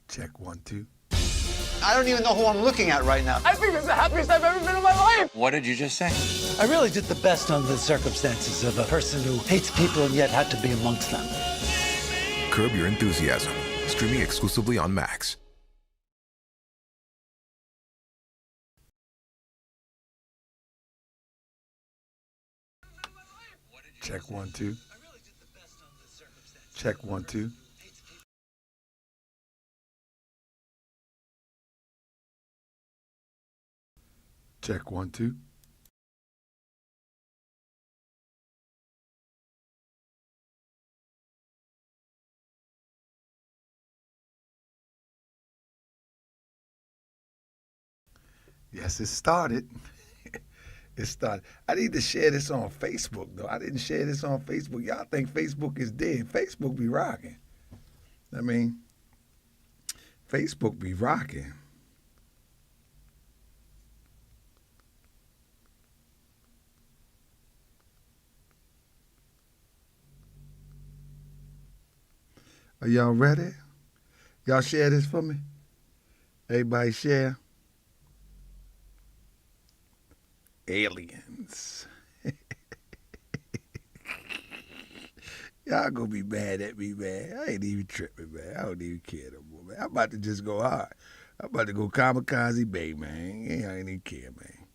Check 1, 2. I don't even know who I'm looking at right now. I think it's the happiest I've ever been in my life. What did you just say? I really did the best under the circumstances of a person who hates people and yet had to be amongst them. Curb Your Enthusiasm. Streaming exclusively on Max. Check 1, 2. Check 1, 2. Check 1, 2. Yes, it started. It started. I need to share this on Facebook, though. I didn't share this on Facebook. Y'all think Facebook is dead. Facebook be rocking. I mean, Facebook be rocking. Are y'all ready? Y'all share this for me? Everybody share. Aliens. Y'all gonna be mad at me, man. I ain't even tripping, man. I don't even care no more, man. I'm about to just go hard. I'm about to go kamikaze bay, man. Yeah, I ain't even care, man.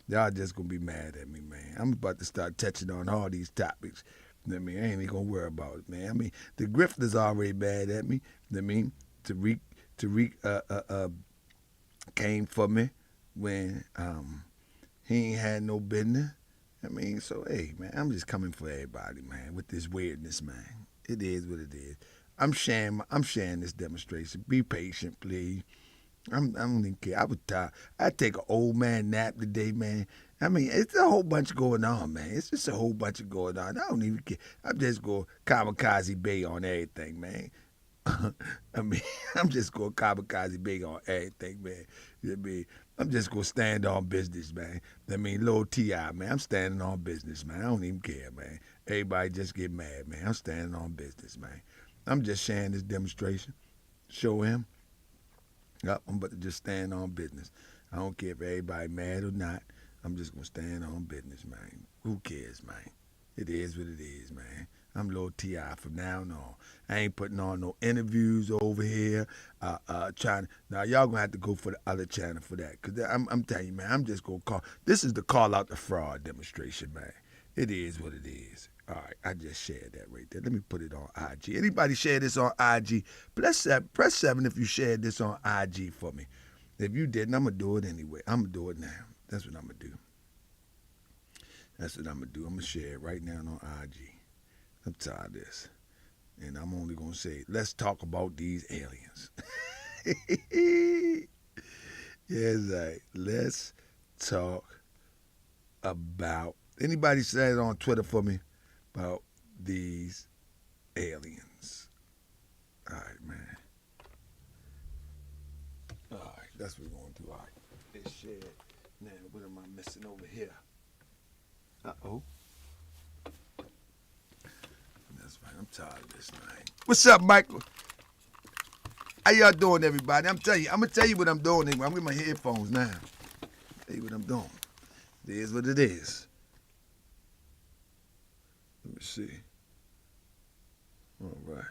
Y'all just gonna be mad at me, man. I'm about to start touching on all these topics. I mean, I ain't even gonna worry about it, man. I mean, the grifters already mad at me. I mean, Tariq came for me when he ain't had no business. I mean, so hey, man, I'm just coming for everybody, man, with this weirdness, man. It is what it is. I'm sharing this demonstration. Be patient, please. I don't even care. I was tired. I take an old man nap today, man. I mean, it's a whole bunch going on, man. It's just a whole bunch going on. I don't even care. I'm just going kamikaze bay on everything, man. I mean, I'm just going kamikaze bay on everything, man. You know what I mean? I'm just going to stand on business, man. I mean, little T.I., man. I'm standing on business, man. I don't even care, man. Everybody just get mad, man. I'm standing on business, man. I'm just sharing this demonstration. Show him. Yep, I'm about to just stand on business. I don't care if everybody mad or not. I'm just going to stand on business, man. Who cares, man? It is what it is, man. I'm Lil T.I. from now on. I ain't putting on no interviews over here. Now, y'all going to have to go for the other channel for that. Because I'm telling you, man, I'm just going to call. This is the call out the fraud demonstration, man. It is what it is. All right, I just shared that right there. Let me put it on IG. Anybody share this on IG? Press 7 if you shared this on IG for me. If you didn't, I'm going to do it anyway. I'm going to do it now. That's what I'm going to do. That's what I'm going to do. I'm going to share it right now on IG. I'm tired of this. And I'm only going to say, let's talk about these aliens. Yes, right. Let's talk about, anybody say it on Twitter for me about these aliens. All right, man. All right, that's what we're going to do. All right. It's shared. Now, what am I missing over here? Uh-oh. That's right. I'm tired of this, man. What's up, Michael? How y'all doing, everybody? I'm going to tell you what I'm doing. I'm with my headphones now. Tell you what I'm doing. It is what it is. Let me see. All right.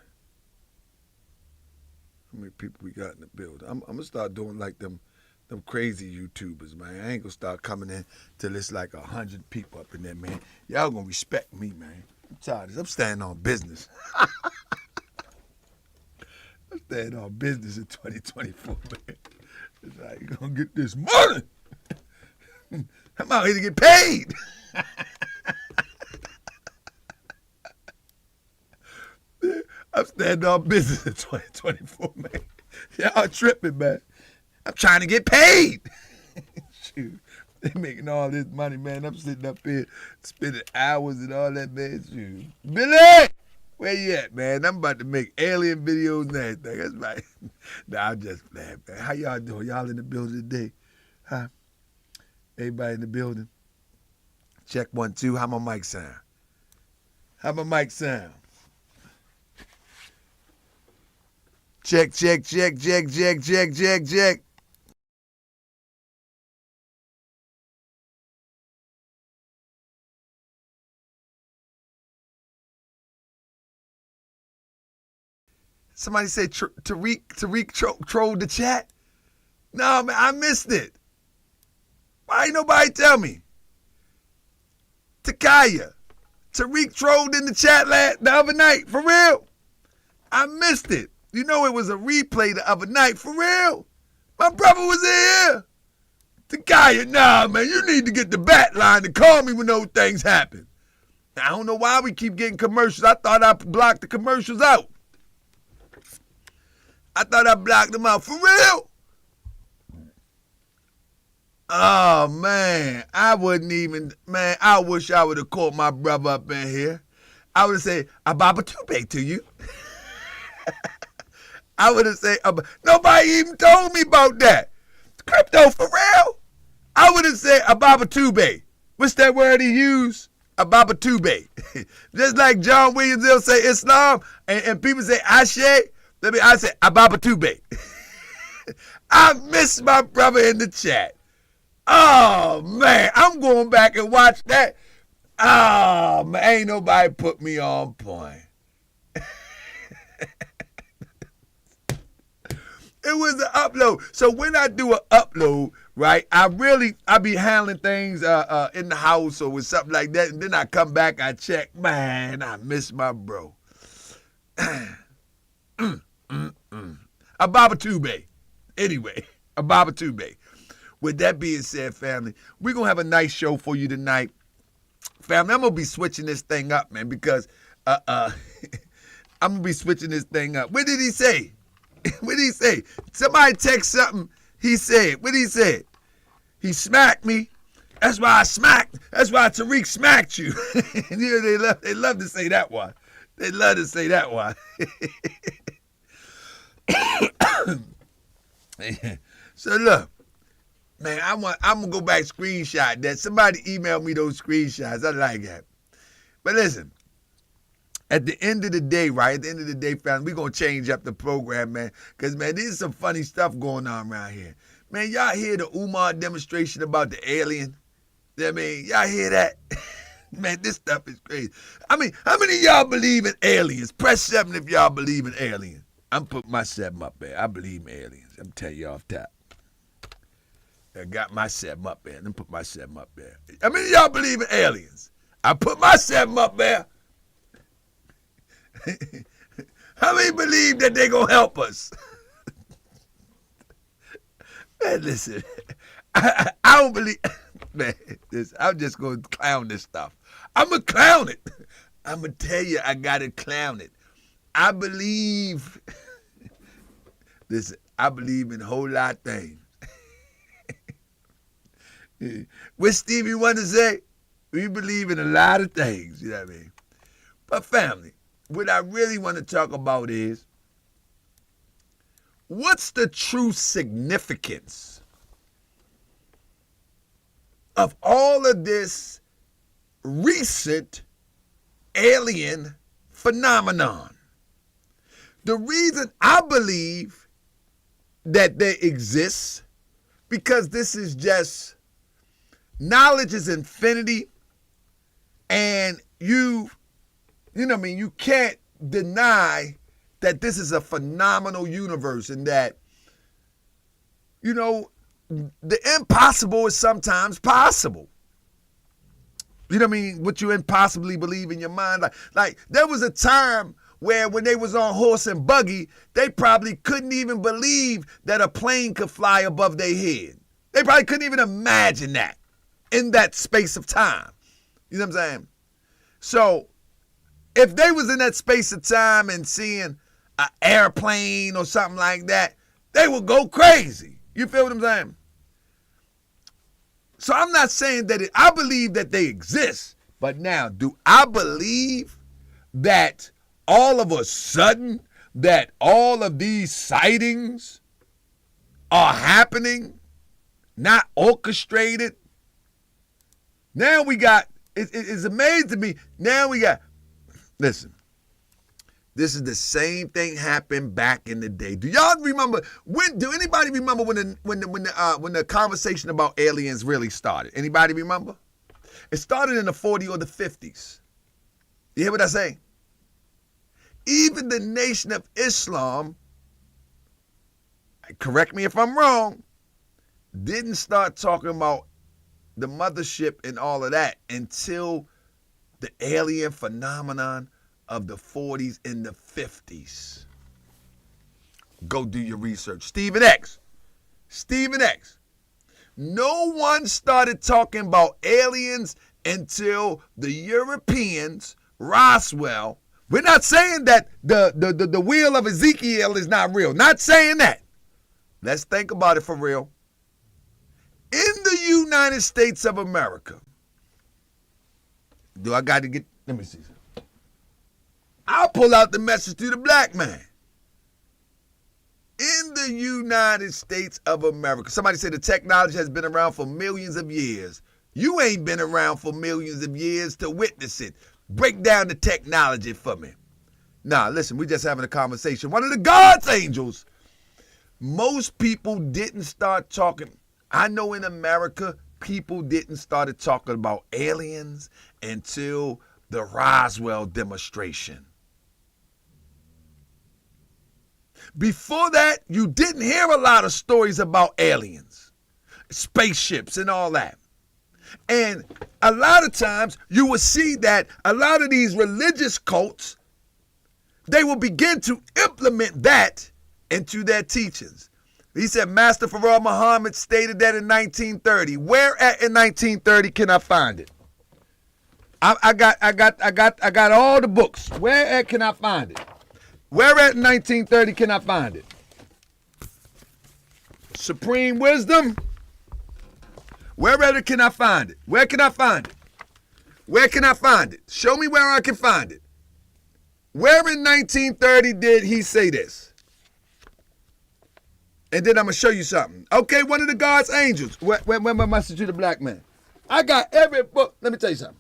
How many people we got in the building? I'm going to start doing like them crazy YouTubers, man. I ain't going to start coming in till it's like 100 people up in there, man. Y'all going to respect me, man. I'm tired of this. I'm standing on business. I'm standing on business in 2024, man. It's like, you're going to get this money. I'm out here to get paid. I'm standing on business in 2024, man. Y'all tripping, man. I'm trying to get paid. Shoot. They making all this money, man. I'm sitting up here spending hours and all that, man. Shoot. Billy! Where you at, man? I'm about to make alien videos and everything. That's right. Nah, I'm just playing, man. How y'all doing? Y'all in the building today? Huh? Everybody in the building? Check 1, 2. How my mic sound? How my mic sound? Check, check, check, check, check, check, check, check. Somebody said Tariq trolled the chat. No, man, I missed it. Why ain't nobody tell me? Takaya, Tariq trolled in the chat the other night, for real. I missed it. You know it was a replay the other night, for real. My brother was here. Takaya, nah, man, you need to get the bat line to call me when those things happen. I don't know why we keep getting commercials. I thought I blocked the commercials out. I thought I blocked them out, for real. Oh, man, I wouldn't even, man, I wish I would have caught my brother up in here. I would have said, Ababa Tube to you. I would have said, nobody even told me about that. Crypto, for real? I would have said, Ababa Tube. What's that word he used? Ababa Tube. Just like John Williams, they'll say Islam, and people say Ashe. I say Ababa Tube. I miss my brother in the chat. Oh, man, I'm going back and watch that. Oh, man, ain't nobody put me on point. It was an upload. So when I do an upload, right, I be handling things in the house or with something like that, and then I come back, I check. Man, I miss my bro. Ababa Tube. Anyway, Ababa Tube. With that being said, family, we're going to have a nice show for you tonight. Family, I'm going to be switching this thing up, man, because I'm going to be switching this thing up. What did he say? What did he say? Somebody text something. He said, what did he say? He smacked me. That's why I smacked. That's why Tariq smacked you. You know, they love to say that one. They love to say that one. So look. Man, I'm gonna go back screenshot that. Somebody emailed me those screenshots. I like that. But listen, at the end of the day, right? At the end of the day, family, we're gonna change up the program, man. Cause man, there's some funny stuff going on around here. Man, y'all hear the Umar demonstration about the alien? I mean, y'all hear that? Man, this stuff is crazy. I mean, how many of y'all believe in aliens? Press 7 if y'all believe in aliens. I'm putting my 7 up there. I believe in aliens. I'm telling you off top. I got my 7 up there. Let me put my 7 up there. How many of y'all believe in aliens? I put my 7 up there. How many believe that they're going to help us? Man, listen. I don't believe. Man, I'm just going to clown this stuff. I'm going to clown it. I'm going to tell you, I got to clown it. I believe. Listen, I believe in a whole lot of things. What Stevie Wonder say? We believe in a lot of things, you know what I mean? But family, what I really want to talk about is, what's the true significance of all of this recent alien phenomenon? The reason I believe that they exist, because this is just, knowledge is infinity, and you know what I mean, you can't deny that this is a phenomenal universe, and that, you know, the impossible is sometimes possible. You know what I mean? What you impossibly believe in your mind. Like there was a time where when they was on horse and buggy, they probably couldn't even believe that a plane could fly above their head. They probably couldn't even imagine that in that space of time. You know what I'm saying? So if they was in that space of time and seeing an airplane or something like that, they would go crazy. You feel what I'm saying? So I'm not saying that I believe that they exist, but now, do I believe that all of a sudden that all of these sightings are happening, not orchestrated? Now we got, it's amazing to me, now we got, listen, This is the same thing happened back in the day. Do y'all remember do anybody remember when the conversation about aliens really started? Anybody remember? It started in the 40s or the 50s. You hear what I say? Even the Nation of Islam, correct me if I'm wrong, didn't start talking about the mothership and all of that until the alien phenomenon of the 40s and the 50s. Go do your research. Stephen X. No one started talking about aliens until the Europeans, Roswell. We're not saying that the wheel of Ezekiel is not real. Not saying that. Let's think about it for real. In the United States of America, let me see. I'll pull out the message to the black man. In the United States of America, somebody said the technology has been around for millions of years. You ain't been around for millions of years to witness it. Break down the technology for me. Nah, listen, we just having a conversation. One of the God's angels. Most people didn't start talking. I know in America, people didn't start talking about aliens until the Roswell demonstration. Before that, you didn't hear a lot of stories about aliens, spaceships, and all that. And a lot of times, you will see that a lot of these religious cults, they will begin to implement that into their teachings. He said, Master Farrakhan Muhammad stated that in 1930. Where at in 1930 can I find it? I got all the books. Where at can I find it? Where at in 1930 can I find it? Supreme Wisdom. Where at it can I find it? Where can I find it? Where can I find it? Show me where I can find it. Where in 1930 did he say this? And then I'm going to show you something. Okay, one of the God's angels. Where my message to the black man? I got every book. Let me tell you something.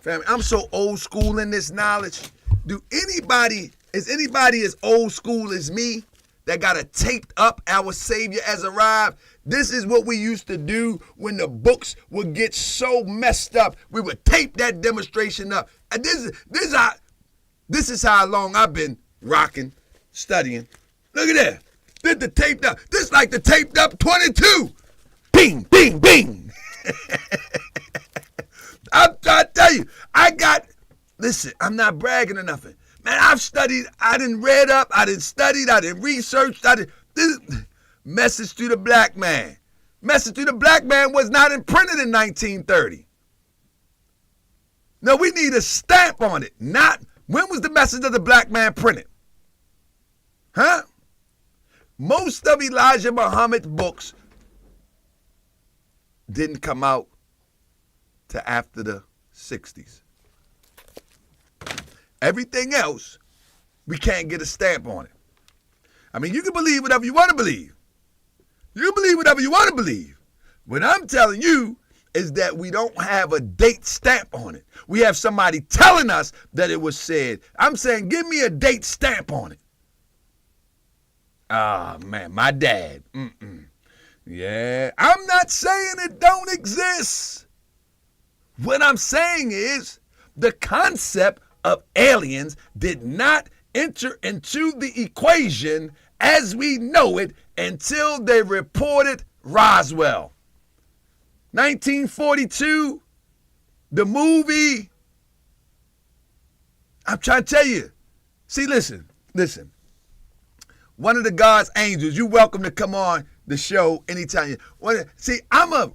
Family, I'm so old school in this knowledge. Is anybody as old school as me that got a taped up Our Savior Has Arrived? This is what we used to do when the books would get so messed up. We would tape that demonstration up. And this is how long I've been rocking, studying. Look at that. This the taped up. This like the taped up 22. Bing, bing, bing. I'm trying to tell you, listen, I'm not bragging or nothing. Man, I've studied, I done read up, I done studied, I done researched, message to the black man. Message to the black man was not imprinted in 1930. No, we need a stamp on it. When was the message of the black man printed? Huh? Most of Elijah Muhammad's books didn't come out to after the 60s. Everything else, we can't get a stamp on it. I mean, you can believe whatever you want to believe. You can believe whatever you want to believe. What I'm telling you is that we don't have a date stamp on it. We have somebody telling us that it was said. I'm saying, give me a date stamp on it. Ah, man, my dad. Yeah, I'm not saying it don't exist. What I'm saying is the concept of aliens did not enter into the equation as we know it until they reported Roswell. 1942, the movie. I'm trying to tell you. See, listen. One of the God's angels, you're welcome to come on the show anytime you want. See, I'm a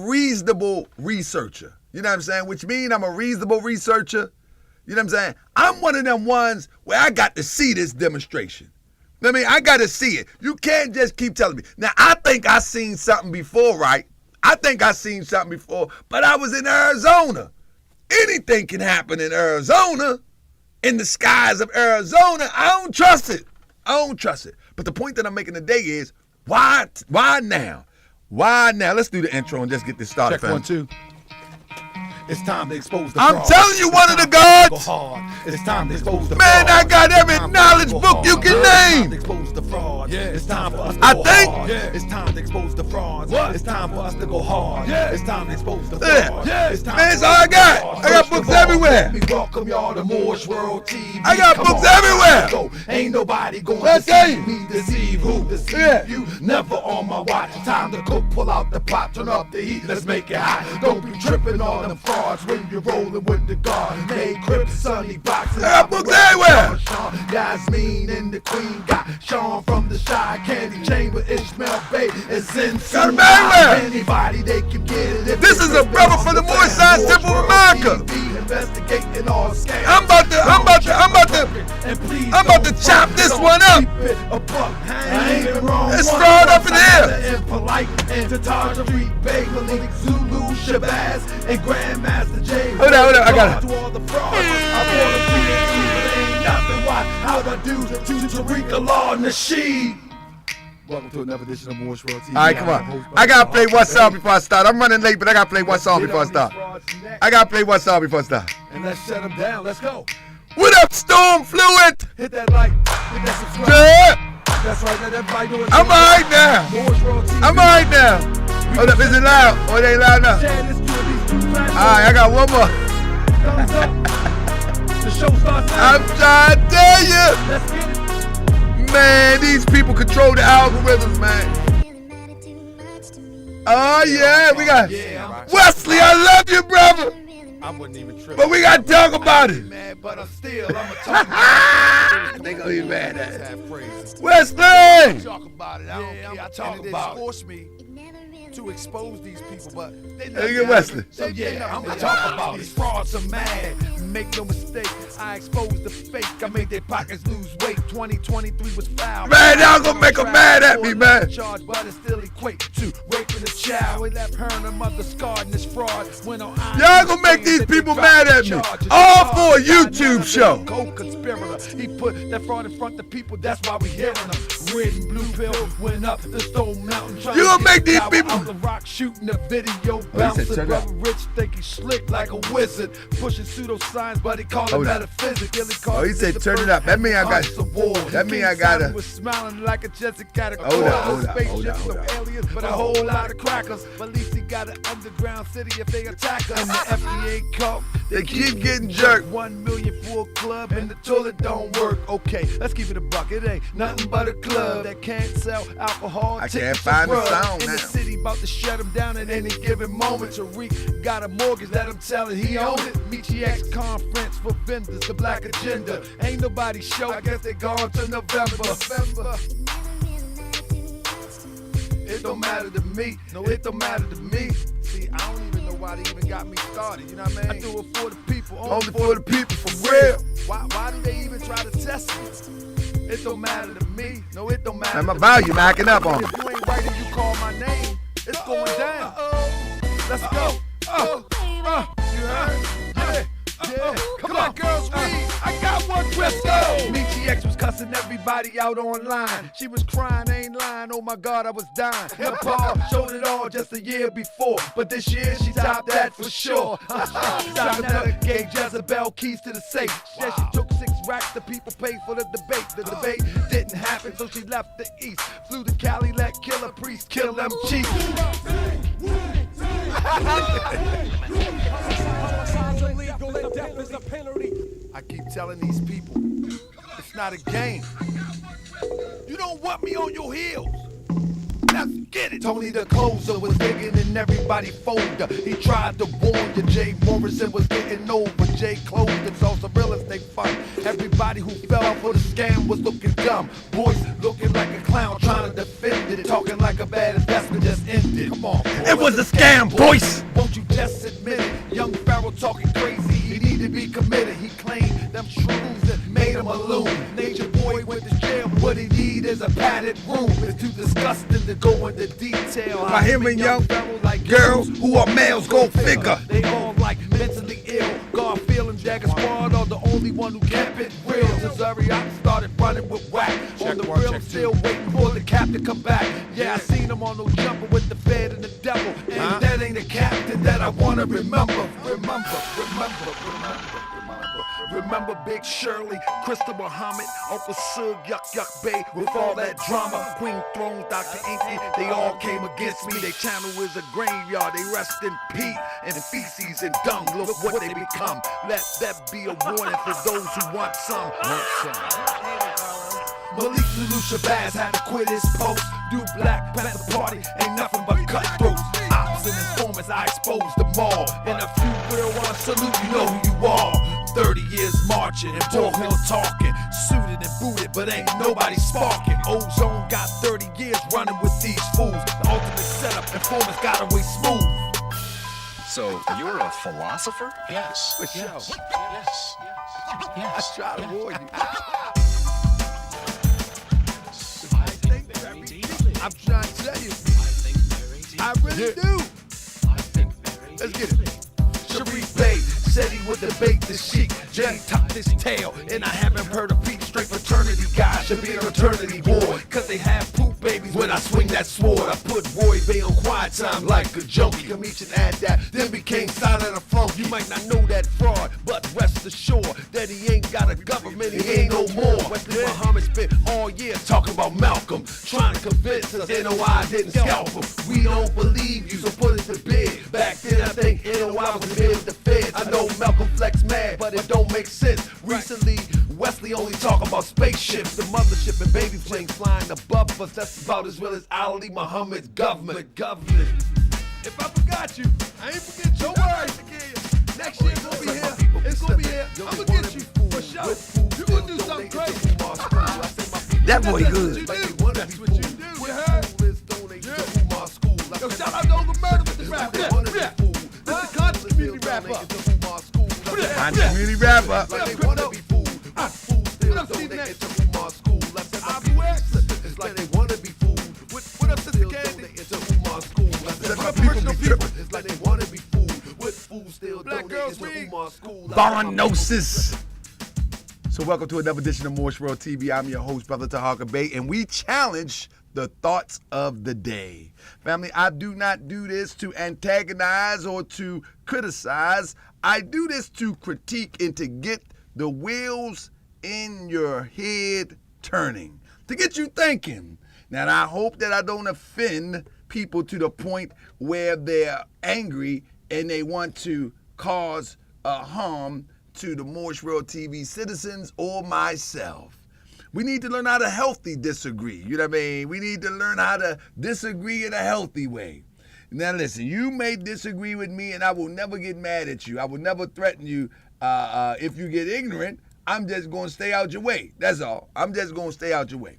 reasonable researcher. You know what I'm saying? Which means I'm a reasonable researcher. You know what I'm saying? I'm one of them ones where I got to see this demonstration. I mean, I got to see it. You can't just keep telling me. Now, I think I seen something before, right? But I was in Arizona. Anything can happen in Arizona. In the skies of Arizona, I don't trust it. But the point that I'm making today is Why now? Why now? Let's do the intro and just get this started, Check fam. 1, 2. It's time to expose the I'm fraud. telling you, one of the It's time to go gods. hard. It's time to expose the Man, fraud. I got every It's time knowledge to go book you hard. can It's time name. to expose the fraud. It's time for us to I go think- hard. It's time to expose the fraud. It's time for us to go hard. It's time to expose the Yeah. fraud. It's time Man, for it's us all I to go got. hard. I got First books of all, everywhere. Let me welcome y'all to Moore's World TV. I got Come books on, everywhere. let's go. Ain't nobody going Let's to go. deceive me, deceive who, deceive Yeah. you. Never on my watch. Time to cook, pull out the pot, turn up the heat. Let's make it hot. Don't be tripping on them frauds when you're rolling with the guard. Made Crip, Sunny boxes. I got books everywhere. Yasmin and the Queen got Sean from the Shy Candy Chamber. Ishmael Bay is in Got 'em everywhere. Anybody they can get it. If This they is a rip it brother off from the fan. Moore Science Temple of World America. TV, investigating all scams. I'm about to And please I'm about to don't chop fuck this it one up. up. Keep it a buck. I ain't even wrong. It's One fraud of up in us, here. Tyler and Polite and Taharkabey, Bay, Malik, Zulu, Shabazz, and Grandmaster J. Hold on, I got it. To all the frauds. I bought a PhD, but it ain't nothing. Why? How'd I do to Tariq Allah Nasheed? Welcome to another edition of Moore's World TV. All right, come on. I gotta play one song before I start. I'm running late, but I gotta play one song before I start. I gotta play one song before I start. And let's shut them down. Let's go. What up, Storm Fluid? Hit that like, hit that subscribe. Yeah. That's right. Let everybody know it's I'm alright now. Moore's World TV. I'm alright now. Hold up, is it loud? Oh, it ain't loud enough. Share this to at least 2 friends. Alright, I got one more. Thumbs up. The show starts now. I'm trying to tell you. Let's get it. Man, these people control the algorithms, man. Oh, yeah, we got Wesley, I love you, brother. I wouldn't even trip. But we gotta talk about it. Mad, but I'm still, I'ma talk about it. They gonna be mad at it. Half crazy. Wesley! Talk about it. I don't care. I talk about it. Force me to expose these people, but they Look at Wesley. So yeah, I'm gonna talk about it. These frauds are mad. Make no mistake, I exposed the fake. I made their pockets lose weight. 2023 was foul. Man, y'all gonna make 'em mad at me, man. Charged, but it still equate to raping a child. We left her and her mother scarred in this fraud. Went on Y'all gonna make these people mad at me. All for a YouTube show. Co-conspirator. He put that fraud in front of people. That's why we hearing him. Red and blue pill went up the Stone Mountain. You gonna make these people- Out the rock shooting the video. said, Bouncing check brother out. Rich think he's slick like a wizard. Pushing pseudoscience, but he called it Hold up. metaphysics. Oh, he said turn it up. That mean I got- that mean I gotta- Was smiling like a Jessica. Hold up. No aliens, but a whole lot of crackers. But at least he got an underground city if they attack us. And the FDA caught. They keep getting jerked. 1 million for a club and the toilet don't work. Okay, let's keep it a buck. It ain't nothing but a club that can't sell alcohol. I tickets, can't find or the drugs. sound In now. the city about to shut him down at any given moment. Tariq got a mortgage that I'm telling he own it. Meet your ex conference for vendors, the black agenda. Ain't nobody show. I guess they gone to November. It don't matter to me. No, it don't matter to me. See, I don't even know why they even got me started. You know what I mean? I do it for the people. Only for the people, for real. Why do they even try to test me? It don't matter to me. No, it don't matter. Man, my to volume me. acting up on me. If you ain't right and you call my name, it's going down. Let's go. You heard? Yeah. Come on, girls, read. I got one twist. Michi X was cussing everybody out online. She was crying, ain't lying. Oh my God, I was dying. Nepal showed it all just a year before, but this year she topped that for sure. Donetta gave Jezebel keys to the safe. Said she took 6 racks. The people paid for the debate. The debate didn't happen, so she left the east. Flew to Cali, let killer priest kill them chiefs. I keep telling these people, it's not a game. You don't want me on your heels. Let's get it. Tony the closer was digging in everybody folder. He tried to warn you. Jay Morrison was getting over. Jay closed it's also real estate fund. Everybody who fell for the scam was looking dumb. Boys looking like a clown trying to defend it. Talking like a bad investment just ended. Come on, boy. It was a scam, boys. Won't you just admit it? Young Pharaoh talking crazy. He need to be committed. He claimed them shrooms that made him a loon. Nature boy went to jail. What he need is a padded room. It's too disgusting to go into detail. By him and young Pharaoh like girls who are males, go figure. They all like mentally ill. Garfield and Jagger Squad are the only one who kept it real. Cesariot started running with whack. On the real, still waiting for the captain to come back. Yeah, I seen him on no jumper with the Fed and the devil. And that ain't the captain that I wanna remember. Remember Big Shirley, Crystal Muhammad, Uncle Sug, Yuck Bay, with all that drama. Queen Throne, Dr. Inky, they all came against me. They channel is a graveyard, they rest in pee and feces and dung. Look what they become. Let that be a warning for those who want some. Malik Lulu Shabazz had to quit his post. Do Black Panther Party ain't nothing but cutthroats. Ops and informants, I exposed them all. And a few real ones salute, you know who you are. 30 years marching and Bull Hill talking. Suited and booted, but ain't nobody sparking. Ozone got 30 years running with these fools. The ultimate setup, informants got away smooth. So you're a philosopher? Yes. For sure. Yes. I try to warn you. I think very deeply. I'm trying to tell you. I think very deeply. I really do. I think very Let's get deeply. it. Sharif Bey said he would debate the sheik. Jay tucked his tail, and I haven't heard a peep. Straight fraternity guys should be a fraternity boy, cause they have poop babies when I swing that sword. I put Roy Bay on quiet time like a junkie. Commission had that, then became silent a flunk. You might not know that fraud, but rest assured that he ain't got a government, he ain't no more. Wesley Muhammad spent all year talking about Malcolm, trying to convince us NOI didn't scalp him. We don't believe you, so put it to bed. Back then I think NOI was mid with the feds. I know Malcolm flex mad, but it don't make sense. Recently, Wesley only talk about spaceships, the mothership and baby planes flying above us. That's about as real as Ali Muhammad's government. If I forgot you, I ain't forget you. Don't worry. Next year it's gonna be here. It's gonna be here. I'm gonna get you for sure. You gonna do something crazy. That boy good. That's what you do. You heard? Yo, shout out to Uncle Murder with the rap. Yeah. This the conscious community rapper. I'm the community rapper. What up, Crypto? What up, Steve Nash? It's like they wanna be fooled. What up, Sister Candy? My people be tripping. It's like they wanna be fooled. With fools still Black girls read. Bonosis. So welcome to another edition of Morse World TV. I'm your host, Brother Taharkabey, and we challenge the thoughts of the day. Family, I do not do this to antagonize or to criticize. I do this to critique and to get the wheels in your head turning, to get you thinking. Now, I hope that I don't offend people to the point where they're angry and they want to cause harm to the Morse World TV citizens or myself. We need to learn how to healthy disagree. You know what I mean? We need to learn how to disagree in a healthy way. Now listen, you may disagree with me and I will never get mad at you. I will never threaten you. If you get ignorant, I'm just going to stay out your way. That's all. I'm just going to stay out your way.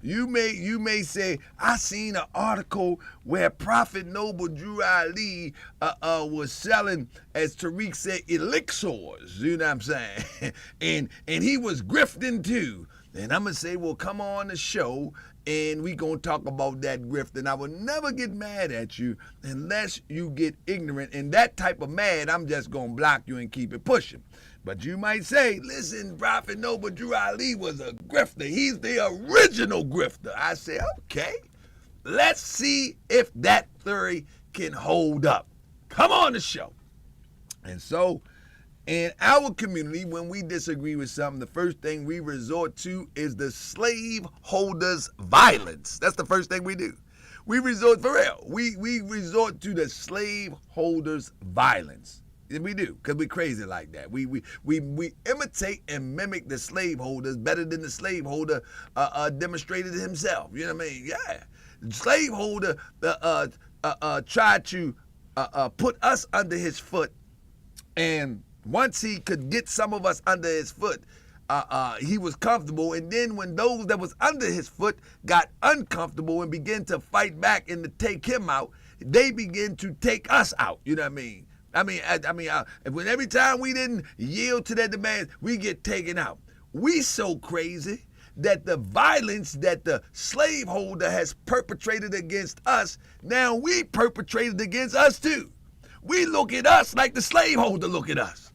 You may say, I seen an article where Prophet Noble Drew Ali was selling, as Tariq said, elixirs. You know what I'm saying? and he was grifting too. And I'm going to say, well, come on the show and we going to talk about that grift. And I will never get mad at you unless you get ignorant. And that type of mad, I'm just going to block you and keep it pushing. But you might say, listen, Prophet Noble Drew Ali was a grifter. He's the original grifter. I say, okay, let's see if that theory can hold up. Come on the show. And so, in our community, when we disagree with something, the first thing we resort to is the slaveholders' violence. That's the first thing we do. We resort, for real, we resort to the slaveholders' violence. And we do, because we're crazy like that. We imitate and mimic the slaveholders better than the slaveholder demonstrated himself. You know what I mean? Yeah. The slaveholder tried to put us under his foot, and once he could get some of us under his foot, he was comfortable. And then when those that was under his foot got uncomfortable and began to fight back and to take him out, they began to take us out. You know what I mean? When every time we didn't yield to their demands, we get taken out. We so crazy that the violence that the slaveholder has perpetrated against us, now we perpetrated against us too. We look at us like the slaveholder look at us.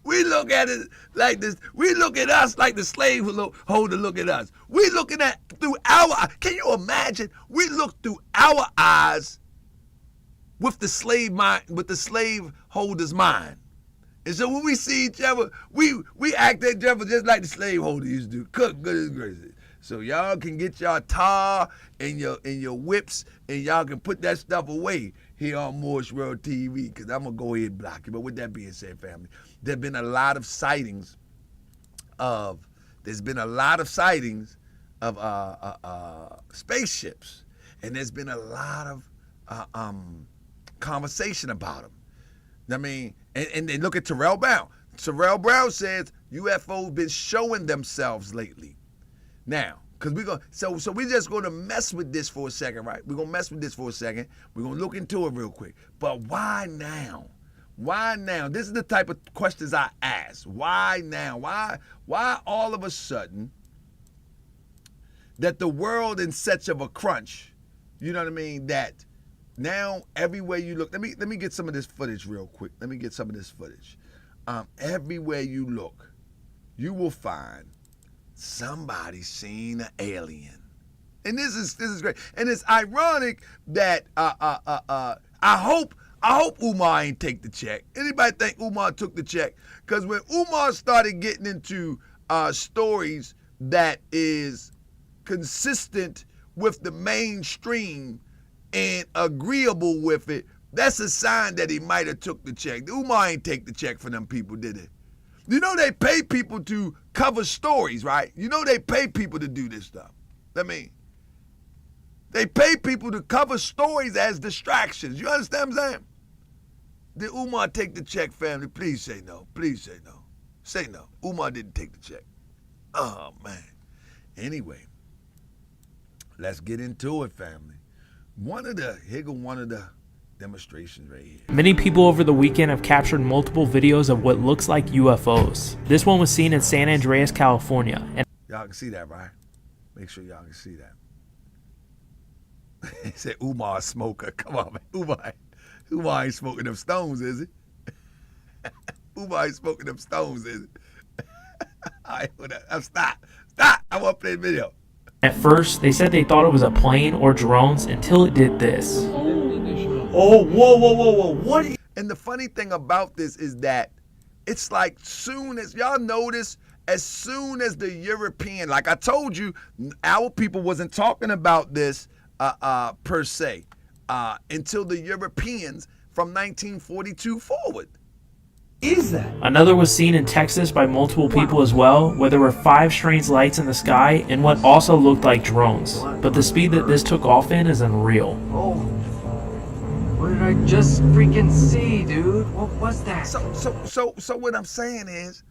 We look at it like this. We look at us like the slaveholder look at us. We looking at through our. Can you imagine? We look through our eyes with the slave mind, with the slaveholder's mind. And so when we see each other, we act at each other just like the slaveholder used to do. Cook, goodness gracious. So y'all can get y'all tar and your whips, and y'all can put that stuff away here on Moorish World TV, because I'm going to go ahead and block you. But with that being said, family, there's been a lot of sightings of spaceships, and there's been a lot of conversation about them. I mean, and they look at Terrell Brown. Terrell Brown says UFOs been showing themselves lately. Now, because we're just going to mess with this for a second, right? We're going to mess with this for a second. We're going to look into it real quick. But why now? Why now? This is the type of questions I ask. Why now? Why all of a sudden that the world in such of a crunch, you know what I mean, that now everywhere you look, let me get some of this footage real quick. Let me get some of this footage. Everywhere you look, you will find somebody seen an alien. And this is great. And it's ironic that I hope Umar ain't take the check. Anybody think Umar took the check? Because when Umar started getting into stories that is consistent with the mainstream and agreeable with it, that's a sign that he might have took the check. Umar ain't take the check for them people, did he? You know they pay people to cover stories, right? You know they pay people to do this stuff. I mean, they pay people to cover stories as distractions. You understand what I'm saying? Did Umar take the check, family? Please say no. Please say no. Say no. Umar didn't take the check. Oh, man. Anyway, let's get into it, family. One of the demonstrations right here. Many people over the weekend have captured multiple videos of what looks like UFOs. This one was seen in San Andreas, California. And y'all can see that, right? Make sure y'all can see that. He said Umar a smoker. Come on, man. Umar ain't smoking them stones, is he? Umar ain't smoking them stones, is he? All right, stop. I want to play the video. At first, they said they thought it was a plane or drones until it did this. Oh, whoa. What? And the funny thing about this is that it's like soon as y'all notice, as soon as the European, like I told you, our people wasn't talking about this per se until the Europeans from 1942 forward. Is that? Another was seen in Texas by multiple people as well, where there were 5 strange lights in the sky and what also looked like drones. But the speed that this took off in is unreal. Oh, what did I just freaking see, dude? What was that? So what I'm saying is,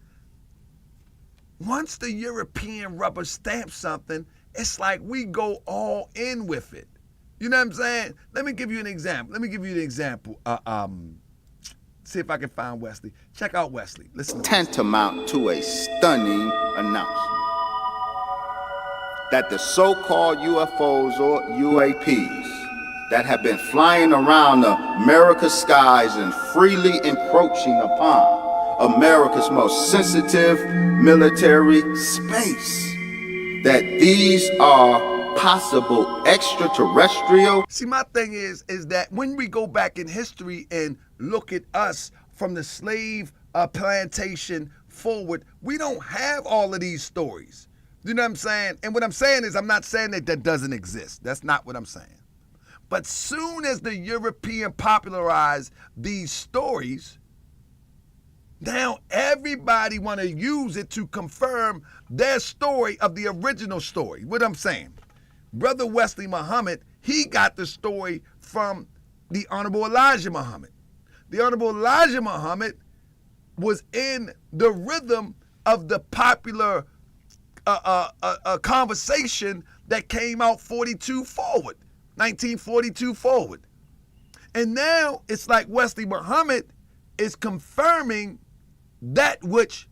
once the European rubber stamps something, it's like we go all in with it. You know what I'm saying? Let me give you an example. See if I can find Wesley. Check out Wesley. Listen. Tantamount to a stunning announcement that the so-called UFOs or UAPs that have been flying around America's skies and freely encroaching upon America's most sensitive military space, that these are possible extraterrestrial. See, my thing is that when we go back in history and look at us from the slave plantation forward, we don't have all of these stories. You know what I'm saying? And what I'm saying is, I'm not saying that doesn't exist. That's not what I'm saying. But soon as the European popularized these stories, now everybody want to use it to confirm their story of the original story. What I'm saying, Brother Wesley Muhammad, he got the story from the Honorable Elijah Muhammad. The Honorable Elijah Muhammad was in the rhythm of the popular conversation that came out 1942 forward. And now it's like Wesley Muhammad is confirming that which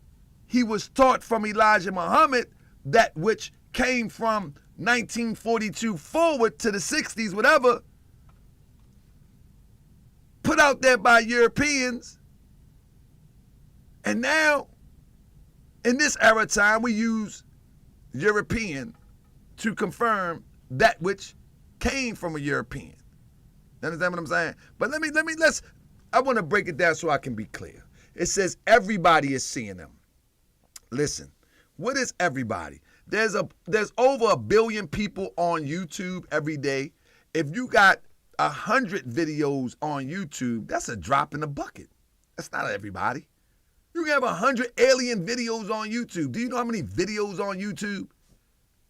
he was taught from Elijah Muhammad, that which came from 1942 forward to the 60s, whatever, put out there by Europeans. And now, in this era time, we use European to confirm that which came from a European. You understand what I'm saying? But I want to break it down so I can be clear. It says everybody is seeing them. Listen, what is everybody? There's over 1 billion people on YouTube every day. If you got 100 videos on YouTube, that's a drop in the bucket. That's not everybody. You can have 100 alien videos on YouTube. Do you know how many videos on YouTube?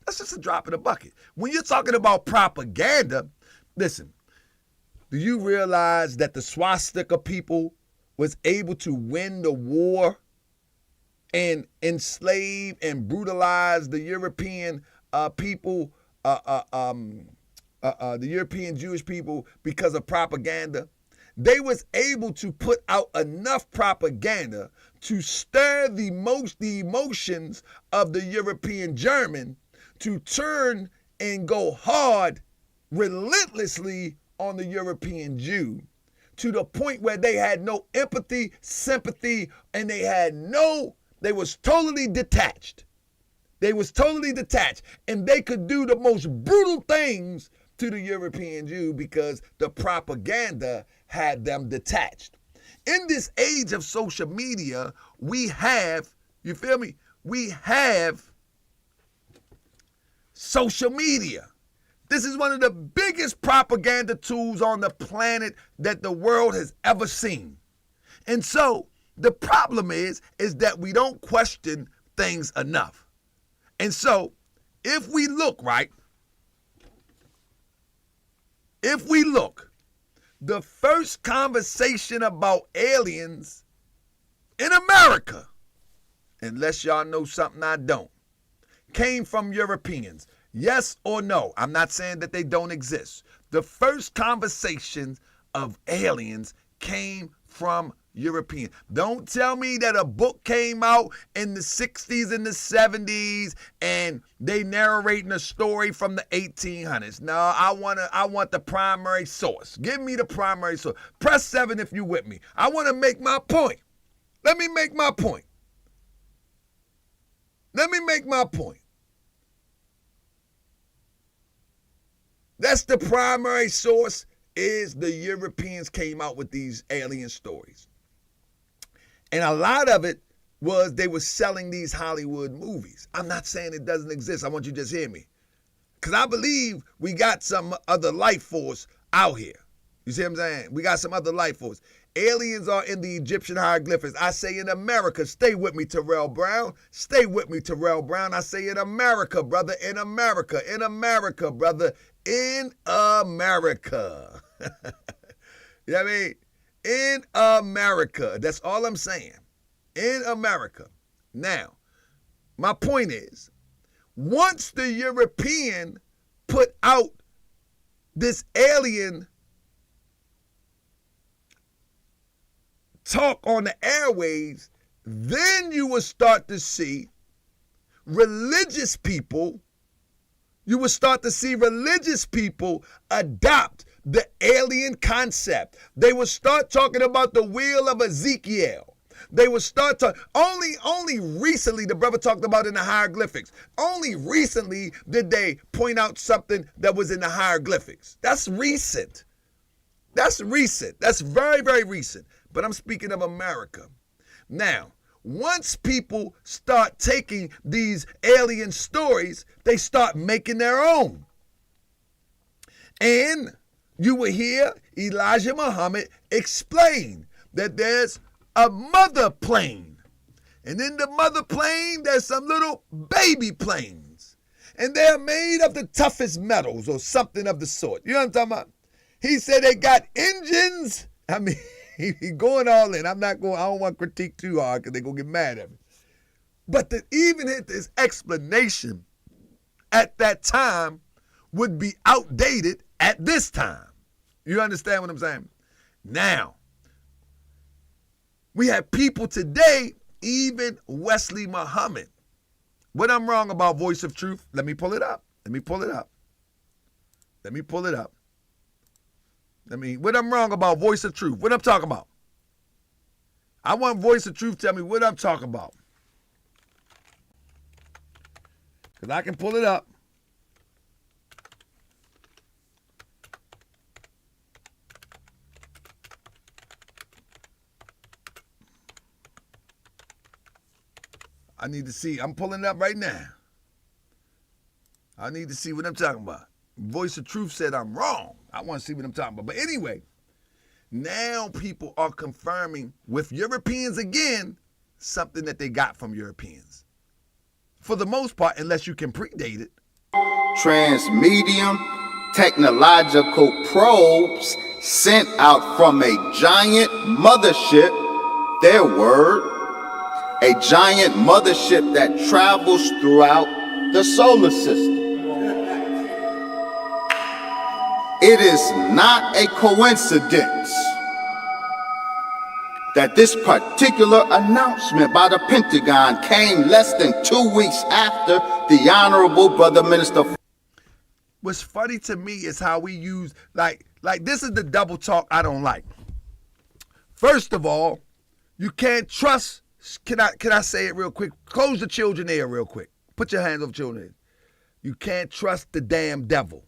That's just a drop in the bucket. When you're talking about propaganda, listen, do you realize that the swastika people was able to win the war and enslave and brutalize the European people, the European Jewish people because of propaganda? They was able to put out enough propaganda to stir the emotions of the European German to turn and go hard relentlessly on the European Jew, to the point where they had no empathy, sympathy, and they was totally detached. They was totally detached, and they could do the most brutal things to the European Jew because the propaganda had them detached. In this age of social media, we have, you feel me? We have social media. This is one of the biggest propaganda tools on the planet that the world has ever seen. And so the problem is that we don't question things enough. And so if we look, the first conversation about aliens in America, unless y'all know something I don't, came from Europeans. Yes or no? I'm not saying that they don't exist. The first conversations of aliens came from Europeans. Don't tell me that a book came out in the 60s and the 70s and they narrating a story from the 1800s. No, I want the primary source. Give me the primary source. Press 7 if you with me. I want to make my point. Let me make my point. That's the primary source, is the Europeans came out with these alien stories. And a lot of it was they were selling these Hollywood movies. I'm not saying it doesn't exist. I want you to just hear me. Because I believe we got some other life force out here. You see what I'm saying? We got some other life force. Aliens are in the Egyptian hieroglyphics. I say in America. Stay with me, Terrell Brown. Stay with me, Terrell Brown. I say in America, brother. In America. In America, brother. In America. You know what I mean? In America. That's all I'm saying. In America. Now, my point is, once the European put out this alien talk on the airwaves, then you will start to see religious people, adopt the alien concept. They will start talking about the wheel of Ezekiel. They will start to, only recently, the brother talked about in the hieroglyphics. Only recently did they point out something that was in the hieroglyphics. That's recent. That's very, very recent. But I'm speaking of America. Now, once people start taking these alien stories, they start making their own. And you will hear Elijah Muhammad explain that there's a mother plane. And in the mother plane, there's some little baby planes. And they're made of the toughest metals or something of the sort. You know what I'm talking about? He said they got engines. I mean, he going all in. I don't want to critique too hard because they're going to get mad at me. But to even hit this explanation at that time would be outdated at this time. You understand what I'm saying? Now, we have people today, even Wesley Muhammad. What I'm wrong about Voice of Truth? Let me pull it up. What I'm wrong about Voice of Truth? What I'm talking about? I want Voice of Truth tell me what I'm talking about. Because I can pull it up. I need to see. I'm pulling it up right now. I need to see what I'm talking about. Voice of Truth said I'm wrong. I want to see what I'm talking about. But anyway, now people are confirming with Europeans again something that they got from Europeans. For the most part, unless you can predate it. Transmedium technological probes sent out from a giant mothership, their word, a giant mothership that travels throughout the solar system. It is not a coincidence that this particular announcement by the Pentagon came less than 2 weeks after the Honorable Brother Minister. What's funny to me is how we use, like this is the double talk I don't like. First of all, you can't trust, can I say it real quick? Close the children ear real quick. Put your hands over children ear. You can't trust the damn devil.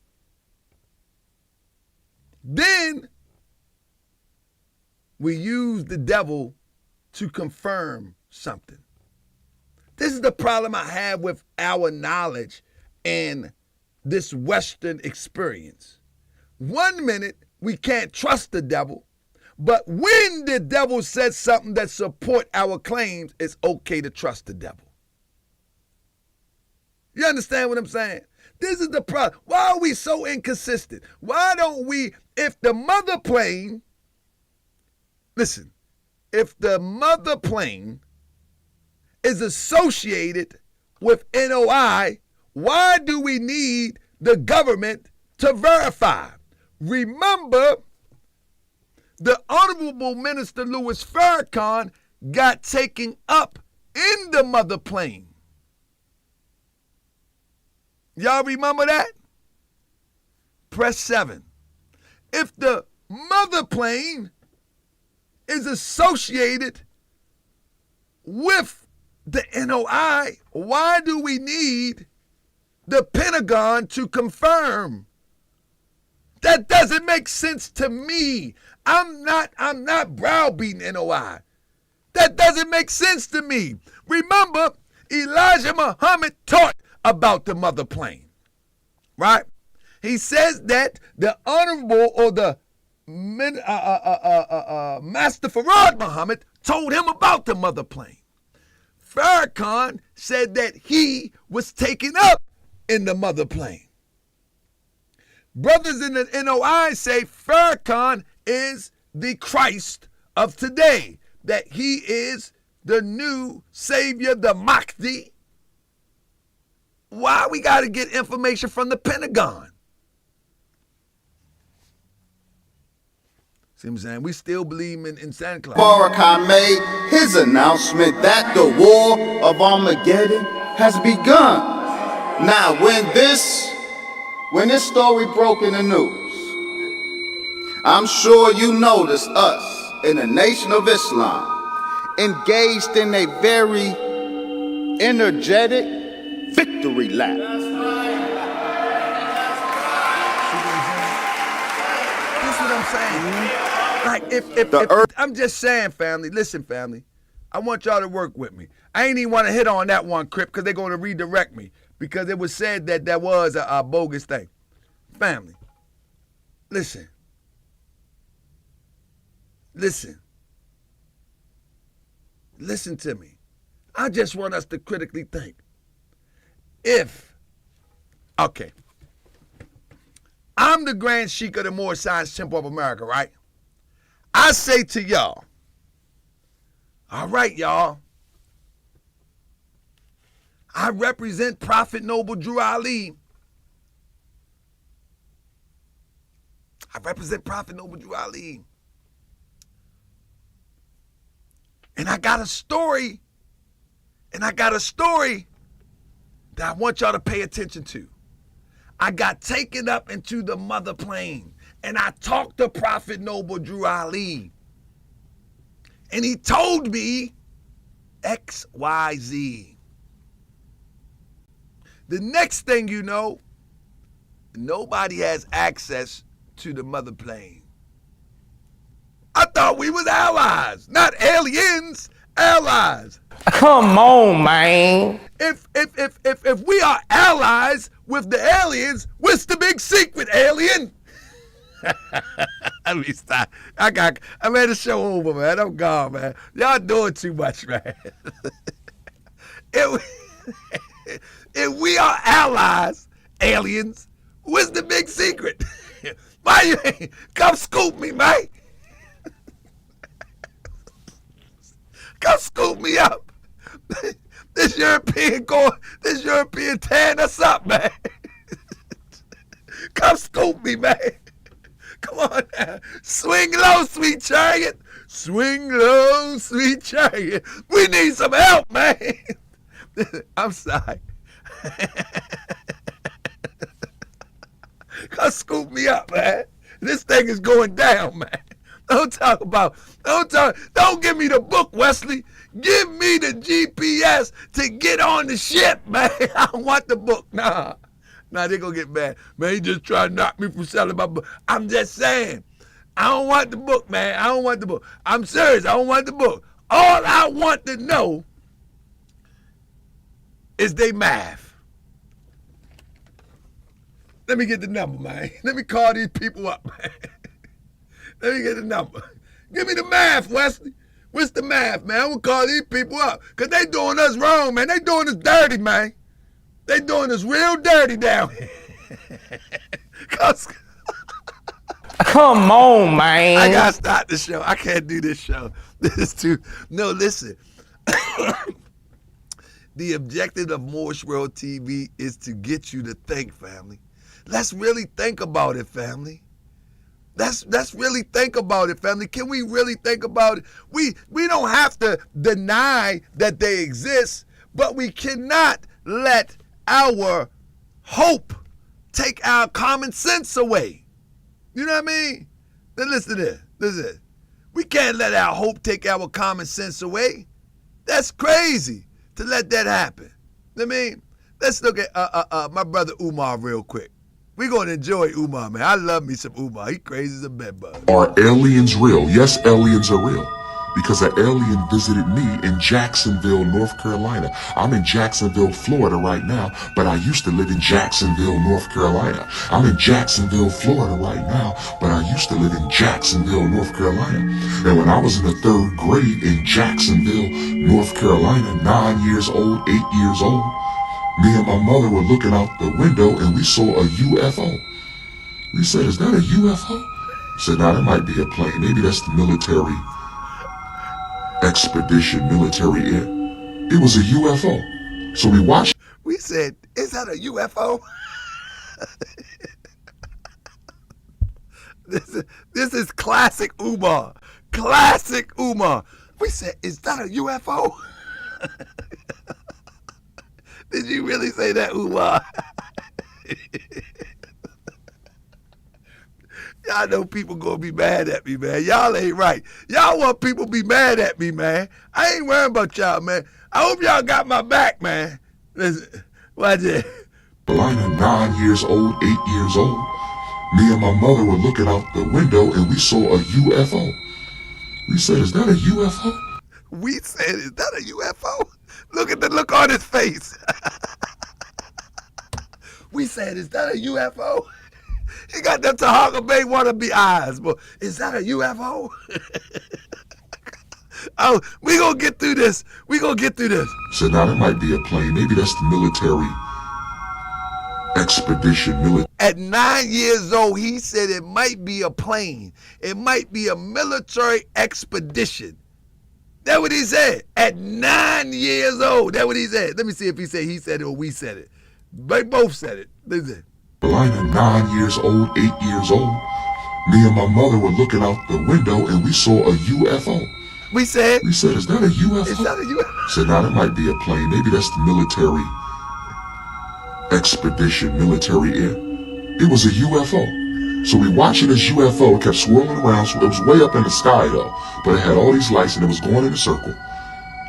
Then we use the devil to confirm something. This is the problem I have with our knowledge and this Western experience. 1 minute, we can't trust the devil, but when the devil says something that support our claims, it's okay to trust the devil. You understand what I'm saying? This is the problem. Why are we so inconsistent? Why don't we, if the mother plane, listen, if the mother plane is associated with NOI, why do we need the government to verify? Remember, the Honorable Minister Louis Farrakhan got taken up in the mother plane. Y'all remember that? Press 7. If the mother plane is associated with the NOI, why do we need the Pentagon to confirm? That doesn't make sense to me. I'm not browbeating NOI. That doesn't make sense to me. Remember, Elijah Muhammad taught about the mother plane, right? He says that the Honorable or the Master Farad Muhammad told him about the mother plane. Farrakhan said that he was taken up in the mother plane. Brothers in the NOI say Farrakhan is the Christ of today, that he is the new savior, the Mahdi. Why we got to get information from the Pentagon? See what I'm saying? We still believe in Santa Claus. Farrakhan made his announcement that the war of Armageddon has begun. Now, when this story broke in the news, I'm sure you noticed us in the Nation of Islam engaged in a very energetic victory lap. That's what I'm saying. Like if I'm just saying, family, listen, family, I want y'all to work with me. I ain't even want to hit on that one, Crip, because they're going to redirect me, because it was said that that was a bogus thing. Family, listen. Listen to me. I just want us to critically think. Okay, I'm the Grand Sheik of the Moore Science Temple of America, right? I say to y'all, all right, y'all, I represent Prophet Noble Drew Ali. I represent Prophet Noble Drew Ali. And I got a story that I want y'all to pay attention to. I got taken up into the mother plane, and I talked to Prophet Noble Drew Ali. And he told me XYZ. The next thing you know, nobody has access to the mother plane. I thought we was allies, not aliens, allies. Come on, man. If we are allies with the aliens, what's the big secret, alien? Let me stop. I made the show over, man. I'm gone, man. Y'all doing too much, man. If we are allies, aliens, what's the big secret? Why you ain't come scoop me, man? Come scoop me up. This European tearing us up, man. Come scoop me, man. Come on now. Swing low, sweet chariot. Swing low, sweet chariot. We need some help, man. I'm sorry. Come scoop me up, man. This thing is going down, man. Don't give me the book, Wesley. Give me the GPS to get on the ship, man. I don't want the book. Nah, they gonna get mad. Man, he just trying to knock me from selling my book. I'm just saying. I don't want the book, man. I don't want the book. I'm serious. I don't want the book. All I want to know is they math. Let me get the number, man. Let me call these people up, man. Let me get the number. Give me the math, Wesley. What's the math, man? I'm gonna call these people up. Cause they doing us wrong, man. They doing us dirty, man. They doing us real dirty down here. Come on, man. I gotta stop the show. I can't do this show. This is too. No, listen. The objective of Morse World TV is to get you to think, family. Let's really think about it, family. Let's really think about it, family. Can we really think about it? We don't have to deny that they exist, but we cannot let our hope take our common sense away. You know what I mean? Then listen to this. Listen. We can't let our hope take our common sense away. That's crazy to let that happen. I mean, let's look at my brother Umar real quick. We're going to enjoy Umar, man. I love me some Umar. He crazy as a bedbug. Are aliens real? Yes, aliens are real. Because an alien visited me in Jacksonville, North Carolina. I'm in Jacksonville, Florida right now, but I used to live in Jacksonville, North Carolina. I'm in Jacksonville, Florida right now, but I used to live in Jacksonville, North Carolina. And when I was in the 3rd grade in Jacksonville, North Carolina, 9 years old, 8 years old, me and my mother were looking out the window and we saw a UFO. We said, is that a UFO? I said, nah, that might be a plane. Maybe that's the military expedition, military air. It was a UFO. So we watched. We said, is that a UFO? This is classic Umar. Classic Umar. We said, is that a UFO? Did you really say that, Umar? Y'all know people gonna be mad at me, man. Y'all ain't right. Y'all want people to be mad at me, man. I ain't worrying about y'all, man. I hope y'all got my back, man. Listen, watch it. 9 years old, 8 years old. Me and my mother were looking out the window and we saw a UFO. We said, is that a UFO? We said, is that a UFO? Look at the look on his face. We said, is that a UFO? He got that Taharkabey wannabe eyes, but is that a UFO? Oh, we gonna get through this. We gonna get through this. So now that might be a plane. Maybe that's the military expedition. At 9 years old, he said it might be a plane. It might be a military expedition. That's what he said. At 9 years old, that's what he said. Let me see if he said it or we said it. They both said it. Listen. 9 years old, 8 years old. Me and my mother were looking out the window and we saw a UFO. We said, is that a UFO? Is that a UFO? Said, now that might be a plane. Maybe that's the military expedition, military air. It was a UFO. So we watching this UFO, it kept swirling around, so it was way up in the sky though, but it had all these lights and it was going in a circle.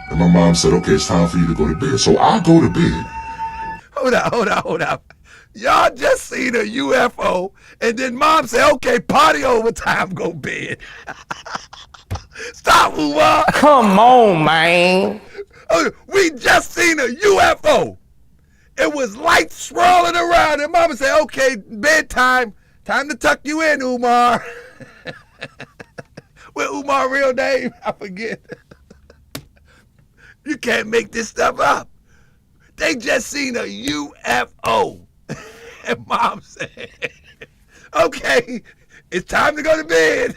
And my mom said, okay, it's time for you to go to bed. So I go to bed. Hold up. Y'all just seen a UFO, and then mom said, okay, party over time, go bed. Stop, Umar. Come on, man. We just seen a UFO. It was lights swirling around, and mama said, okay, bedtime. Time to tuck you in, Umar. What Umar real name? I forget. You can't make this stuff up. They just seen a UFO. And mom said, okay, it's time to go to bed.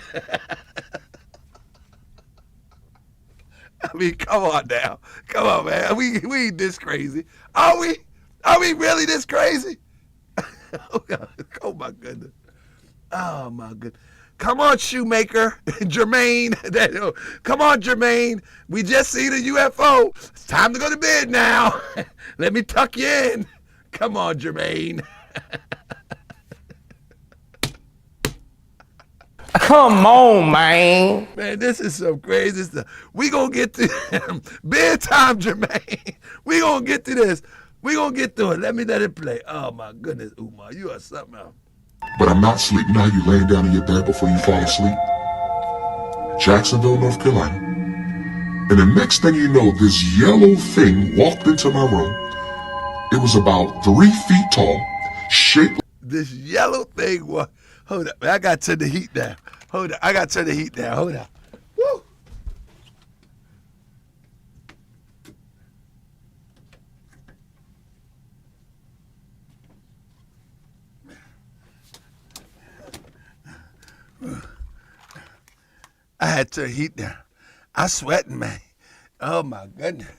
I mean, come on now. Come on, man. We ain't this crazy. Are we? Are we really this crazy? Oh, God. Oh, my goodness. Oh, my goodness. Come on, Shoemaker. Jermaine. Come on, Jermaine. We just seen a UFO. It's time to go to bed now. Let me tuck you in. Come on, Jermaine. Come on, man. Man, this is some crazy stuff. We gonna get to bedtime, Jermaine. We gonna get to this. We gonna get through it. Let it play. Oh my goodness, Umar, you are something else. But I'm not sleeping. You know how you laying down in your bed before you fall asleep? Jacksonville, North Carolina. And the next thing you know, this yellow thing walked into my room. It was about 3 feet tall, shaped. This yellow thing was. Hold up, I gotta turn the heat down. Hold up, I gotta turn the heat down. Hold up. Woo! I had to turn the heat down. I'm sweating, man. Oh my goodness.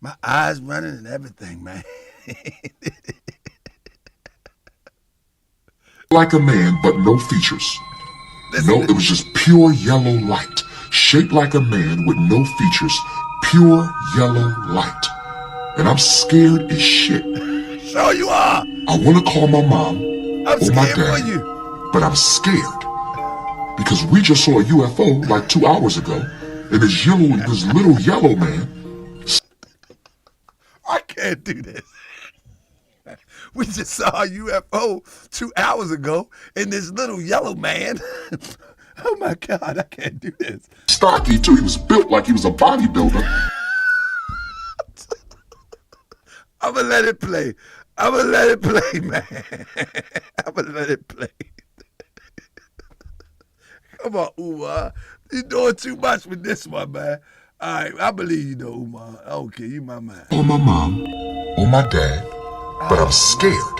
My eyes running and everything, man. Like a man, but no features. No, it was just pure yellow light. Shaped like a man with no features. Pure yellow light. And I'm scared as shit. Sure you are. I want to call my mom I'm or my scared dad, for you. but I'm scared. Because we just saw a UFO like 2 hours ago. And this little yellow man. I can't do this. We just saw a UFO 2 hours ago, and this little yellow man. Oh my God, I can't do this. Stocky too. He was built like he was a bodybuilder. I'm gonna let it play. I'm gonna let it play, man. I'm gonna let it play. Come on, Umar. You're doing too much with this one, man. All right, I believe you, though, Umar. Okay, you my man. Or my mom or my dad. But I'm scared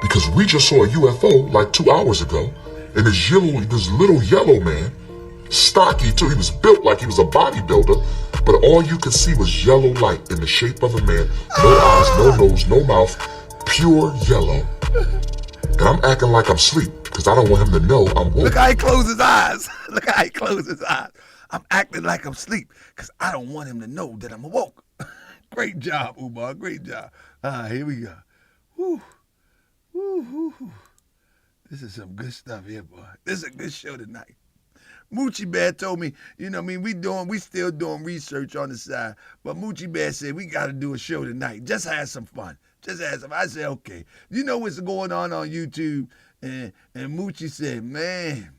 because we just saw a UFO like 2 hours ago, and this little yellow man, stocky too, he was built like he was a bodybuilder, but all you could see was yellow light in the shape of a man, no eyes, no nose, no mouth, pure yellow. And I'm acting like I'm asleep because I don't want him to know I'm woke. Look how he closed his eyes. Look how he closed his eyes. I'm acting like I'm asleep because I don't want him to know that I'm awoke. Great job, Umar. Great job. Here we go. Woo. Woo, woo, woo. This is some good stuff here, boy. This is a good show tonight. Moochie Bear told me, we still doing research on the side, but Moochie Bear said we got to do a show tonight. Just have some fun. I said, okay. You know what's going on YouTube? And Moochie said, man,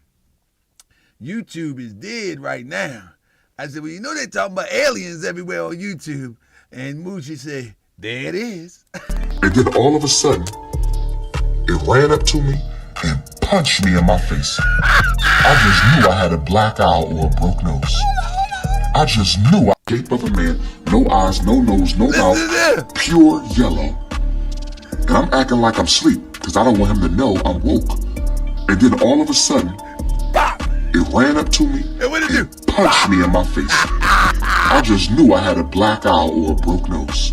YouTube is dead right now. I said, well, you know they talking about aliens everywhere on YouTube. And Moochie said, there it is. And then all of a sudden, it ran up to me and punched me in my face. I just knew I had a black eye or a broke nose. I just knew I shape of a man, no eyes, no nose, no mouth, pure yellow. And I'm acting like I'm asleep because I don't want him to know I'm woke. And then all of a sudden, it ran up to me and punched me in my face. I just knew I had a black eye or a broke nose.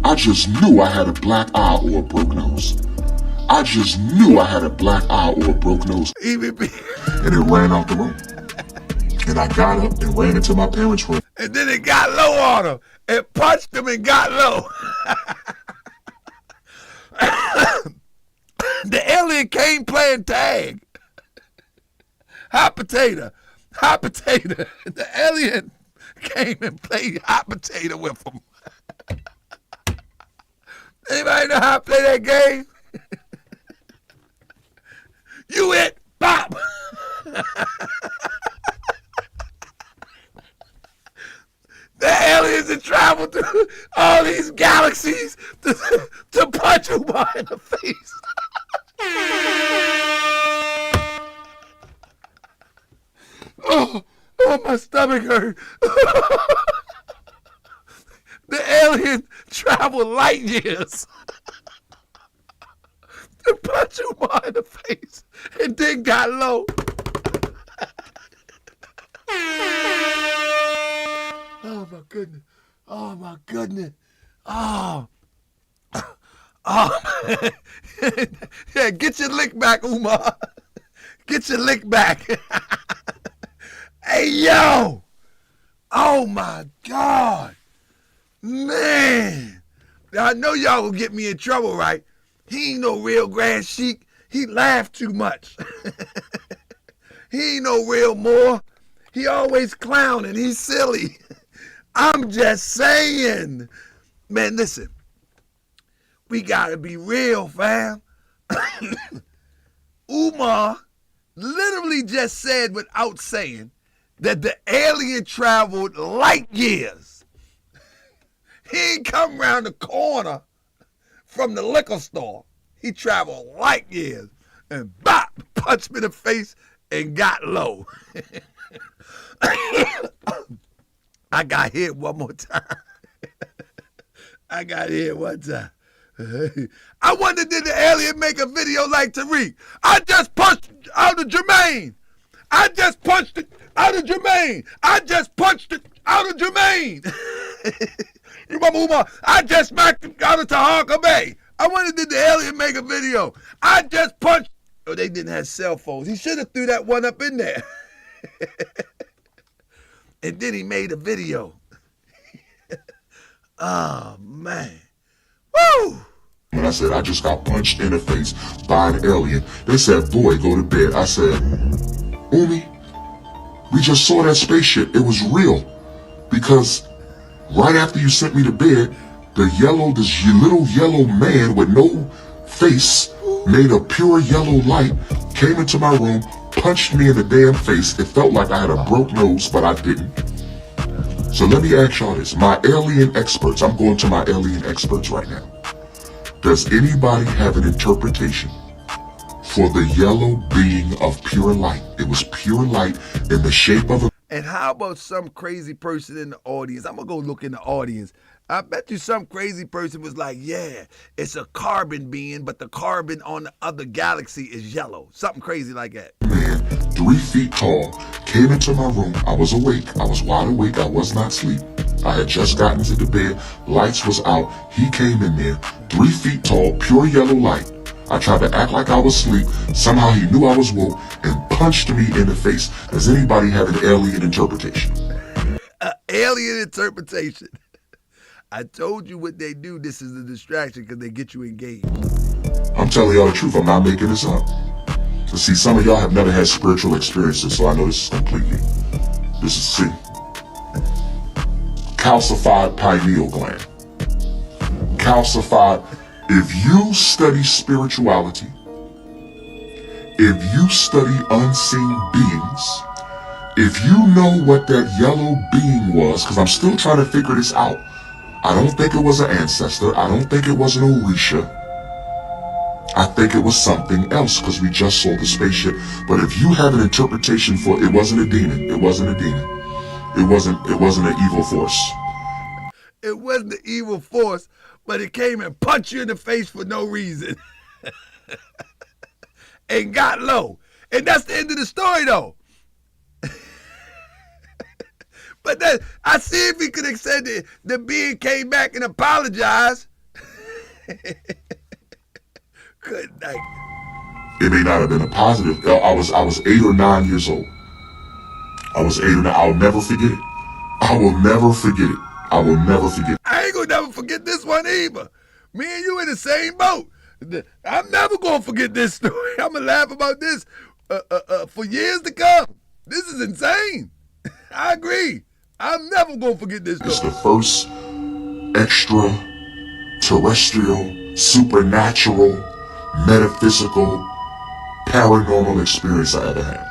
I just knew I had a black eye or a broke nose. I just knew I had a black eye or a broke nose. And it ran out the room. And I got up and ran into my parents' room. And then it got low on him. It punched him and got low. The alien came playing tag. Hot potato. Hot potato. The alien came and played hot potato with him. Anybody know how to play that game? You it, bop. The aliens that travel through all these galaxies to punch Umar in the face. Oh, my stomach hurt. The alien traveled light years to punch Umar in the face and then got low. Oh my goodness. Oh my goodness. Oh. Oh. Yeah, get your lick back, Umar. Get your lick back. Hey, yo. Oh my God. Man. I know y'all will get me in trouble, right? He ain't no real Grand Sheik. He laughed too much. He ain't no real Moor. He always clowning. He's silly. I'm just saying. Man, listen. We gotta be real, fam. Umar literally just said without saying that the alien traveled light years. He ain't come around the corner from the liquor store. He traveled light years and bop, punched me in the face and got low. I got hit one more time. I got hit one time. I wonder, did the alien make a video like Tariq? I just punched out of Jermaine. I just punched it out of Jermaine. I just punched it out of Jermaine. You remember Umar? I just smacked him out of Taharkabey. I wonder, did the alien make a video? I just punched. Oh, they didn't have cell phones. He should have threw that one up in there. And then he made a video. Oh, man. Woo! When I said I just got punched in the face by an alien, they said, boy, go to bed. I said, Umi, we just saw that spaceship. It was real. Because right after you sent me to bed, this little yellow man with no face, made a pure yellow light, came into my room, punched me in the damn face. It felt like I had a broke nose, but I didn't. So let me ask y'all this. My alien experts, I'm going to my alien experts right now. Does anybody have an interpretation for the yellow being of pure light? It was pure light in the shape of a... And how about some crazy person in the audience? I'm going to go look in the audience. I bet you some crazy person was like, yeah, it's a carbon being, but the carbon on the other galaxy is yellow. Something crazy like that. Man, 3 feet tall, came into my room. I was awake. I was wide awake. I was not asleep. I had just gotten to the bed. Lights was out. He came in there, 3 feet tall, pure yellow light. I tried to act like I was asleep. Somehow he knew I was woke and punched me in the face. Does anybody have an alien interpretation? Alien interpretation. I told you what they do. This is a distraction because they get you engaged. I'm telling y'all the truth. I'm not making this up. So see, some of y'all have never had spiritual experiences, so I know this is completely. This is, see, calcified pineal gland. Calcified. If you study spirituality, if you study unseen beings, if you know what that yellow being was, because I'm still trying to figure this out. I don't think it was an ancestor. I don't think it was an Orisha. I think it was something else because we just saw the spaceship. But if you have an interpretation for it wasn't a demon. It wasn't a demon. It wasn't an evil force. It wasn't an evil force, but it came and punched you in the face for no reason. And got low. And that's the end of the story though. But then I see if he could have said that the being came back and apologized. Good night. It may not have been a positive. I was 8 or 9 years old. I was 8 or 9. I'll never forget it. I will never forget it. I will never forget it. I ain't gonna never forget this one either. Me and you in the same boat. I'm never gonna forget this story. I'm gonna laugh about this for years to come. This is insane. I agree. I'm never gonna forget this story. It's the first extraterrestrial, supernatural, metaphysical, paranormal experience I ever had.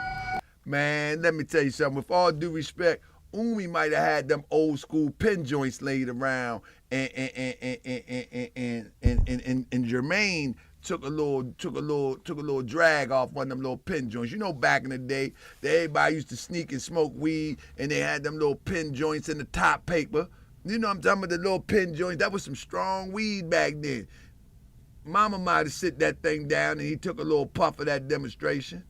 Man, let me tell you something. With all due respect, Umi might have had them old school pin joints laid around, and Jermaine took a little drag off one of them little pin joints. You know, back in the day, everybody used to sneak and smoke weed, and they had them little pin joints in the top paper. You know, I'm talking about the little pin joints. That was some strong weed back then. Mama might have sit that thing down, and he took a little puff of that demonstration.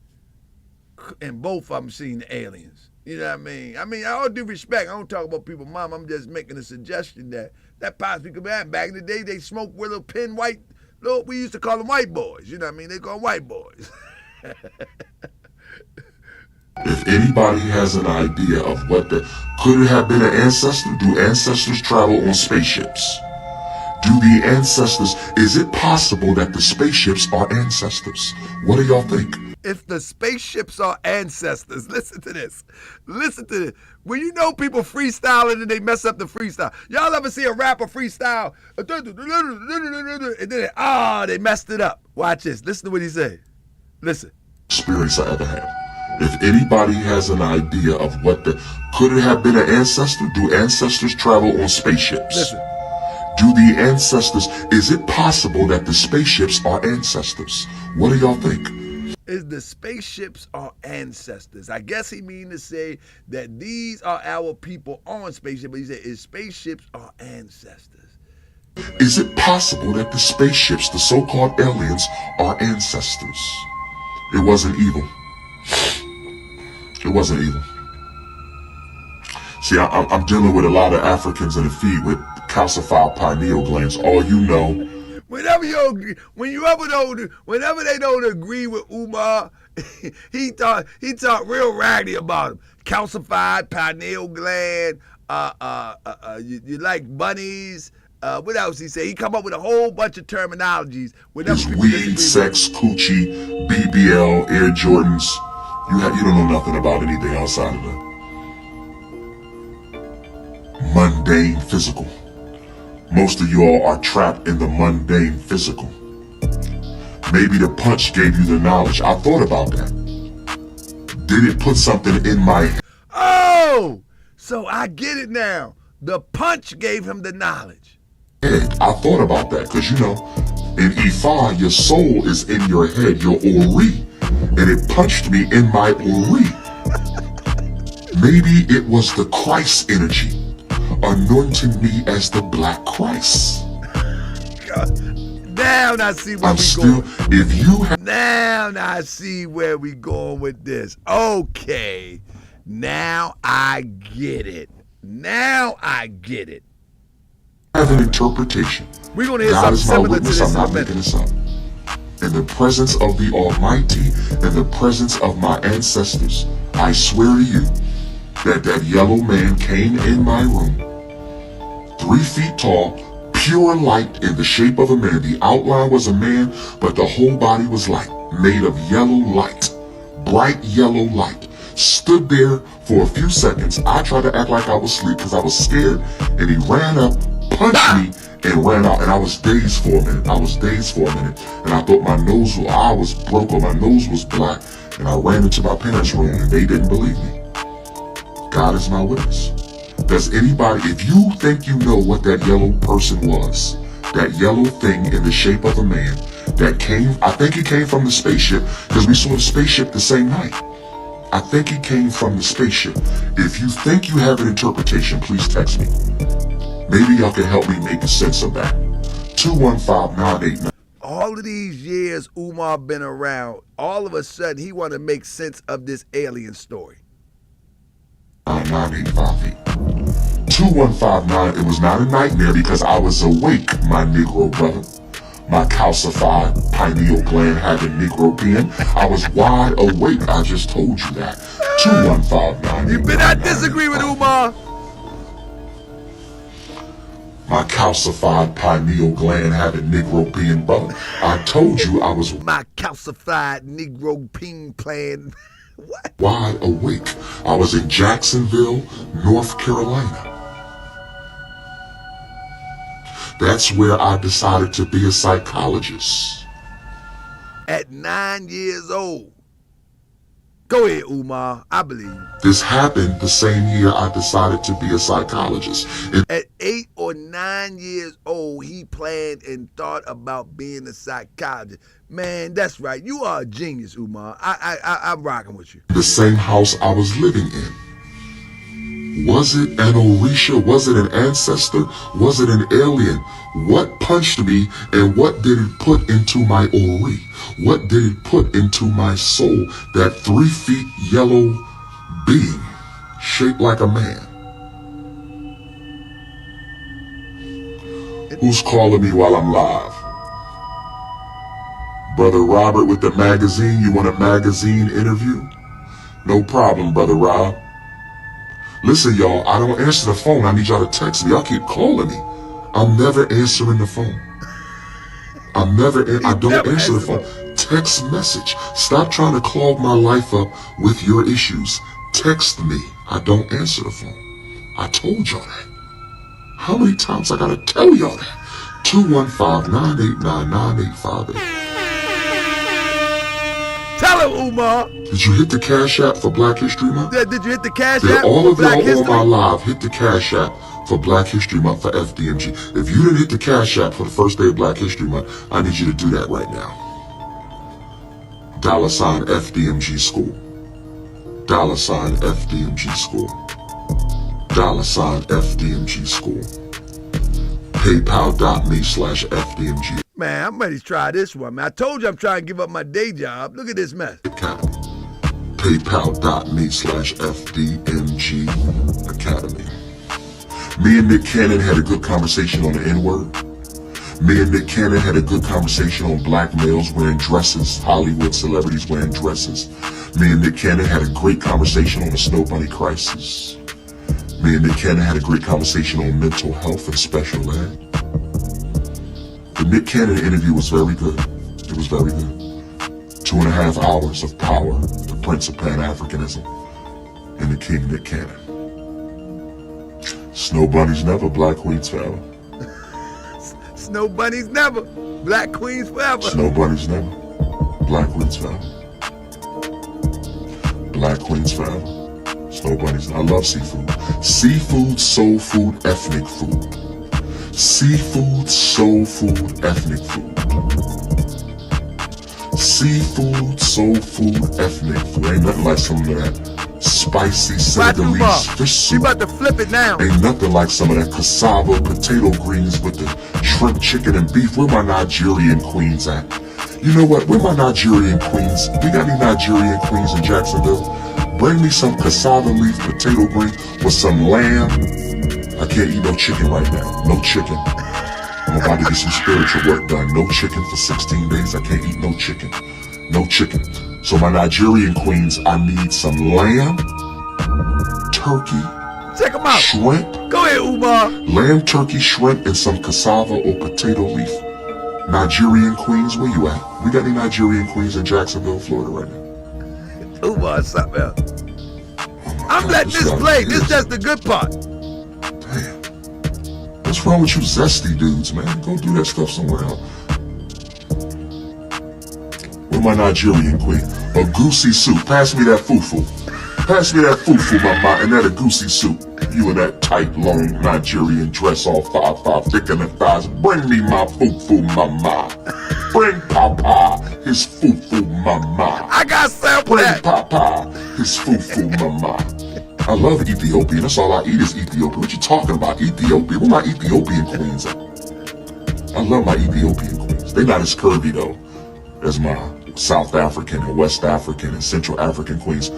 And both of them seen the aliens. You know what I mean? I mean, all due respect, I don't talk about people's mom. I'm just making a suggestion that possibly could be happening. Back in the day, they smoked with little pin white, we used to call them white boys. You know what I mean? They call them white boys. If anybody has an idea of what could it have been an ancestor? Do ancestors travel on spaceships? Do the ancestors, is it possible that the spaceships are ancestors? What do y'all think? If the spaceships are ancestors, listen to this. Listen to this. When you know people freestyling and they mess up the freestyle. Y'all ever see a rapper freestyle? And then, they messed it up. Watch this. Listen to what he said. Listen. Experience I ever had. If anybody has an idea of what could it have been an ancestor? Do ancestors travel on spaceships? Listen. Do the ancestors, is it possible that the spaceships are ancestors? What do y'all think? Is the spaceships are ancestors. I guess he mean to say that these are our people on spaceships, but he said his spaceships are ancestors. Is it possible that the spaceships, the so-called aliens, are ancestors? It wasn't evil. It wasn't evil. See, I'm dealing with a lot of Africans in the feed with calcified pineal glands. All you know. Whenever they don't agree with Umar, he talk real raggedy about him. Calcified pineal gland. You like bunnies. What else he say? He come up with a whole bunch of terminologies. It's weed, sex, coochie, BBL, Air Jordans. You don't know nothing about anything outside of that. Mundane physical. Most of y'all are trapped in the mundane physical. Maybe the punch gave you the knowledge. I thought about that. Did it put something in my head? Oh! So I get it now. The punch gave him the knowledge. I thought about that because, in Ifa, your soul is in your head, your ori. And it punched me in my ori. Maybe it was the Christ energy anointing me as the Black Christ. Now I see where Now I see where we going with this. Okay. Now I get it. I have an interpretation. We're going to hear God something similar to this I'm not making this up. In the presence of the Almighty, in the presence of my ancestors, I swear to you that yellow man came in my room, 3 feet tall, pure light in the shape of a man. The outline was a man, but the whole body was light, made of yellow light, bright yellow light. Stood there for a few seconds. I tried to act like I was asleep because I was scared, and he ran up, punched me, and ran out, and I was dazed for a minute. And I thought my eye was broke or my nose was black, and I ran into my parents' room, and they didn't believe me. God is my witness. Does anybody, if you think you know what that yellow person was, that yellow thing in the shape of a man that came, I think he came from the spaceship, because we saw the spaceship the same night. I think he came from the spaceship. If you think you have an interpretation, please text me. Maybe y'all can help me make sense of that. 215-989. All of these years Umar been around, all of a sudden he want to make sense of this alien story. 985. 2159, it was not a nightmare because I was awake, my Negro brother. My calcified pineal gland having Negro being. I was wide awake, I just told you that. 2159. You better not disagree with Umar. My my calcified pineal gland having Negro being brother. I told you I was My calcified Negro ping plan. What? wide awake. I was in Jacksonville, North Carolina. That's where I decided to be a psychologist. At 9 years old. Go ahead, Umar. I believe you. This happened the same year I decided to be a psychologist. At 8 or 9 years old, he planned and thought about being a psychologist. Man, that's right. You are a genius, Umar. I'm rocking with you. The same house I was living in. Was it an Orisha? Was it an ancestor? Was it an alien? What punched me and what did it put into my Ori? What did it put into my soul? That 3 feet yellow being shaped like a man. Who's calling me while I'm live? Brother Robert with the magazine. You want a magazine interview? No problem, Brother Rob. Listen, y'all, I don't answer the phone. I need y'all to text me. Y'all keep calling me. I'm never answering the phone. I don't answer the phone. Text message. Stop trying to clog my life up with your issues. Text me. I don't answer the phone. I told y'all that. How many times I gotta tell y'all that? 215-989-9858. Tell him, Umar. Did you hit the Cash App for Black History Month? Did you hit the Cash Did App all for of Black y'all History? on my live hit the Cash App for Black History Month for FDMG? If you didn't hit the Cash App for the first day of Black History Month, I need you to do that right now. $ FDMG School. $ FDMG School. $ FDMG School. PayPal.me/FDMG. Man, I'm ready to try this one, man. I told you I'm trying to give up my day job. Look at this mess. Academy. PayPal.me/FDMG Academy. Me and Nick Cannon had a good conversation on the N-word. Me and Nick Cannon had a good conversation on black males wearing dresses, Hollywood celebrities wearing dresses. Me and Nick Cannon had a great conversation on the Snow Bunny crisis. Me and Nick Cannon had a great conversation on mental health and special ed. The Nick Cannon interview was very good. It was very good. 2.5 hours of power, the Prince of Pan-Africanism, and the King Nick Cannon. Snow bunnies never, black queens forever. Snow bunnies never. Black queens forever. Snow bunnies never. Black queens forever. Black queens forever. Snow bunnies. I love seafood. Seafood, soul food, ethnic food. Seafood, soul food, ethnic food. Seafood, soul food, ethnic food. Ain't nothing like some of that spicy Senegalese fish soup. You about to flip it now. Ain't nothing like some of that cassava potato greens with the shrimp, chicken, and beef. Where my Nigerian queens at? You know what? Where my Nigerian queens? We got any Nigerian queens in Jacksonville? Bring me some cassava leaf potato greens with some lamb. I can't eat no chicken right now. No chicken. I'm about to get some spiritual work done. No chicken for 16 days. I can't eat no chicken. No chicken. So my Nigerian queens, I need some lamb, turkey, check them out. Shrimp. Go ahead, Umar. Lamb, turkey, shrimp, and some cassava or potato leaf. Nigerian queens, where you at? We got any Nigerian queens in Jacksonville, Florida right now? Umar, something else. I'm letting this play. This is just the good part. Damn. What's wrong with you zesty dudes, man? Go do that stuff somewhere else. Where my Nigerian queen? A goosey soup. Pass me that fufu. Pass me that fufu, mama, and that a goosey soup. You in that tight, long Nigerian dress, all 5'5", thick in the thighs. Bring me my fufu, mama. Bring Papa his fufu, mama. I got sample Bring that. Papa his fufu, mama. I love Ethiopian. That's all I eat is Ethiopian. What you talking about, Ethiopia? Where my Ethiopian queens at? I love my Ethiopian queens. They not as curvy, though, as my South African and West African and Central African queens.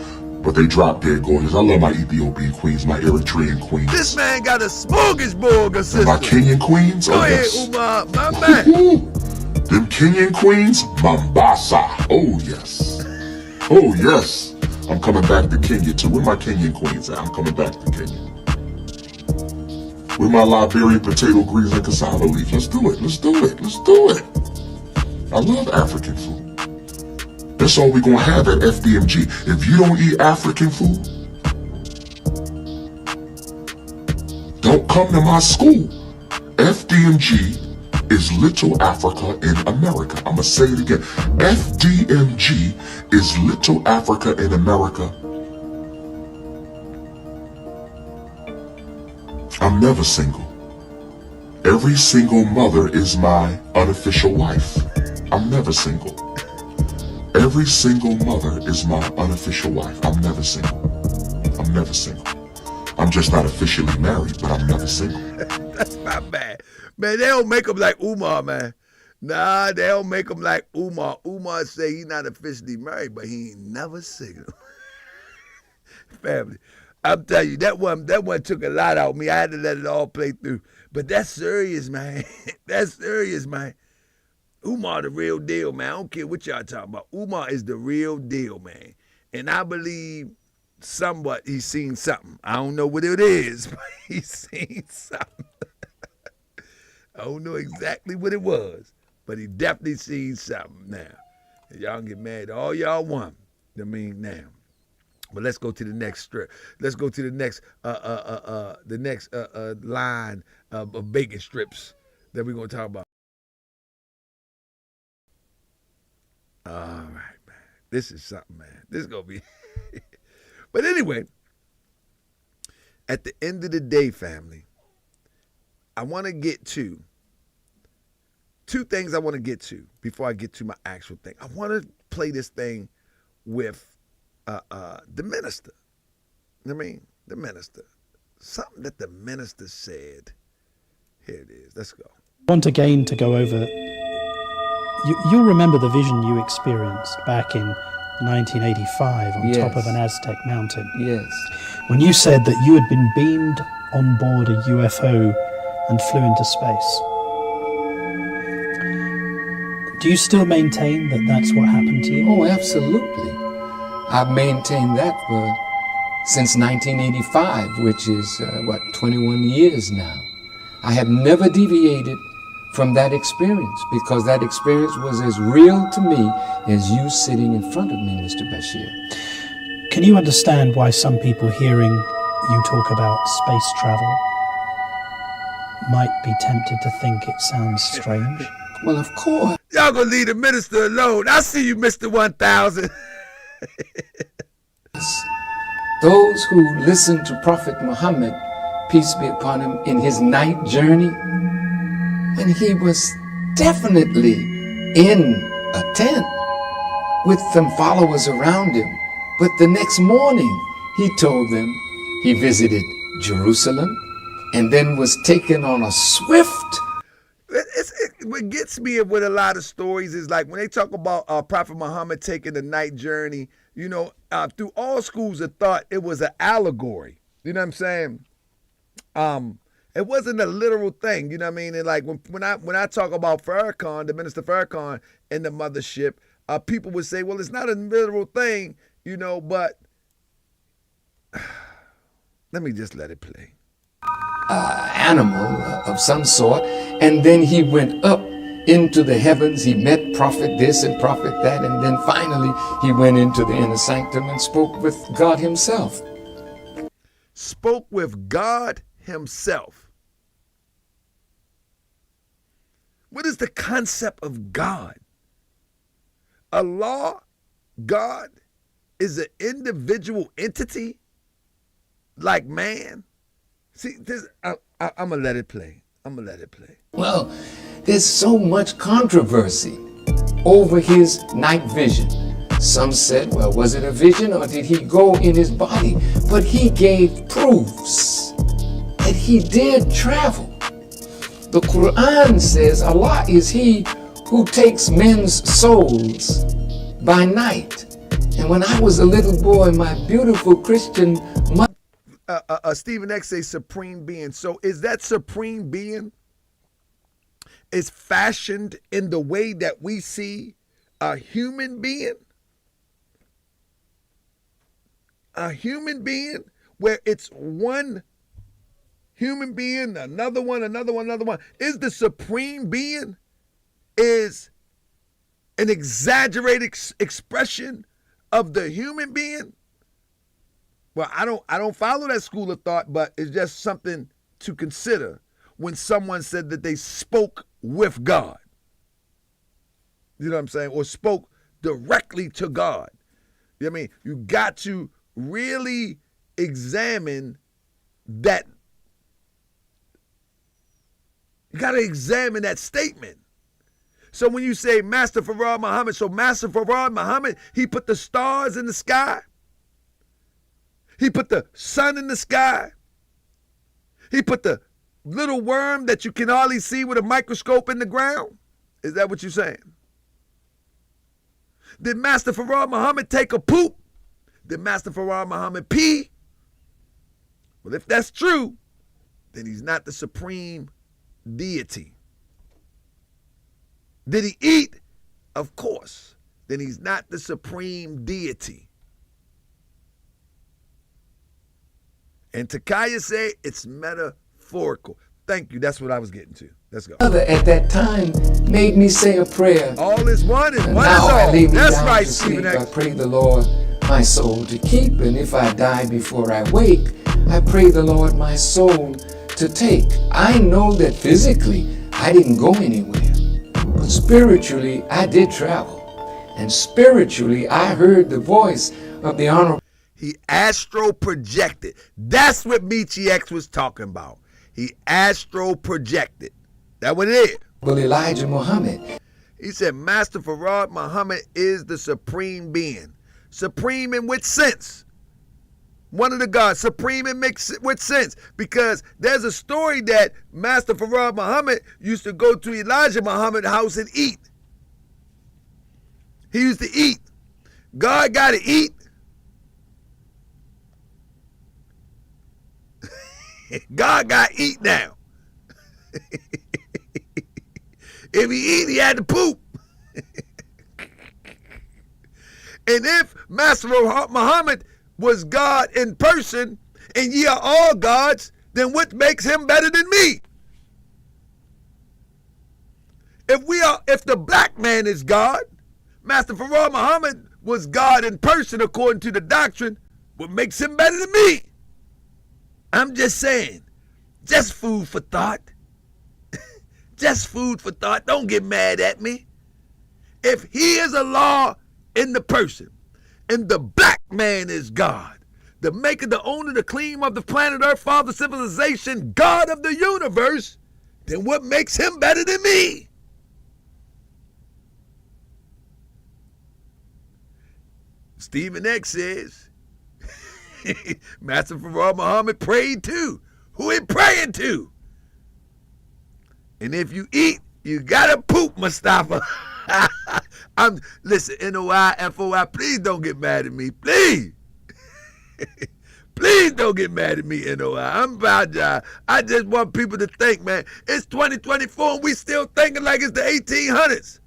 But they drop dead gorgeous. I love my Ethiopian queens, my Eritrean queens. This man got a smorgasbord of And my Kenyan queens? Go Oh, ahead, yes. Umar, my man. Them Kenyan queens? Mombasa. Oh, yes. Oh, yes. I'm coming back to Kenya, too. Where my Kenyan queens at? I'm coming back to Kenya. with my Liberian potato, greens, and cassava leaf. Let's do it. Let's do it. Let's do it. I love African food. That's all we're gonna have at FDMG. If you don't eat African food, don't come to my school. FDMG is Little Africa in America. I'm gonna say it again. FDMG is Little Africa in America. I'm never single. Every single mother is my unofficial wife. I'm never single. Every single mother is my unofficial wife. I'm never single. I'm never single. I'm just not officially married, but I'm never single. That's not bad. Man, they don't make him like Umar, man. Nah, they don't make him like Umar. Umar say he not officially married, but he ain't never single. Family, I'm telling you, that one took a lot out of me. I had to let it all play through. But that's serious, man. That's serious, man. Umar the real deal, man. I don't care what y'all talking about. Umar is the real deal, man. And I believe somewhat he's seen something. I don't know what it is, but he's seen something. I don't know exactly what it was, but he definitely seen something now. And y'all can get mad all y'all want. I mean now. But let's go to the next strip. Let's go to the next line of bacon strips that we're gonna talk about. All right, man. This is something, man. This is gonna be. But anyway, at the end of the day, family, I want to get to two things. I want to get to before I get to my actual thing. I want to play this thing with the minister. I mean, the minister. Something that the minister said. Here it is. Let's go. I want again to go over. You'll remember the vision you experienced back in 1985 on top of an Aztec mountain. Yes. When you said that you had been beamed on board a UFO and flew into space. Do you still maintain that that's what happened to you? Oh, absolutely. I've maintained that since 1985, which is, 21 years now. I have never deviated from that experience because that experience was as real to me as you sitting in front of me, Mr. Bashir. Can you understand why some people hearing you talk about space travel might be tempted to think it sounds strange? Well, of course. Y'all gonna leave the minister alone. I see you, Mr. 1000. Those who listened to Prophet Muhammad, peace be upon him, in his night journey, when he was definitely in a tent with some followers around him, but the next morning he told them he visited Jerusalem and then was taken on a swift. What gets me with a lot of stories is like when they talk about Prophet Muhammad taking the night journey, you know, through all schools of thought, it was an allegory. You know what I'm saying? It wasn't a literal thing. You know what I mean? And like when I talk about Farrakhan, the minister Farrakhan in the mothership, people would say, well, it's not a literal thing, you know, but let me just let it play. Animal of some sort, and then he went up into the heavens. He met prophet this and prophet that, and then finally he went into the inner sanctum and spoke with God himself. Spoke with God himself. What is the concept of God? Allah, God, is an individual entity like man? See, this, I'm going to let it play. I'm going to let it play. Well, there's so much controversy over his night vision. Some said, well, was it a vision or did he go in his body? But he gave proofs that he did travel. The Quran says Allah is he who takes men's souls by night. And when I was a little boy, my beautiful Christian mother, Stephen X says supreme being. So is that supreme being is fashioned in the way that we see a human being? A human being where it's one human being, another one, is the supreme being, is an exaggerated expression of the human being? Well, I don't follow that school of thought, but it's just something to consider when someone said that they spoke with God. You know what I'm saying? Or spoke directly to God. You know what I mean? You got to really examine that. You got to examine that statement. So when you say Master Farrakhan Muhammad, so Master Farrakhan Muhammad, he put the stars in the sky. He put the sun in the sky. He put the little worm that you can hardly see with a microscope in the ground. Is that what you're saying? Did Master Farrakhan Muhammad take a poop? Did Master Farrakhan Muhammad pee? Well, if that's true, then he's not the supreme deity. Did he eat? Of course. Then he's not the supreme deity. And Takaya said it's metaphorical. Thank you. That's what I was getting to. Let's go. Mother at that time made me say a prayer. All is one and one now is all. I lay me That's down right, to sleep. Stephen X. I pray the Lord my soul to keep, and if I die before I wake, I pray the Lord my soul to take. I know that physically I didn't go anywhere, but spiritually I did travel, and spiritually I heard the voice of the Honorable. He astro projected. That's what Michi X was talking about. He astro projected. That what it is. Well, Elijah Muhammad. He said Master Farrakhan Muhammad is the supreme being. Supreme in which sense? One of the gods. Supreme in which sense? Because there's a story that Master Farrakhan Muhammad used to go to Elijah Muhammad's house and eat. He used to eat. God got to eat. God got to eat now. If he eat, he had to poop. And if Master Muhammad was God in person, and ye are all gods, then what makes him better than me? If the black man is God, Master Farrakhan Muhammad was God in person according to the doctrine, what makes him better than me? I'm just saying, just food for thought. Just food for thought. Don't get mad at me. If he is a law in the person, and the black man is God, the maker, the owner, the clean of the planet Earth, father, civilization, God of the universe, then what makes him better than me? Stephen X says, Master Farrakhan Muhammad prayed too. Who he praying to? And if you eat, you gotta poop, Mustafa. Listen, NOI, please don't get mad at me. Please. Please don't get mad at me, NOI. I'm about y'all. I just want people to think, man, it's 2024 and we still thinking like it's the 1800s.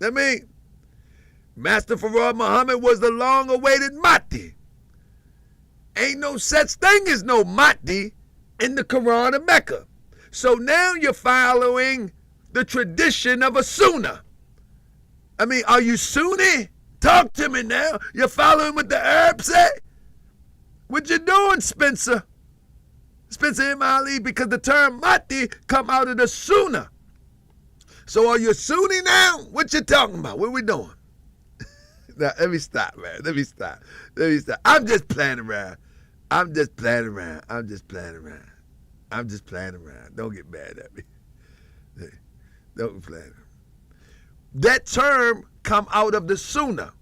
I mean, Master Farrakhan Muhammad was the long-awaited Mahdi. Ain't no such thing as no Mahdi in the Quran of Mecca. So now you're following the tradition of a Sunnah. I mean, are you Sunni? Talk to me now. You're following what the Arabs say? What you doing, Spencer? Spencer M. Ali, because the term Mahdi come out of the Sunnah. So are you Sunni now? What you talking about? What we doing? Now, let me stop, man. Let me stop. I'm just playing around. I'm just playing around. Don't get mad at me. Don't play around. That term come out of the Sunnah.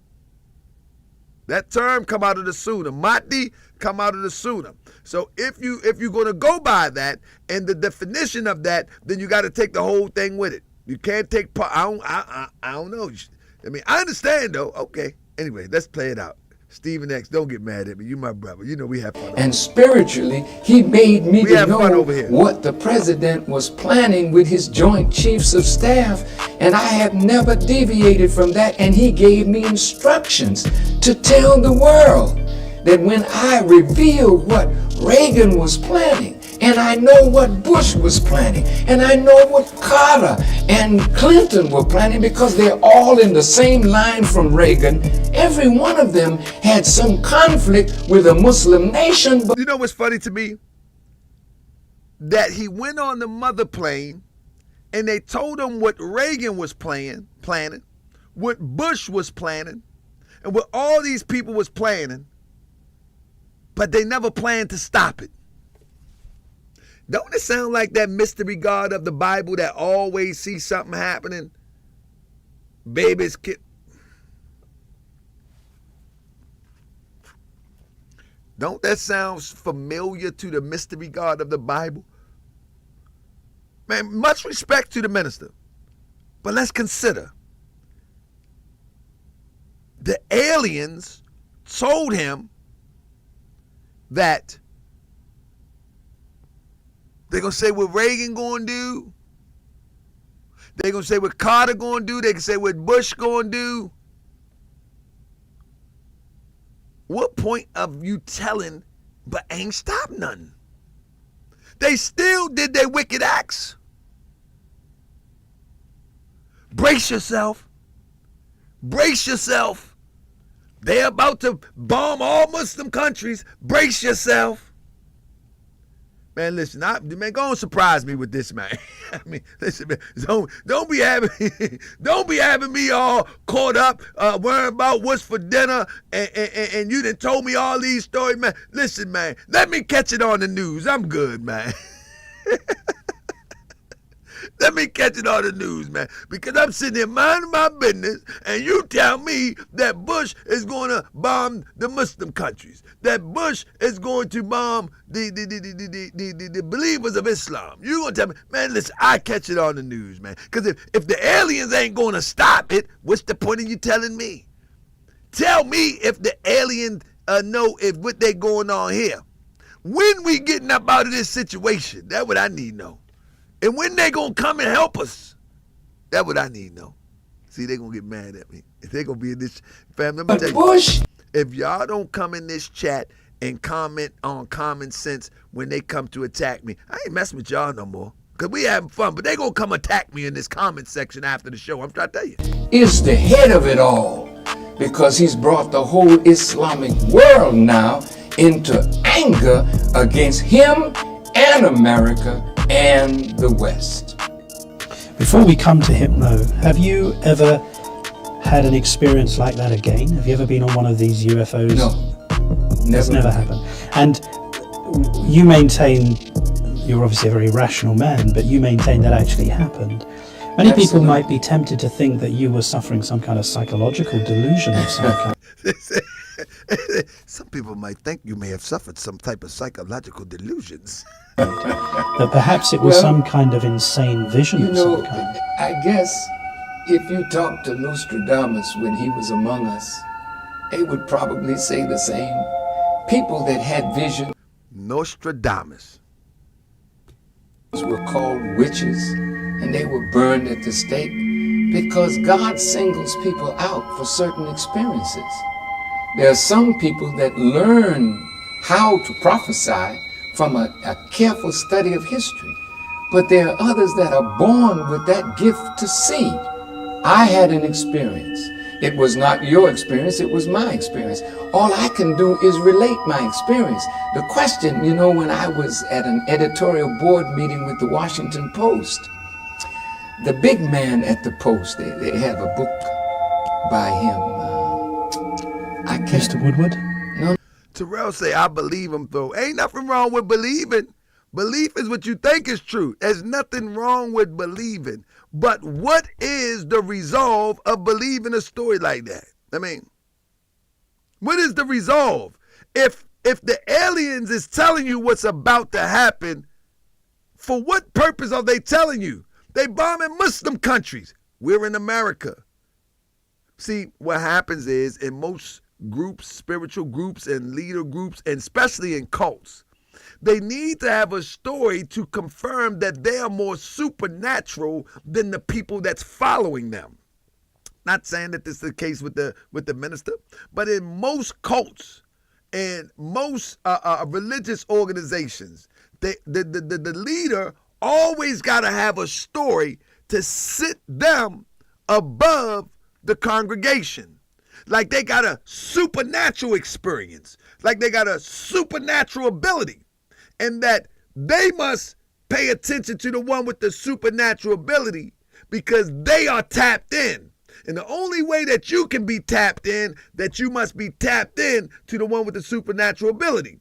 Mahdi come out of the Sunnah. So if you're going to go by that and the definition of that, then you got to take the whole thing with it. You can't take part. I don't know. I mean, I understand though. Okay. Anyway, let's play it out. Stephen X, don't get mad at me. You my brother. You know we have fun. And spiritually, he made me to know what the president was planning with his Joint Chiefs of Staff, and I have never deviated from that, and he gave me instructions to tell the world that when I revealed what Reagan was planning, And I know what Bush was planning. And I know what Carter and Clinton were planning, because they're all in the same line from Reagan. Every one of them had some conflict with a Muslim nation. You know what's funny to me? That he went on the mother plane and they told him what Reagan was planning, what Bush was planning, and what all these people was planning, but they never planned to stop it. Don't it sound like that mystery God of the Bible that always sees something happening? Babies, kid. Don't that sound familiar to the mystery God of the Bible? Man, much respect to the minister, but let's consider the aliens told him that they're going to say what Reagan going to do. They're going to say what Carter going to do. They can say what Bush going to do. What point of you telling but ain't stopped nothing? They still did their wicked acts. Brace yourself. Brace yourself. They're about to bomb all Muslim countries. Brace yourself. Man, listen, man, go and surprise me with this, man. I mean, listen, man, don't be having me all caught up worrying about what's for dinner, and you done told me all these stories, man. Listen, man, let me catch it on the news. I'm good, man. Let me catch it on the news, man, because I'm sitting here minding my business, and you tell me that Bush is going to bomb the Muslim countries, that Bush is going to bomb the believers of Islam. You going to tell me, man, listen, I catch it on the news, man, because if the aliens ain't going to stop it, what's the point of you telling me? Tell me if the aliens know if what they going on here. When we getting up out of this situation, that's what I need to know. And when they gonna come and help us? That's what I need to know. See, they gonna get mad at me. If they gonna be in this family, let me tell you, Bush. If y'all don't come in this chat and comment on common sense when they come to attack me, I ain't messing with y'all no more. Cause we having fun, but they gonna come attack me in this comment section after the show. I'm trying to tell you. Is the head of it all, because he's brought the whole Islamic world now into anger against him and America and the West. Before we come to Hypno, have you ever had an experience like that again? Have you ever been on one of these UFOs? No, That's never happened. And you maintain, you're obviously a very rational man, but you maintain that actually happened. Many people might be tempted to think that you were suffering some kind of psychological delusion of some kind. Some people might think you may have suffered some type of psychological delusions. That perhaps it was some kind of insane vision of some kind. I guess if you talk to Nostradamus when he was among us, they would probably say the same. People that had vision. Nostradamus were called witches, and they were burned at the stake because God singles people out for certain experiences. There are some people that learn how to prophesy from a careful study of history, but there are others that are born with that gift to see. I had an experience. It was not your experience, it was my experience. All I can do is relate my experience. The question, you know, when I was at an editorial board meeting with the Washington Post, the big man at the Post, they have a book by him. Mr. Woodward? No. Terrell say, I believe him, though. Ain't nothing wrong with believing. Belief is what you think is true. There's nothing wrong with believing. But what is the resolve of believing a story like that? I mean, what is the resolve? If the aliens is telling you what's about to happen, for what purpose are they telling you? They bombing Muslim countries. We're in America. See, what happens is in most groups, spiritual groups and leader groups, and especially in cults, they need to have a story to confirm that they are more supernatural than the people that's following them. Not saying that this is the case with the minister, but in most cults and most religious organizations, the leader always got to have a story to sit them above the congregation. Like they got a supernatural experience, like they got a supernatural ability, and that they must pay attention to the one with the supernatural ability because they are tapped in. And the only way that you can be tapped in, that you must be tapped in to the one with the supernatural ability.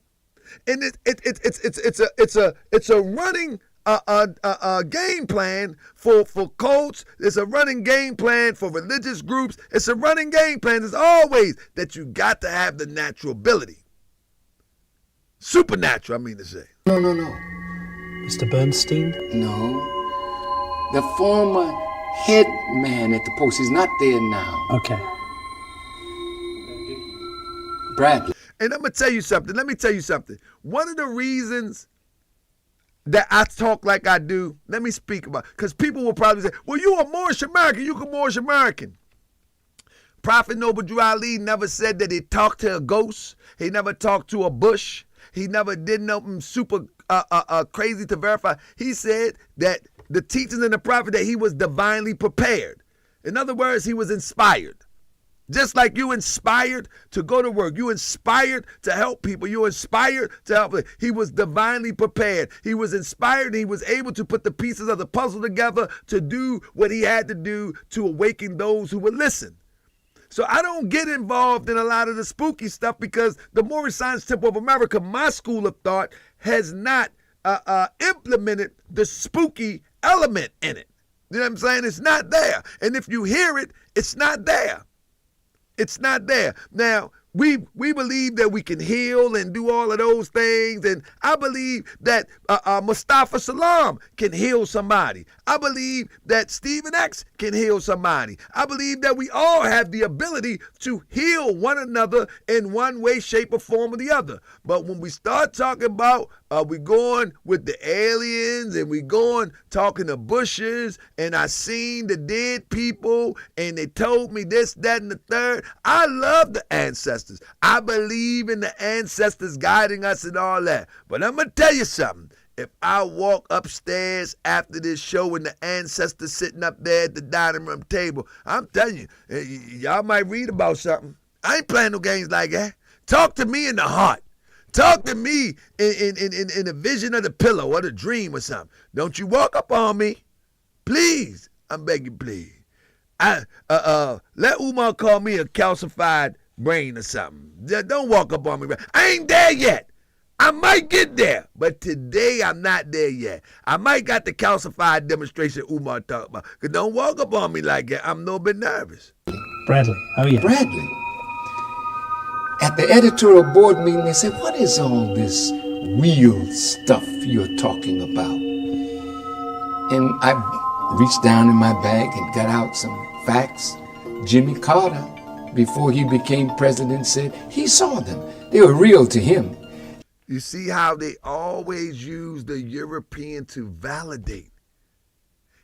And it's a running game plan for cults. It's a running game plan for religious groups. It's a running game plan. It's always that you got to have the natural ability. Supernatural, I mean to say. No. Mr. Bernstein? No. The former head man at the post is not there now. Okay. Bradley. And I'm going to tell you something. Let me tell you something. One of the reasons that I talk like I do, let me speak about, because people will probably say, well, you are Moorish American. You can Moorish American. Prophet Noble Drew Ali never said that he talked to a ghost. He never talked to a bush. He never did nothing super crazy to verify. He said that the teachings in the prophet, that he was divinely prepared. In other words, he was inspired. Just like you inspired to go to work, you inspired to help people, you inspired to help. He was divinely prepared. He was inspired and he was able to put the pieces of the puzzle together to do what he had to do to awaken those who would listen. So I don't get involved in a lot of the spooky stuff because the Moorish Science Temple of America, my school of thought, has not implemented the spooky element in it. You know what I'm saying? It's not there. And if you hear it, it's not there. It's not there. Now, we believe that we can heal and do all of those things. And I believe that Mustafa Salam can heal somebody. I believe that Stephen X can heal somebody. I believe that we all have the ability to heal one another in one way, shape, or form or the other. But when we start talking about we going with the aliens and we going talking to bushes and I seen the dead people and they told me this, that, and the third. I love the ancestors. I believe in the ancestors guiding us and all that. But I'm going to tell you something. If I walk upstairs after this show and the ancestors sitting up there at the dining room table, I'm telling you, y'all might read about something. I ain't playing no games like that. Talk to me in the heart. Talk to me in a vision of the pillow or the dream or something. Don't you walk up on me. Please. I'm begging, please. Let Umar call me a calcified brain or something. Don't walk up on me. I ain't there yet. I might get there, but today I'm not there yet. I might got the calcified demonstration Umar talked about. Because don't walk up on me like that. I'm a little bit nervous. Bradley. Oh, yeah. Bradley. At the editorial board meeting, they said, what is all this real stuff you're talking about? And I reached down in my bag and got out some facts. Jimmy Carter, before he became president, said he saw them. They were real to him. You see how they always use the European to validate.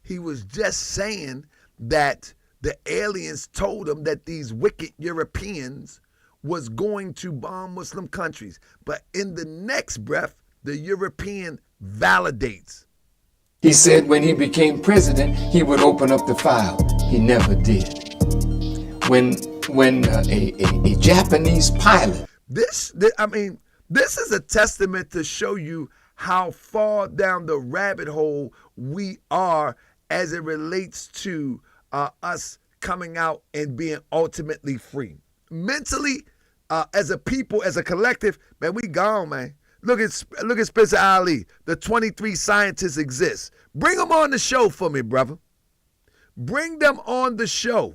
He was just saying that the aliens told him that these wicked Europeans was going to bomb Muslim countries. But in the next breath, the European validates. He said when he became president, he would open up the file. He never did. When a Japanese pilot. This is a testament to show you how far down the rabbit hole we are as it relates to us coming out and being ultimately free. Mentally, as a people, as a collective, man, we gone, man. Look at Spencer Ali. The 23 scientists exist. Bring them on the show for me, brother. Bring them on the show.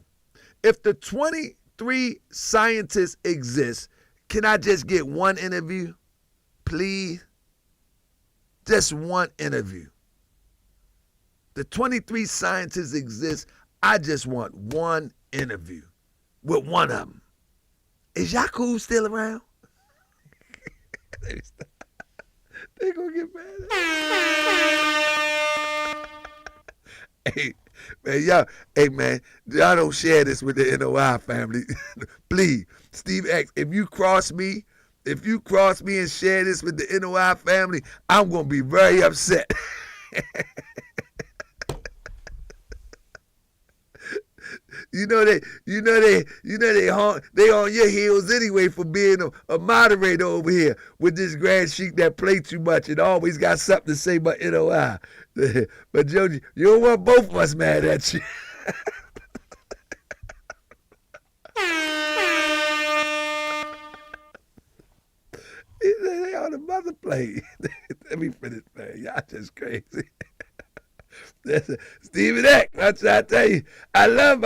If the 23 scientists exist, can I just get one interview? Please? Just one interview. The 23 scientists exist. I just want one interview with one of them. Is Yaku still around? They're going to get mad. Hey, man, y'all don't share this with the NOI family. Please, Steve X, if you cross me if you cross me and share this with the NOI family, I'm gonna be very upset. They on your heels anyway for being a moderator over here with this grand sheik that play too much and always got something to say about NOI. But Joji, you don't want both of us mad at you. They on the mother plate. Let me finish, man. Y'all just crazy. Stephen X, that's what I tell you. I love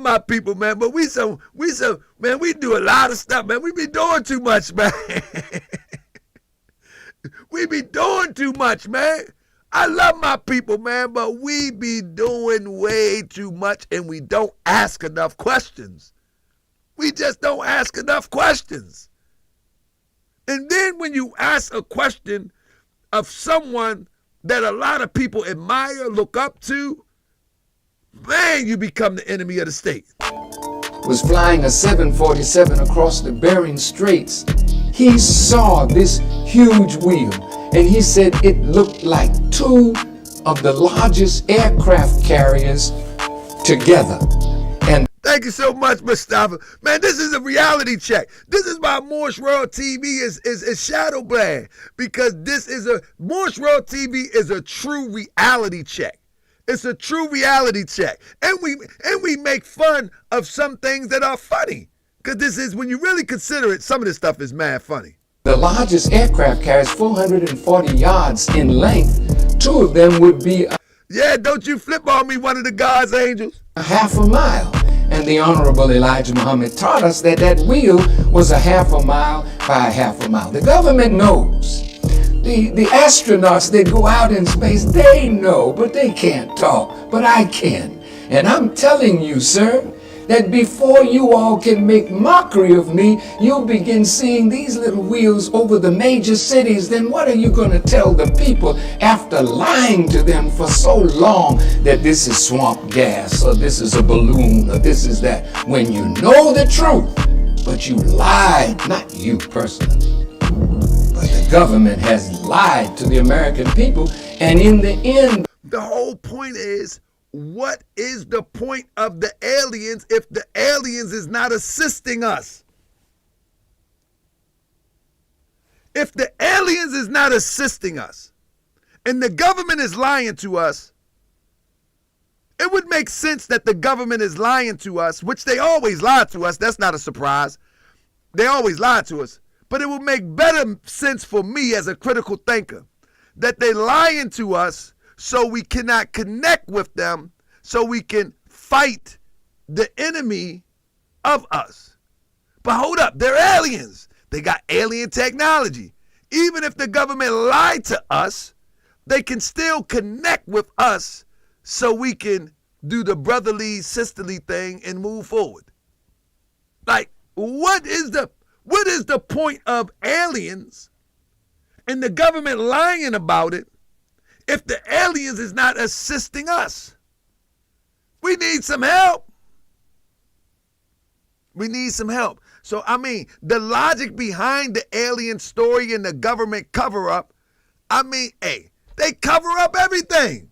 my people, man. But we man, we do a lot of stuff, man. We be doing too much, man. We be doing too much, man. I love my people, man, but we be doing way too much and we don't ask enough questions. We just don't ask enough questions. And then when you ask a question of someone that a lot of people admire, look up to, man, you become the enemy of the state. Was flying a 747 across the Bering Straits. He saw this huge wheel and he said it looked like two of the largest aircraft carriers together. And thank you so much, Mustafa. Man, this is a reality check. This is why Morse World TV is shadow banned, because Morse World TV is a true reality check. It's a true reality check. And we make fun of some things that are funny. Because this is, when you really consider it, some of this stuff is mad funny. The largest aircraft carries 440 yards in length. Two of them would be yeah, don't you flip on me, one of the God's angels. A half a mile. And the Honorable Elijah Muhammad taught us that that wheel was a half a mile by a half a mile. The government knows. The astronauts that go out in space, they know, but they can't talk. But I can. And I'm telling you, sir, that before you all can make mockery of me, you'll begin seeing these little wheels over the major cities. Then what are you going to tell the people after lying to them for so long that this is swamp gas, or this is a balloon, or this is that, when you know the truth, but you lied, not you personally, but the government has lied to the American people, and in the end, the whole point is, what is the point of the aliens if the aliens is not assisting us? If the aliens is not assisting us and the government is lying to us, it would make sense that the government is lying to us, which they always lie to us. That's not a surprise. They always lie to us. But it would make better sense for me as a critical thinker that they lying to us so we cannot connect with them, so we can fight the enemy of us. But hold up, they're aliens. They got alien technology. Even if the government lied to us, they can still connect with us so we can do the brotherly, sisterly thing and move forward. Like, what is the point of aliens and the government lying about it if the aliens is not assisting us? We need some help. We need some help. So, I mean, the logic behind the alien story and the government cover-up, I mean, hey, they cover up everything.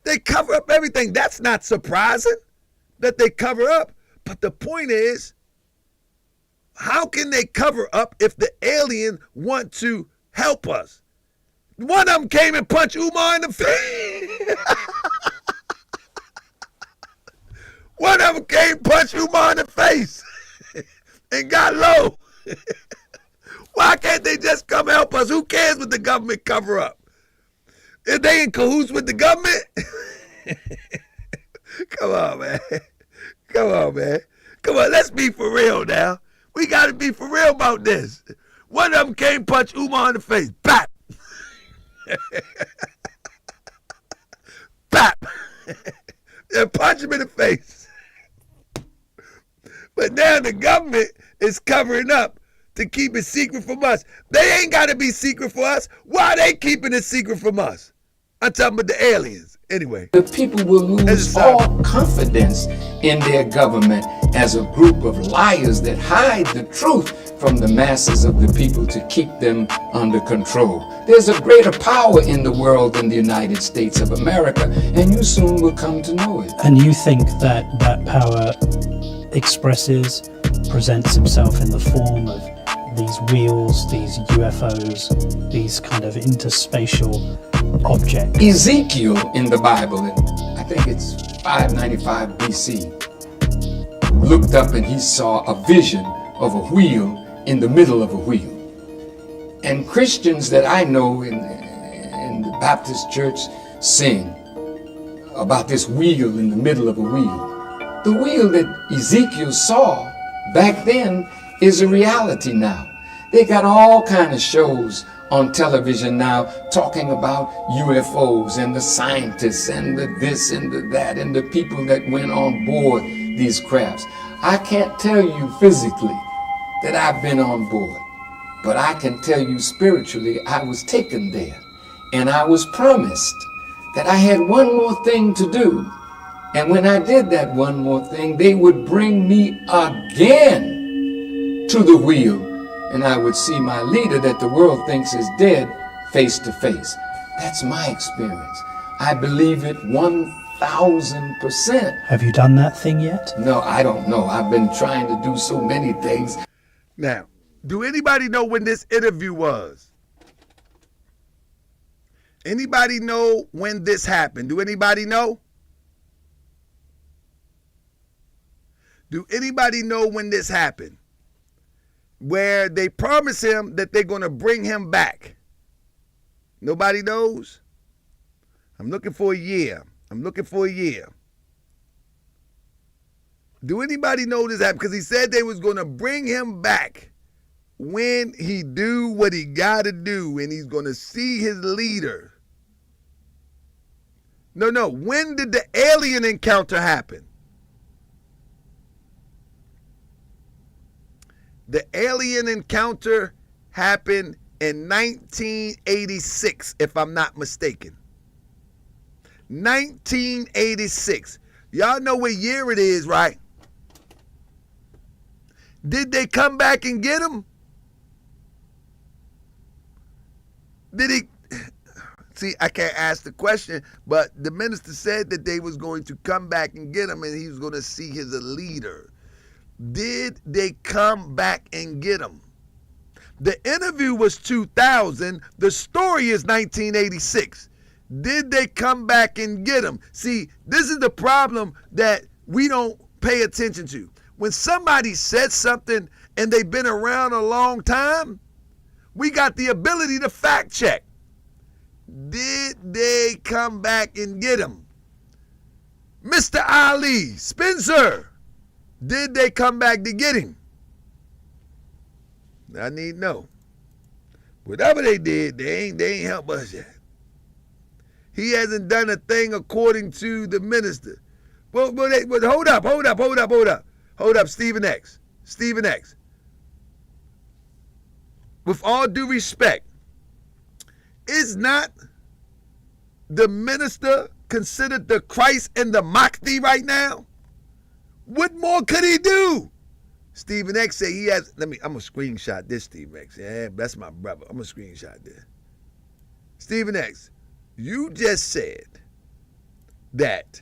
They cover up everything. That's not surprising that they cover up. But the point is, how can they cover up if the alien want to help us? One of them came and punched Umar in the face. One of them came and punched Umar in the face and got low. Why can't they just come help us? Who cares what the government cover up? If they in cahoots with the government? Come on, man. Come on, man. Come on, let's be for real now. We got to be for real about this. One of them came punch Umar in the face. Bap. Bap. And punch him in the face. But now the government is covering up to keep it secret from us. They ain't got to be secret for us. Why are they keeping it secret from us? I'm talking about the aliens. Anyway. The people will lose all confidence in their government as a group of liars that hide the truth from the masses of the people to keep them under control. There's a greater power in the world than the United States of America, and you soon will come to know it. And you think that that power presents himself in the form of these wheels, these UFOs, these kind of interspatial objects? Ezekiel in the Bible, I think it's 595 BC, looked up and he saw a vision of a wheel in the middle of a wheel. And Christians that I know in the Baptist church sing about this wheel in the middle of a wheel. The wheel that Ezekiel saw back then is a reality now. They got all kind of shows on television now talking about UFOs and the scientists and the this and the that and the people that went on board these crafts. I can't tell you physically that I've been on board, but I can tell you spiritually I was taken there, and I was promised that I had one more thing to do. And when I did that one more thing, they would bring me again to the wheel, and I would see my leader that the world thinks is dead face to face. That's my experience. I believe it 1,000%. Have you done that thing yet? No, I don't know. I've been trying to do so many things. Now, do anybody know when this interview was? Anybody know when this happened? Do anybody know? Do anybody know when this happened? Where they promise him that they're going to bring him back. Nobody knows? I'm looking for a year. Do anybody know this happened? Because he said they was going to bring him back when he do what he got to do, and he's going to see his leader. No. When did the alien encounter happen? The alien encounter happened in 1986, if I'm not mistaken. 1986. Y'all know what year it is, right? Did they come back and get him? Did he? See, I can't ask the question, but the minister said that they was going to come back and get him, and he was going to see his leader. Did they come back and get him? The interview was 2000. The story is 1986. Did they come back and get him? See, this is the problem that we don't pay attention to. When somebody said something and they've been around a long time, we got the ability to fact check. Did they come back and get him? Mr. Ali, Spencer, did they come back to get him? I need to know. Whatever they did, they ain't help us yet. He hasn't done a thing according to the minister. Well, hold up, Stephen X. With all due respect, is not the minister considered the Christ and the Mahdi right now? What more could he do? Stephen X said he has, I'm going to screenshot this, Stephen X. Yeah, that's my brother. I'm going to screenshot this. Stephen X, you just said that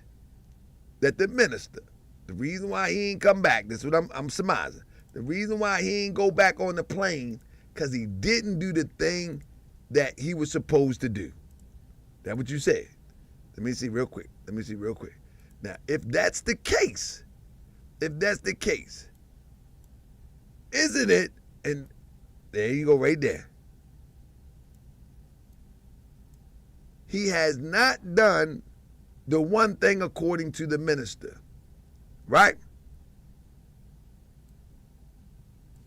the minister, the reason why he ain't come back, this is what I'm surmising. The reason why he ain't go back on the plane, because he didn't do the thing that he was supposed to do. That's what you said. Let me see real quick. Now, if that's the case, isn't it, and there you go right there, he has not done the one thing according to the minister, right?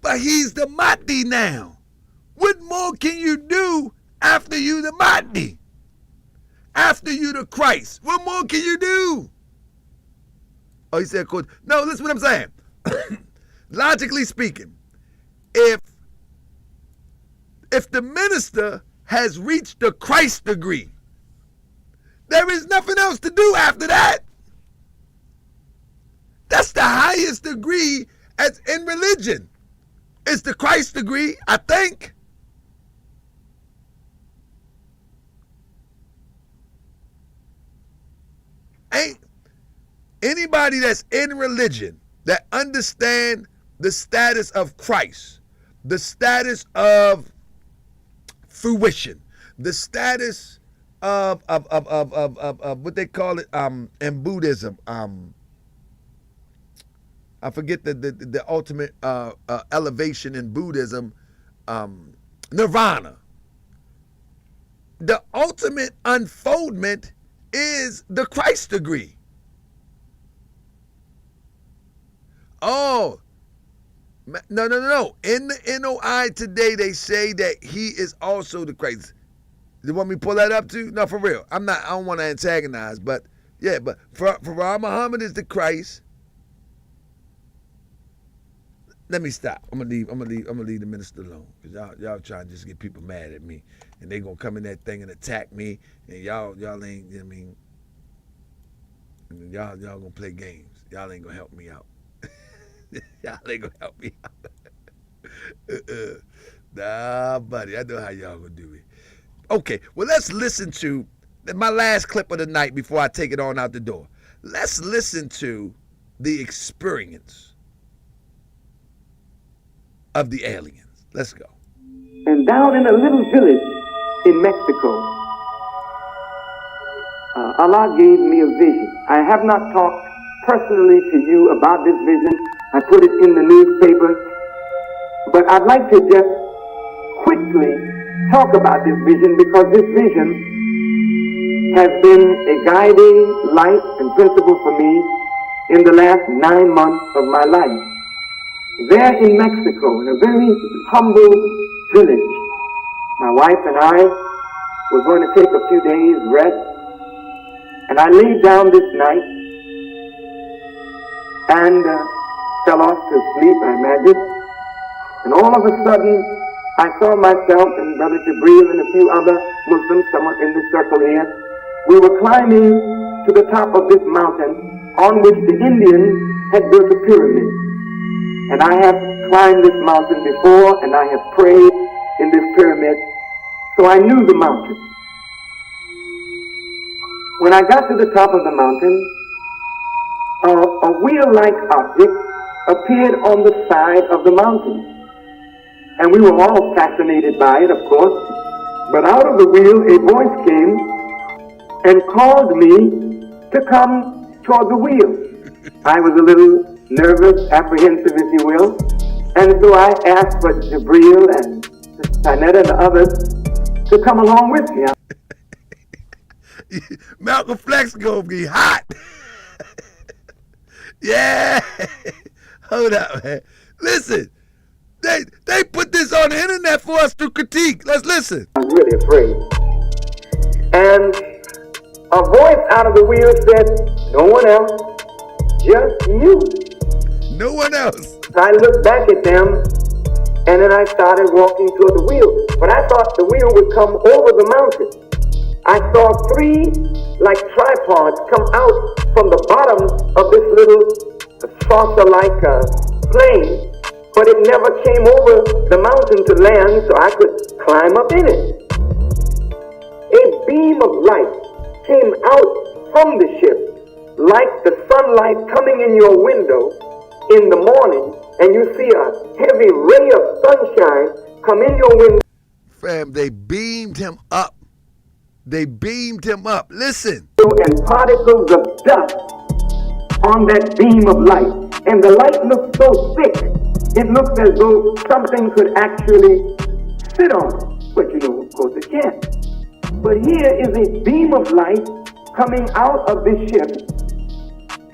But he's the Mahdi now. What more can you do after you the Mahdi? After you the Christ? What more can you do? Oh, he said, coach. No, listen what I'm saying. Logically speaking, if the minister has reached the Christ degree, There is nothing else to do after that. That's the highest degree as in religion. It's the Christ degree, I think. Ain't anybody that's in religion that understand the status of Christ, the status of fruition, the status of what they call it in Buddhism. I forget the ultimate elevation in Buddhism, nirvana. The ultimate unfoldment is the Christ degree. Oh, no. In the NOI today, they say that he is also the Christ. You want me to pull that up too? No, for real. I don't want to antagonize, but yeah, but Farrakhan Muhammad is the Christ. Let me stop. I'm gonna leave the minister alone, because y'all trying to just get people mad at me, and they gonna come in that thing and attack me, and y'all ain't. I mean, y'all gonna play games. Y'all ain't gonna help me out. Y'all ain't gonna help me out. Nah, buddy, I know how y'all gonna do it. Okay, well, let's listen to my last clip of the night before I take it on out the door. Let's listen to the experience of the aliens. Let's go. And down in a little village in Mexico, Allah gave me a vision. I have not talked personally to you about this vision. I put it in the newspaper, but I'd like to just quickly talk about this vision, because this vision has been a guiding light and principle for me in the last 9 months of my life. There in Mexico, in a very humble village, my wife and I were going to take a few days rest, and I laid down this night and fell off to sleep, I imagine, and all of a sudden I saw myself and Brother Jibril and a few other Muslims, someone in this circle here. We were climbing to the top of this mountain on which the Indians had built a pyramid. And I have climbed this mountain before, and I have prayed in this pyramid, so I knew the mountain. When I got to the top of the mountain, a wheel-like object appeared on the side of the mountain. And we were all fascinated by it, of course. But out of the wheel, a voice came and called me to come toward the wheel. I was a little nervous, apprehensive, if you will. And so I asked for Jibril and Tanetta and the others to come along with me. Malcolm Flex gonna be hot. Yeah. Hold up, man. Listen, they put this on the internet for us to critique. Let's listen. I was really afraid. And a voice out of the wheel said, "No one else, just you." No one else. I looked back at them, and then I started walking toward the wheel. But I thought the wheel would come over the mountain. I saw 3 like tripods come out from the bottom of this little saucer-like plane, but it never came over the mountain to land so I could climb up in it. A beam of light came out from the ship like the sunlight coming in your window in the morning, and you see a heavy ray of sunshine come in your window. Fam, they beamed him up. They beamed him up. Listen. And particles of dust on that beam of light. And the light looked so thick, it looked as though something could actually sit on it. But you know, of course it can't. But here is a beam of light coming out of this ship.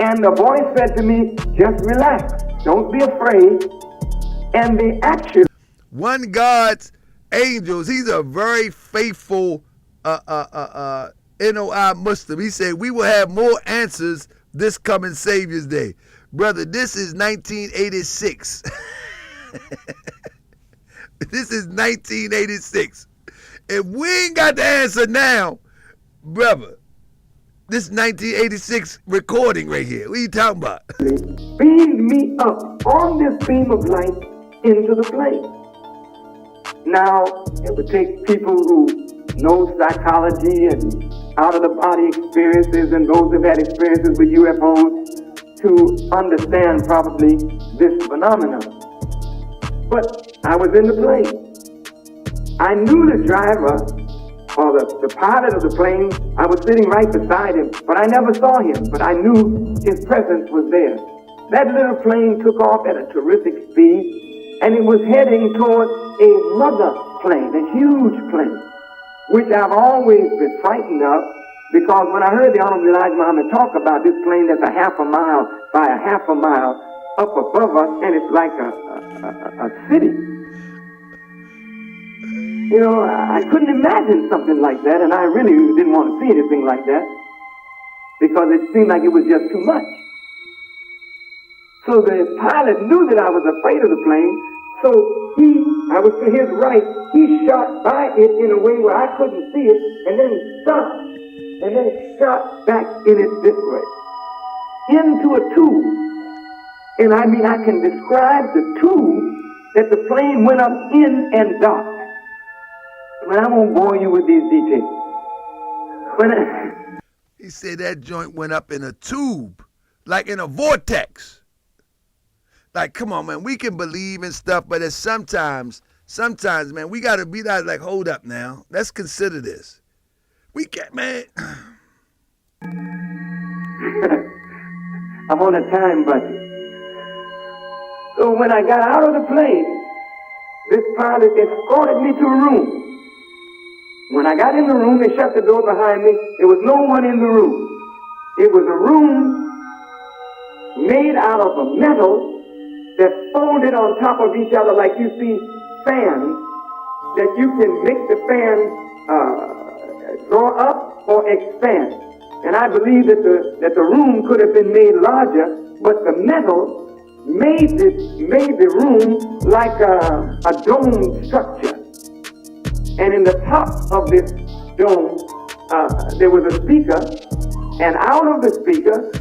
And the voice said to me, "Just relax. Don't be afraid." And they actually... One God's angels, he's a very faithful NOI Muslim. He said, "We will have more answers this coming Savior's Day." Brother, this is 1986. This is 1986. If we ain't got the answer now, brother, This 1986 recording right here. What are you talking about? Beamed me up on this beam of light into the plane. Now, it would take people who know psychology and out-of-the-body experiences and those who've had experiences with UFOs to understand probably this phenomenon. But I was in the plane. I knew the driver, or the pilot of the plane. I was sitting right beside him, but I never saw him, but I knew his presence was there. That little plane took off at a terrific speed, and it was heading toward a mother plane, a huge plane, which I've always been frightened of, because when I heard the Honorable Elijah Muhammad talk about this plane that's a half a mile by a half a mile up above us, and it's like a city. You know, I couldn't imagine something like that, and I really didn't want to see anything like that, because it seemed like it was just too much. So the pilot knew that I was afraid of the plane, so I was to his right, he shot by it in a way where I couldn't see it, and then stopped, and then shot back in it this way, into a tube. And I mean, I can describe the tube that the plane went up in and docked. But I won't bore you with these details. He said that joint went up in a tube, like in a vortex. Like, come on, man, we can believe in stuff, but it's sometimes, man, we gotta be like, hold up now. Let's consider this. We can't, man. I'm on a time budget. So when I got out of the plane, this pilot escorted me to a room. When I got in the room, they shut the door behind me. There was no one in the room. It was a room made out of a metal that folded on top of each other like you see fans, that you can make the fan draw up or expand. And I believe that the room could have been made larger, but the metal made the room like a dome structure. And in the top of this dome, there was a speaker, and out of the speaker,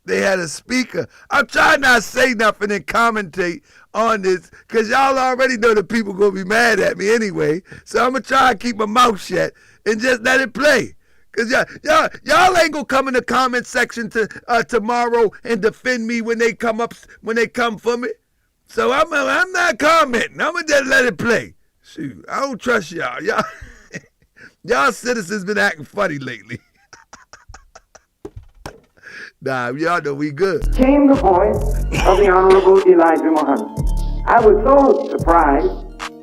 they had a speaker. I'm trying not to say nothing and commentate on this, because y'all already know that people going to be mad at me anyway. So I'm going to try to keep my mouth shut and just let it play. Because y'all ain't going to come in the comment section tomorrow and defend me when they come for me. So I'm not commenting. I'm going to just let it play. Shoot, I don't trust y'all. Y'all citizens been acting funny lately. Nah, y'all know we good. Came the voice of the Honorable Elijah Muhammad. I was so surprised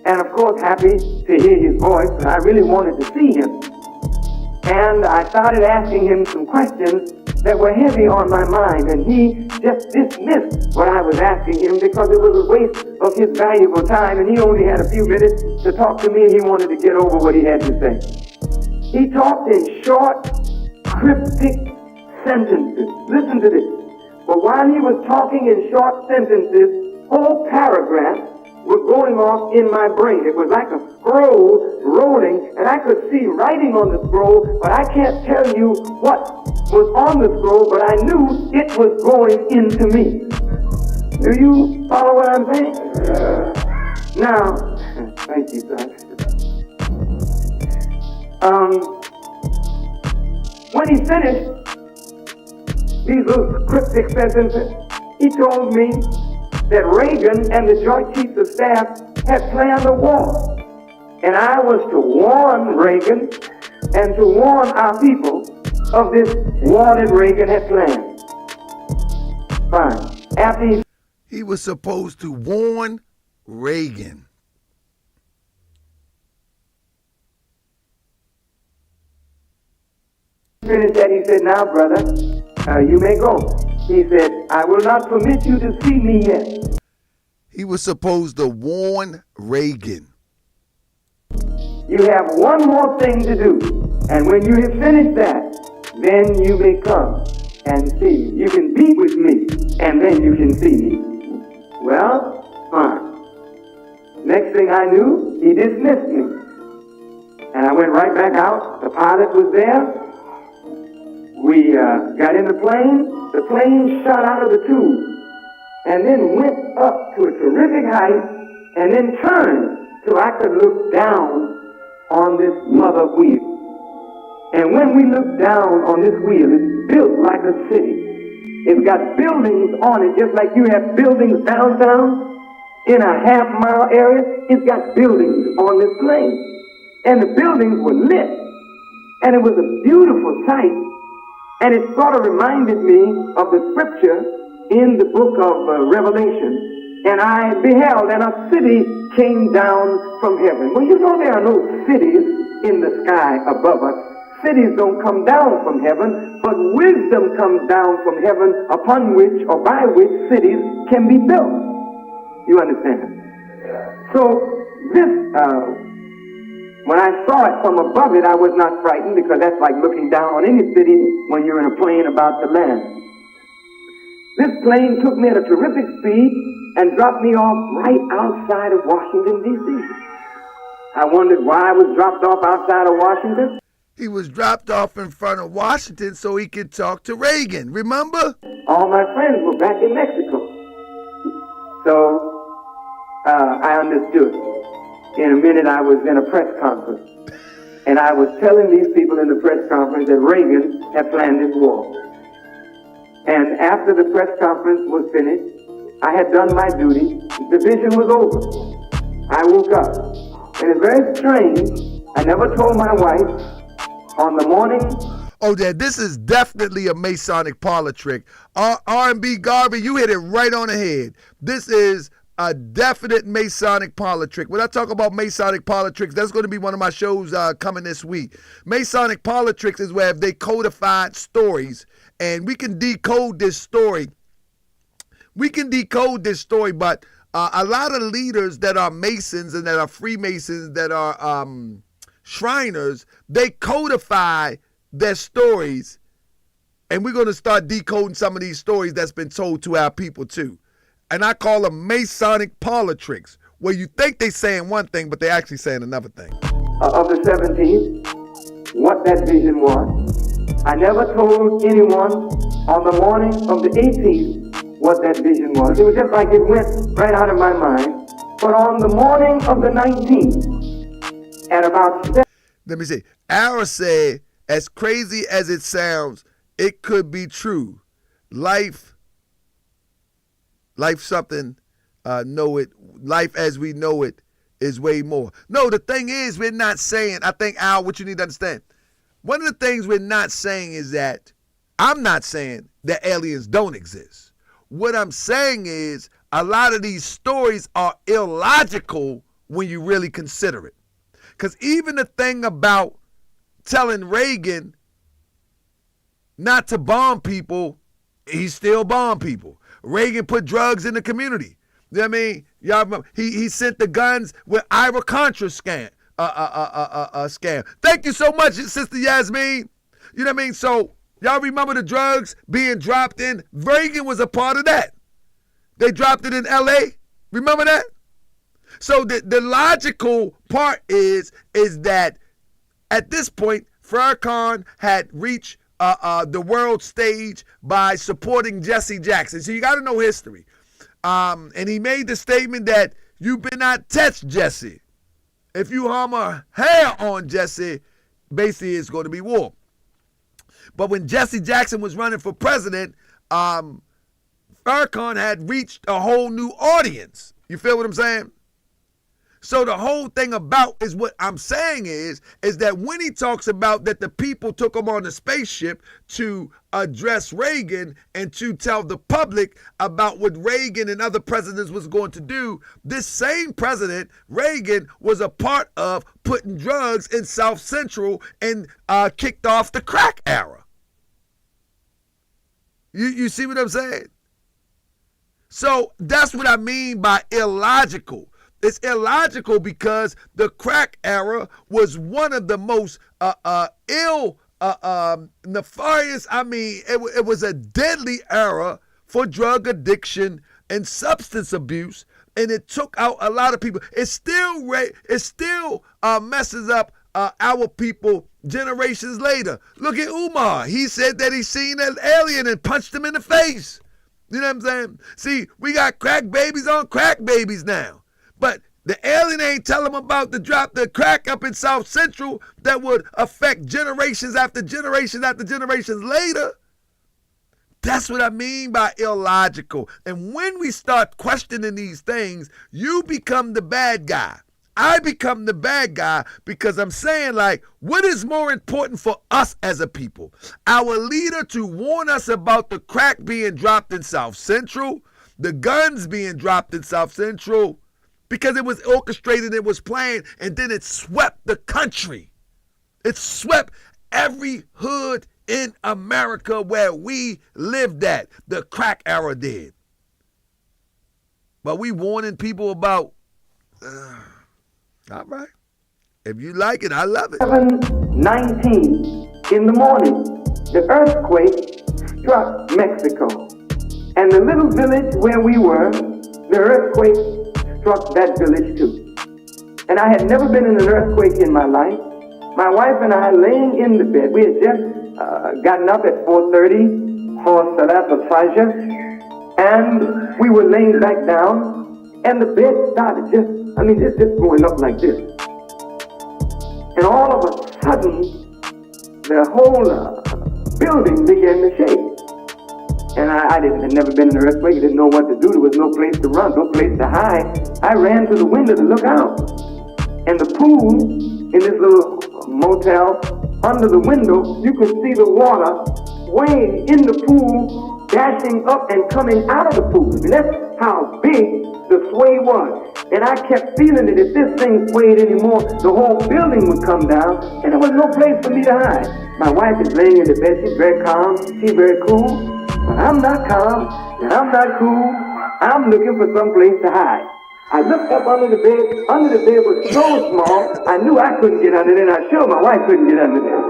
and, of course, happy to hear his voice, and I really wanted to see him. And I started asking him some questions that were heavy on my mind, and he just dismissed what I was asking him because it was a waste of his valuable time, and he only had a few minutes to talk to me, and he wanted to get over what he had to say. He talked in short, cryptic sentences. Listen to this. But while he was talking in short sentences, whole paragraphs were going off in my brain. It was like a scroll rolling, and I could see writing on the scroll, but I can't tell you what was on the scroll, but I knew it was going into me. Do you follow what I'm saying? Now, thank you, son. When he finished these little cryptic sentences, he told me that Reagan and the Joint Chiefs of Staff had planned a war. And I was to warn Reagan and to warn our people of this war that Reagan had planned. Fine. After he was supposed to warn Reagan. Finished that, he said, now, brother, you may go. He said, I will not permit you to see me yet. He was supposed to warn Reagan. You have one more thing to do. And when you have finished that, then you may come and see me. You can be with me, and then you can see me. Well, fine. Next thing I knew, he dismissed me. And And I went right back out. The pilot was there. We got in the plane shot out of the tube, and then went up to a terrific height, and then turned so I could look down on this mother wheel. And when we look down on this wheel, it's built like a city. It's got buildings on it, just like you have buildings downtown in a half-mile area. It's got buildings on this plane. And the buildings were lit, and it was a beautiful sight. And it sort of reminded me of the scripture in the book of Revelation. And I beheld, and a city came down from heaven. Well, you know there are no cities in the sky above us. Cities don't come down from heaven, but wisdom comes down from heaven upon which or by which cities can be built. You understand? So this, when I saw it from above it, I was not frightened, because that's like looking down on any city when you're in a plane about to land. This plane took me at a terrific speed and dropped me off right outside of Washington, D.C. I wondered why I was dropped off outside of Washington. He was dropped off in front of Washington so he could talk to Reagan, remember? All my friends were back in Mexico. So I understood. In a minute, I was in a press conference, and I was telling these people in the press conference that Reagan had planned this war. And after the press conference was finished, I had done my duty. The vision was over. I woke up, and it's very strange. I never told my wife. On the morning. Oh, yeah, this is definitely a Masonic Poltrick. R&B Garvey, you hit it right on the head. This is a definite Masonic Poltrick. When I talk about Masonic Poltricks, that's going to be one of my shows coming this week. Masonic Poltricks is where they codified stories, and we can decode this story. But a lot of leaders that are Masons and that are Freemasons, that are Shriners, they codify their stories, and we're going to start decoding some of these stories that's been told to our people too. And I call them Masonic Poltricks, where you think they're saying one thing, but they're actually saying another thing. Of the 17th, what that vision was. I never told anyone on the morning of the 18th what that vision was. It was just like it went right out of my mind. But on the morning of the 19th, at about 7. Let me see. Ara said, as crazy as it sounds, it could be true. Life something, life as we know it is way more. No, the thing is, we're not saying, I think, Al, what you need to understand, one of the things we're not saying is that, I'm not saying that aliens don't exist. What I'm saying is, a lot of these stories are illogical when you really consider it. Because even the thing about telling Reagan not to bomb people, he still bombed people. Reagan put drugs in the community. You know what I mean? Y'all remember, he sent the guns with Ira-Contra scam. Thank you so much, Sister Yasmin. You know what I mean? So y'all remember the drugs being dropped in? Reagan was a part of that. They dropped it in L.A. Remember that? So the logical part is that at this point, Farrakhan had reached the world stage by supporting Jesse Jackson. So you got to know history. And he made the statement that you better not touch Jesse. If you harm a hair on Jesse, basically it's going to be war. But when Jesse Jackson was running for president, Farrakhan had reached a whole new audience. You feel what I'm saying? So the whole thing about is what I'm saying is that when he talks about that the people took him on the spaceship to address Reagan and to tell the public about what Reagan and other presidents was going to do, this same president, Reagan, was a part of putting drugs in South Central and kicked off the crack era. You see what I'm saying? So that's what I mean by illogical. It's illogical because the crack era was one of the most nefarious. I mean, it was a deadly era for drug addiction and substance abuse, and it took out a lot of people. It still messes up our people generations later. Look at Umar. He said that he seen an alien and punched him in the face. You know what I'm saying? See, we got crack babies on crack babies now. But the alien ain't tell them about the drop the crack up in South Central that would affect generations after generations after generations later. That's what I mean by illogical. And when we start questioning these things, you become the bad guy. I become the bad guy because I'm saying, like, what is more important for us as a people? Our leader to warn us about the crack being dropped in South Central, the guns being dropped in South Central, because it was orchestrated, it was planned, and then it swept the country. It swept every hood in America where we lived at. The crack era did. But we warning people about... all right. If you like it, I love it. 7:19 in the morning, the earthquake struck Mexico. And the little village where we were, the earthquake struck that village too. And I had never been in an earthquake in my life. My wife and I laying in the bed. We had just gotten up at 4:30 for Salat al-Fajr. And we were laying back down. And the bed started just going up like this. And all of a sudden, the whole building began to shake. And I had never been in an earthquake, didn't know what to do. There was no place to run, no place to hide. I ran to the window to look out. And the pool in this little motel, under the window, you could see the water way in the pool, dashing up and coming out of the pool. And that's how big the sway was. And I kept feeling that if this thing swayed anymore, the whole building would come down, and there was no place for me to hide. My wife is laying in the bed. She's very calm. She's very cool. But I'm not calm, and I'm not cool. I'm looking for some place to hide. I looked up under the bed. Under the bed was so small, I knew I couldn't get under there, and I'm sure my wife couldn't get under there.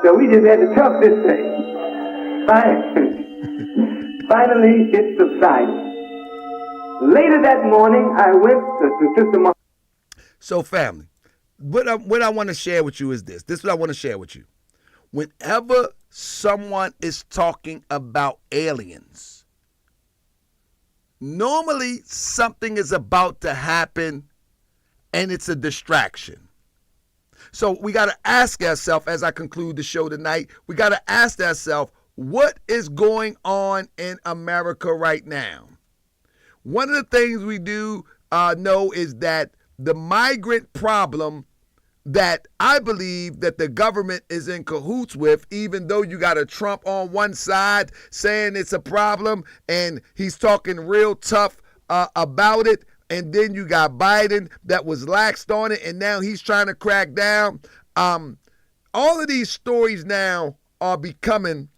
So we just had to tough this thing. Finally, it subsided. Later that morning, I went to Sister Mar. So, family, what I want to share with you is this. This is what I want to share with you. Whenever someone is talking about aliens, normally something is about to happen and it's a distraction. So we got to ask ourselves, as I conclude the show tonight, we got to ask ourselves, what is going on in America right now? One of the things we do know is that the migrant problem that I believe that the government is in cahoots with, even though you got a Trump on one side saying it's a problem and he's talking real tough about it, and then you got Biden that was laxed on it and now he's trying to crack down. All of these stories now are becoming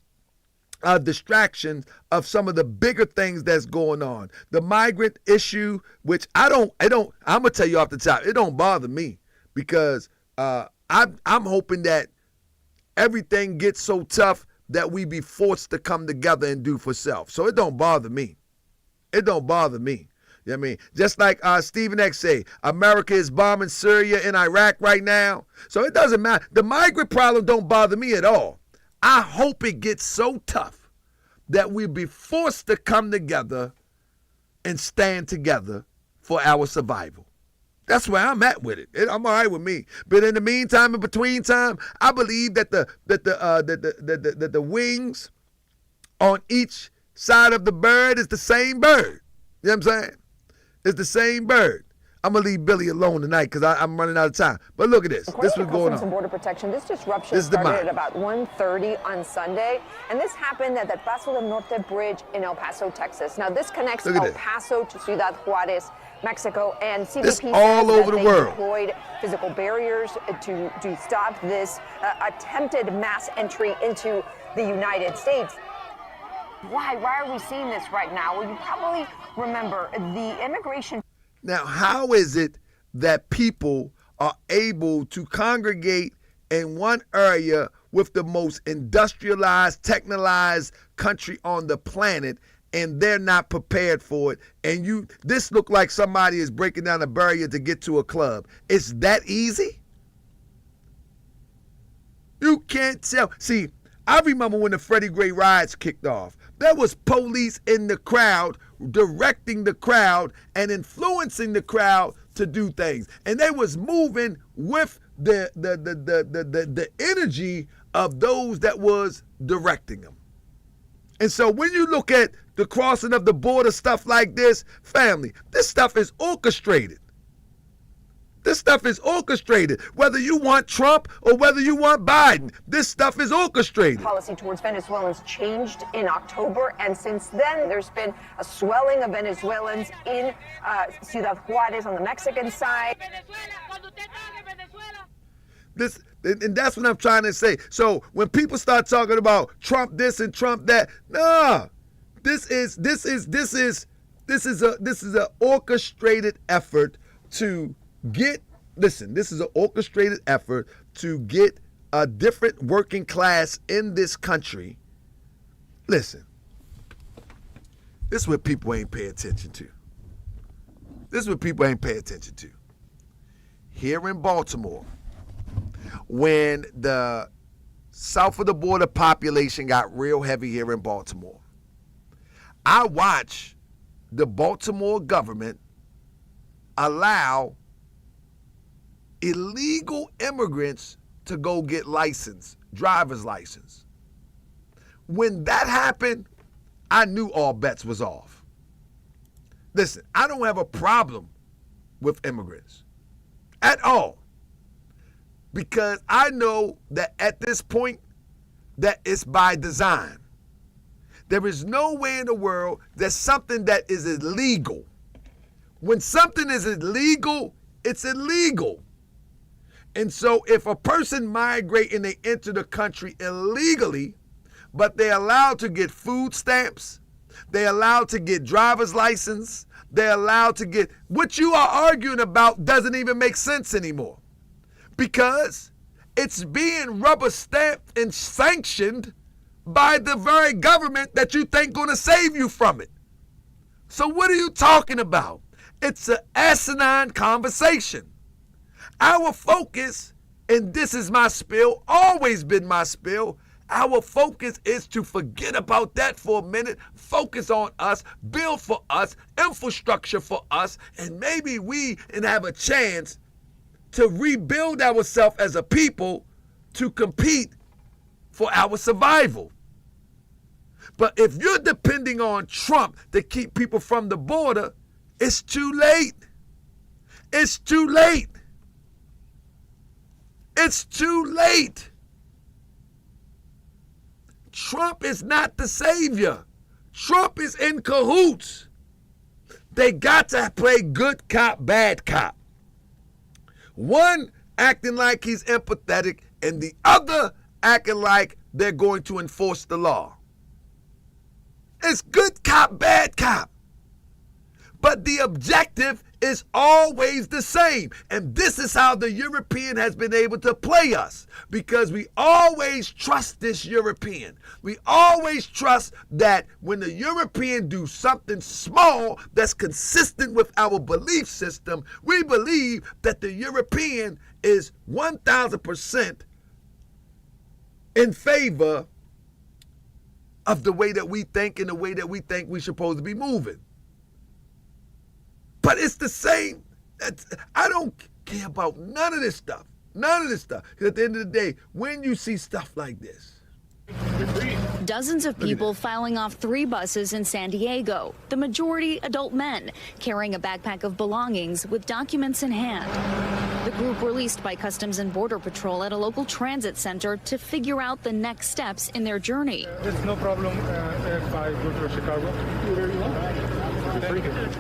distractions of some of the bigger things that's going on. The migrant issue, which I'm gonna tell you off the top, it don't bother me because I'm hoping that everything gets so tough that we be forced to come together and do for self. So it don't bother me. It don't bother me. You know what I mean? Just like Stephen X say, America is bombing Syria and Iraq right now. So it doesn't matter. The migrant problem don't bother me at all. I hope it gets so tough that we be forced to come together and stand together for our survival. That's where I'm at with it. I'm all right with me. But in the meantime, in between time, I believe that the wings on each side of the bird is the same bird. You know what I'm saying? It's the same bird. I'm going to leave Billy alone tonight because I'm running out of time. But look at this. According This was to going Customs and on. Border Protection, this disruption started at about 1:30 on Sunday, and this happened at the Paso del Norte Bridge in El Paso, Texas. Now, this connects Look at El this. Paso to Ciudad Juarez, Mexico, and CBP This says all over that the they world. deployed physical barriers to stop this attempted mass entry into the United States. Why are we seeing this right now? Well, you probably remember the immigration. Now, how is it that people are able to congregate in one area with the most industrialized, technologized country on the planet, and they're not prepared for it? And this look like somebody is breaking down a barrier to get to a club. It's that easy? You can't tell. See, I remember when the Freddie Gray riots kicked off. There was police in the crowd, directing the crowd and influencing the crowd to do things. And they was moving with the energy of those that was directing them. And so when you look at the crossing of the border, stuff like this, family, this stuff is orchestrated. This stuff is orchestrated. Whether you want Trump or whether you want Biden, this stuff is orchestrated. Policy towards Venezuelans changed in October, and since then there's been a swelling of Venezuelans in Ciudad Juarez on the Mexican side. And that's what I'm trying to say. So when people start talking about Trump this and Trump that, nah, this is an orchestrated effort to get. Listen, this is an orchestrated effort to get a different working class in this country. Listen, this is what people ain't pay attention to. This is what people ain't pay attention to. Here in Baltimore, when the south of the border population got real heavy here in Baltimore, I watched the Baltimore government allow illegal immigrants to go get driver's license. When that happened, I knew all bets was off. Listen, I don't have a problem with immigrants at all, because I know that at this point that it's by design. There is no way in the world that something that is illegal. When something is illegal, it's illegal. And so if a person migrate and they enter the country illegally, but they're allowed to get food stamps, they're allowed to get driver's license, they're allowed to get, what you are arguing about doesn't even make sense anymore, because it's being rubber stamped and sanctioned by the very government that you think going to save you from it. So what are you talking about? It's an asinine conversation. Our focus, and this is my spiel, always been my spiel, our focus is to forget about that for a minute, focus on us, build for us, infrastructure for us, and maybe we can have a chance to rebuild ourselves as a people to compete for our survival. But if you're depending on Trump to keep people from the border, it's too late. It's too late. It's too late. Trump is not the savior. Trump is in cahoots. They got to play good cop, bad cop. One acting like he's empathetic and the other acting like they're going to enforce the law. It's good cop, bad cop. But the objective is always the same. And this is how the European has been able to play us, because we always trust this European. We always trust that when the European do something small that's consistent with our belief system, we believe that the European is 1,000% in favor of the way that we think and the way that we think we're supposed to be moving. But it's the same. I don't care about none of this stuff. None of this stuff. Because at the end of the day, when you see stuff like this, Dozens of people filing off 3 buses in San Diego, the majority adult men, carrying a backpack of belongings with documents in hand. The group released by Customs and Border Patrol at a local transit center to figure out the next steps in their journey. There's no problem if I go to Chicago. Wherever you want.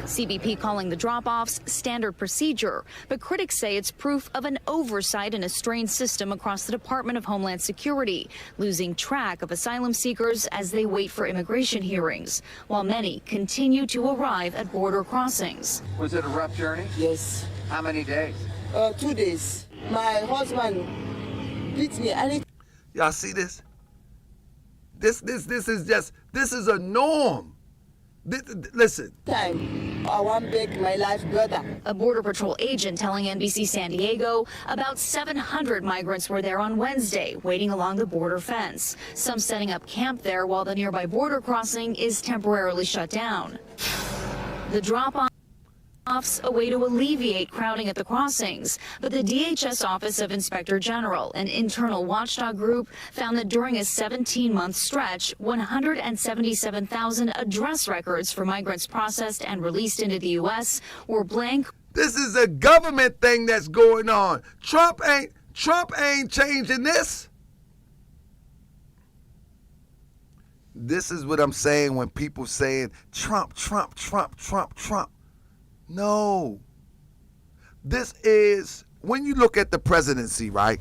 CBP calling the drop-offs standard procedure, but critics say it's proof of an oversight in a strained system across the Department of Homeland Security, losing track of asylum seekers as they wait for immigration hearings, while many continue to arrive at border crossings. Was it a rough journey? Yes. How many days? 2 days. My husband beat me. Y'all see this? This is a norm. Listen. Time, I want to make my life better. A Border Patrol agent telling NBC San Diego about 700 migrants were there on Wednesday, waiting along the border fence. Some setting up camp there while the nearby border crossing is temporarily shut down. The drop-offs a way to alleviate crowding at the crossings, but the DHS Office of Inspector General, an internal watchdog group, found that during a 17-month stretch, 177,000 address records for migrants processed and released into the U.S. were blank. This is a government thing that's going on. Trump ain't changing this. This is what I'm saying when people saying Trump. No. This is, when you look at the presidency, right?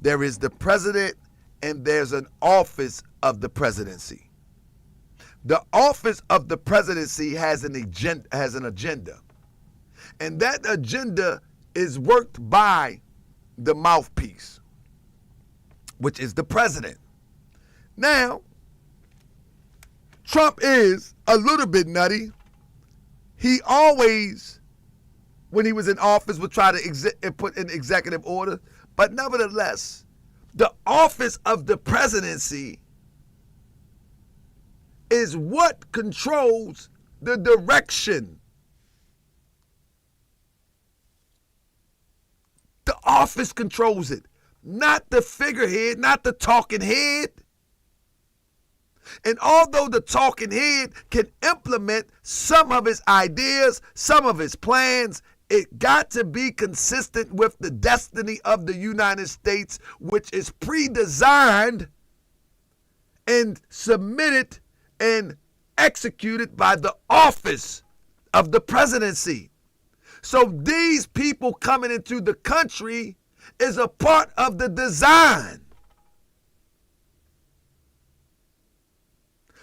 There is the president and there's an office of the presidency. The office of the presidency has an agenda. And that agenda is worked by the mouthpiece, which is the president. Now, Trump is a little bit nutty. He always, when he was in office, would try to put in executive order. But nevertheless, the office of the presidency is what controls the direction. The office controls it, not the figurehead, not the talking head. And although the talking head can implement some of his ideas, some of his plans, it got to be consistent with the destiny of the United States, which is pre-designed and submitted and executed by the office of the presidency. So these people coming into the country is a part of the design.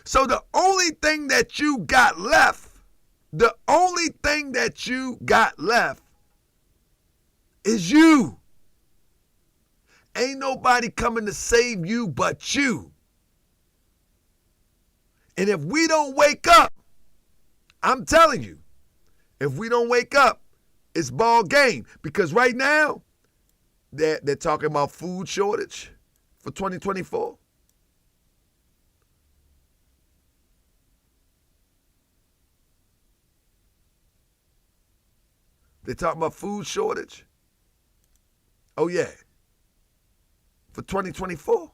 So the only thing that you got left, is you. Ain't nobody coming to save you but you. And if we don't wake up, I'm telling you, if we don't wake up, it's ball game. Because right now, they're talking about food shortage for 2024. They're talking about food shortage. Oh, yeah. For 2024.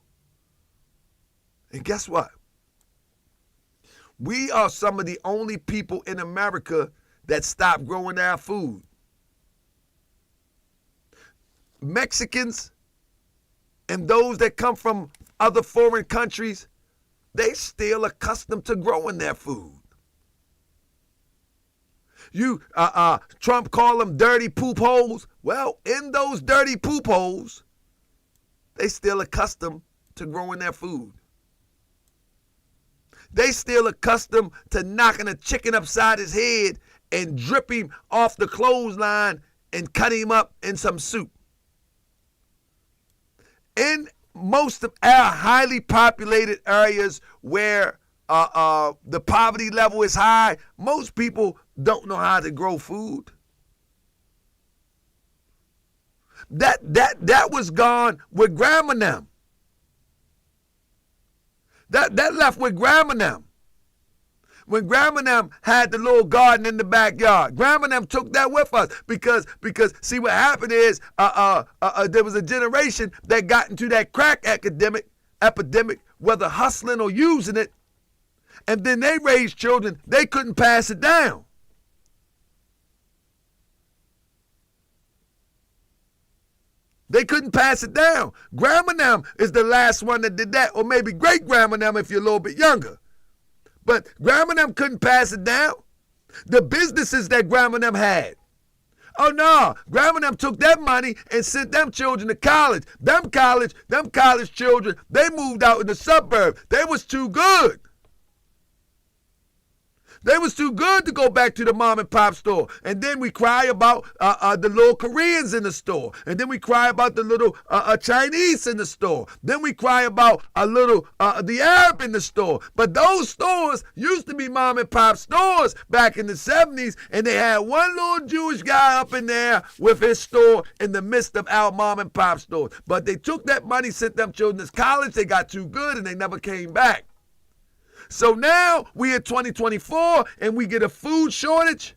And guess what? We are some of the only people in America that stopped growing our food. Mexicans and those that come from other foreign countries, they still accustomed to growing their food. Trump call them dirty poop holes. Well, in those dirty poop holes, they still accustomed to growing their food. They still accustomed to knocking a chicken upside his head and drip him off the clothesline and cut him up in some soup. In most of our highly populated areas where the poverty level is high, most people don't know how to grow food. That was gone with grandma and them. That left with grandma and them. When grandma and them had the little garden in the backyard, grandma and them took that with us because see what happened is there was a generation that got into that crack epidemic, whether hustling or using it, and then they raised children, they couldn't pass it down. They couldn't pass it down. Grandma Nam is the last one that did that, or maybe great grandma Nam if you're a little bit younger. But grandma Nam couldn't pass it down. The businesses that grandma Nam had. Oh no, grandma Nam took that money and sent them children to college. Them college children, they moved out in the suburbs. They was too good. They was too good to go back to the mom and pop store. And then we cry about the little Koreans in the store. And then we cry about the little Chinese in the store. Then we cry about the Arab in the store. But those stores used to be mom and pop stores back in the 70s. And they had one little Jewish guy up in there with his store in the midst of our mom and pop stores. But they took that money, sent them children to college. They got too good and they never came back. So now we in 2024 and we get a food shortage.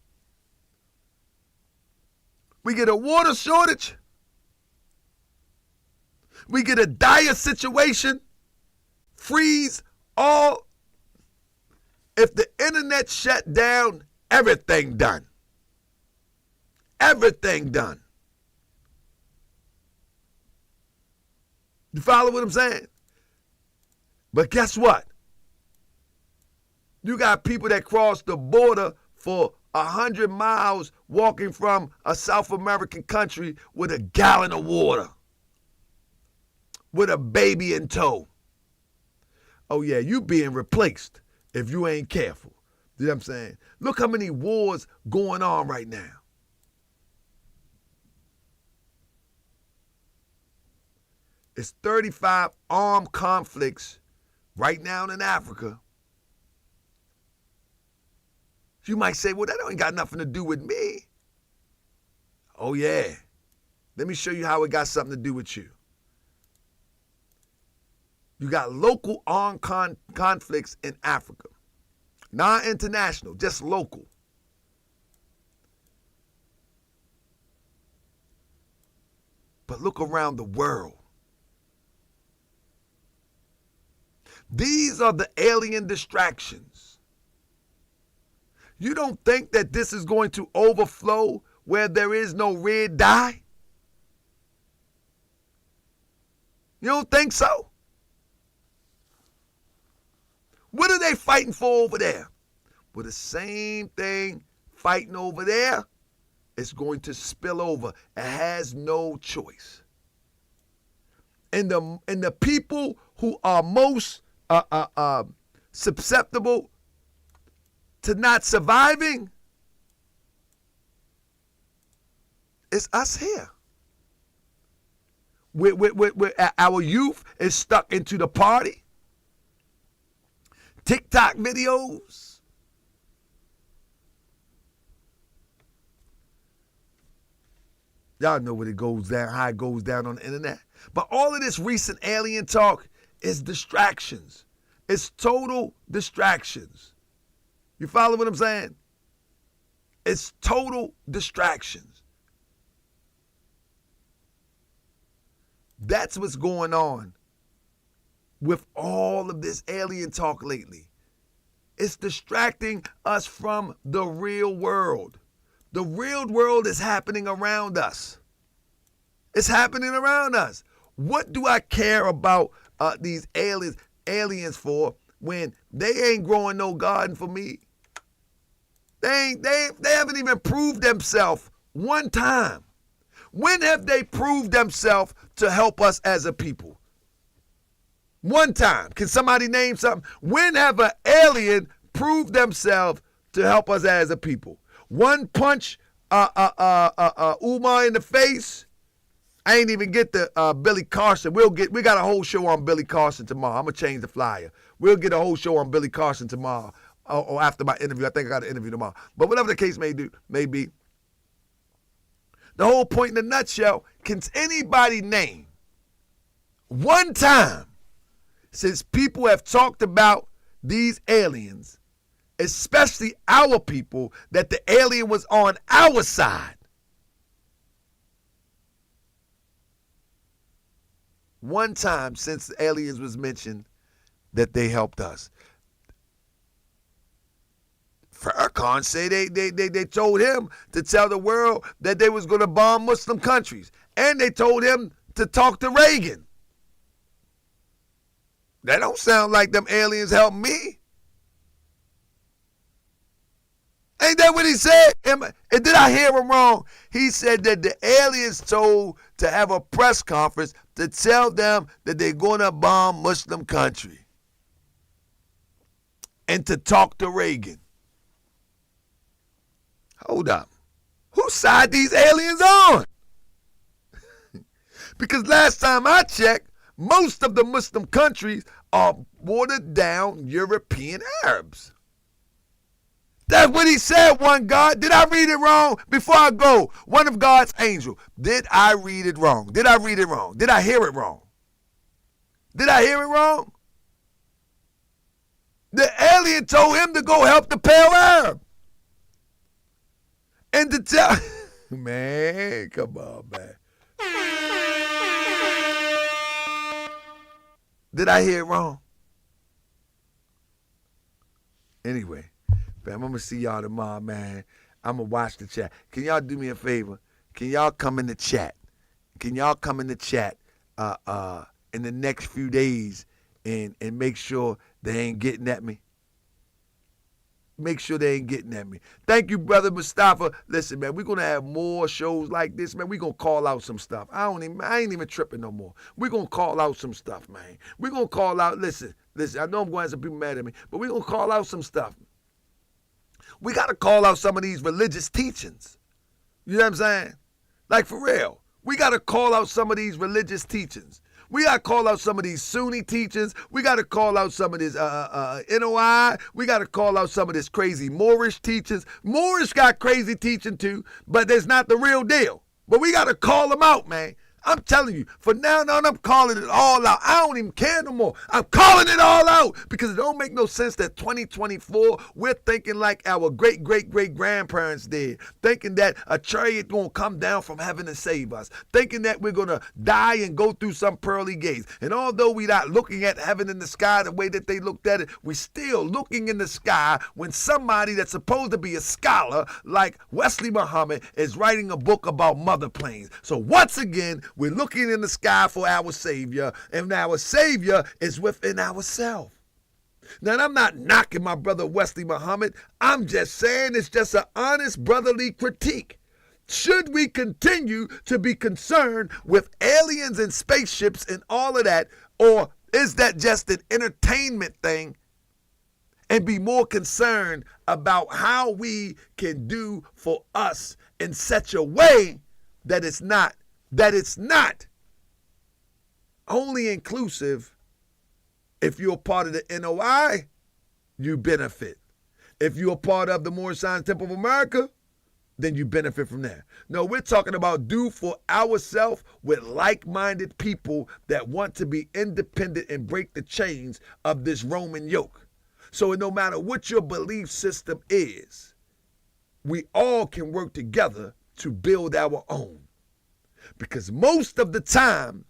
We get a water shortage. We get a dire situation. Freeze all. If the internet shut down, everything done. Everything done. You follow what I'm saying? But guess what? You got people that cross the border for 100 miles walking from a South American country with a gallon of water, with a baby in tow. Oh yeah, you being replaced if you ain't careful. You know what I'm saying? Look how many wars going on right now. It's 35 armed conflicts right now in Africa. You might say, well, that ain't got nothing to do with me. Oh, yeah. Let me show you how it got something to do with you. You got local armed conflicts in Africa. Not international, just local. But look around the world. These are the alien distractions. You don't think that this is going to overflow where there is no red dye? You don't think so? What are they fighting for over there? Well, the same thing fighting over there is going to spill over. It has no choice. And the people who are most susceptible to not surviving, it's us here. Our youth is stuck into the party, TikTok videos. Y'all know what it goes down, how it goes down on the internet. But all of this recent alien talk is distractions. It's total distractions. You follow what I'm saying? It's total distractions. That's what's going on with all of this alien talk lately. It's distracting us from the real world. The real world is happening around us. It's happening around us. What do I care about these aliens for when they ain't growing no garden for me? They haven't even proved themselves one time. When have they proved themselves to help us as a people? One time. Can somebody name something? When have an alien proved themselves to help us as a people? One punch Umar in the face. I ain't even get the Billy Carson. We got a whole show on Billy Carson tomorrow. I'm gonna change the flyer. We'll get a whole show on Billy Carson tomorrow. Or after my interview. I think I got an interview tomorrow. But whatever the case may be, the whole point in a nutshell, can anybody name one time since people have talked about these aliens, especially our people, that the alien was on our side? One time since the aliens was mentioned that they helped us. Farrakhan say they told him to tell the world that they was going to bomb Muslim countries. And they told him to talk to Reagan. That don't sound like them aliens helped me. Ain't that what he said? Did I hear him wrong? He said that the aliens told to have a press conference to tell them that they're going to bomb Muslim country. And to talk to Reagan. Hold up. Whose side these aliens on? Because last time I checked, most of the Muslim countries are watered down European Arabs. That's what he said, one God. Did I read it wrong? Before I go, one of God's angels. Did I read it wrong? Did I read it wrong? Did I hear it wrong? Did I hear it wrong? The alien told him to go help the pale Arab. And to tell, man, come on, man. Did I hear it wrong? Anyway, fam, I'm going to see y'all tomorrow, man. I'm going to watch the chat. Can y'all do me a favor? Can y'all come in the chat? Can y'all come in the chat in the next few days and make sure they ain't getting at me? Make sure they ain't getting at me. Thank you, Brother Mustafa. Listen, man, we're going to have more shows like this, man. We're going to call out some stuff. I ain't even tripping no more. We're going to call out some stuff, man. We're going to call out, listen, I know I'm going to have some people mad at me, but we're going to call out some stuff. We got to call out some of these religious teachings. You know what I'm saying? Like, for real. We got to call out some of these religious teachings. We got to call out some of these Sunni teachings. We got to call out some of this NOI. We got to call out some of this crazy Moorish teachings. Moorish got crazy teaching too, but it's not the real deal. But we got to call them out, man. I'm telling you, from now on, I'm calling it all out. I don't even care no more. I'm calling it all out because it don't make no sense that 2024, we're thinking like our great-great-great-grandparents did, thinking that a chariot going to come down from heaven and save us, thinking that we're going to die and go through some pearly gates. And although we're not looking at heaven in the sky the way that they looked at it, we're still looking in the sky when somebody that's supposed to be a scholar like Wesley Muhammad is writing a book about mother planes. So once again, we're looking in the sky for our Savior, and our Savior is within ourselves. Now, I'm not knocking my brother Wesley Muhammad. I'm just saying it's just an honest brotherly critique. Should we continue to be concerned with aliens and spaceships and all of that, or is that just an entertainment thing, and be more concerned about how we can do for us in such a way that it's not only inclusive? If you're part of the NOI, you benefit. If you're a part of the Moorish Science Temple of America, then you benefit from that. No, we're talking about do for ourselves with like-minded people that want to be independent and break the chains of this Roman yoke. So no matter what your belief system is, we all can work together to build our own. Because most of the time,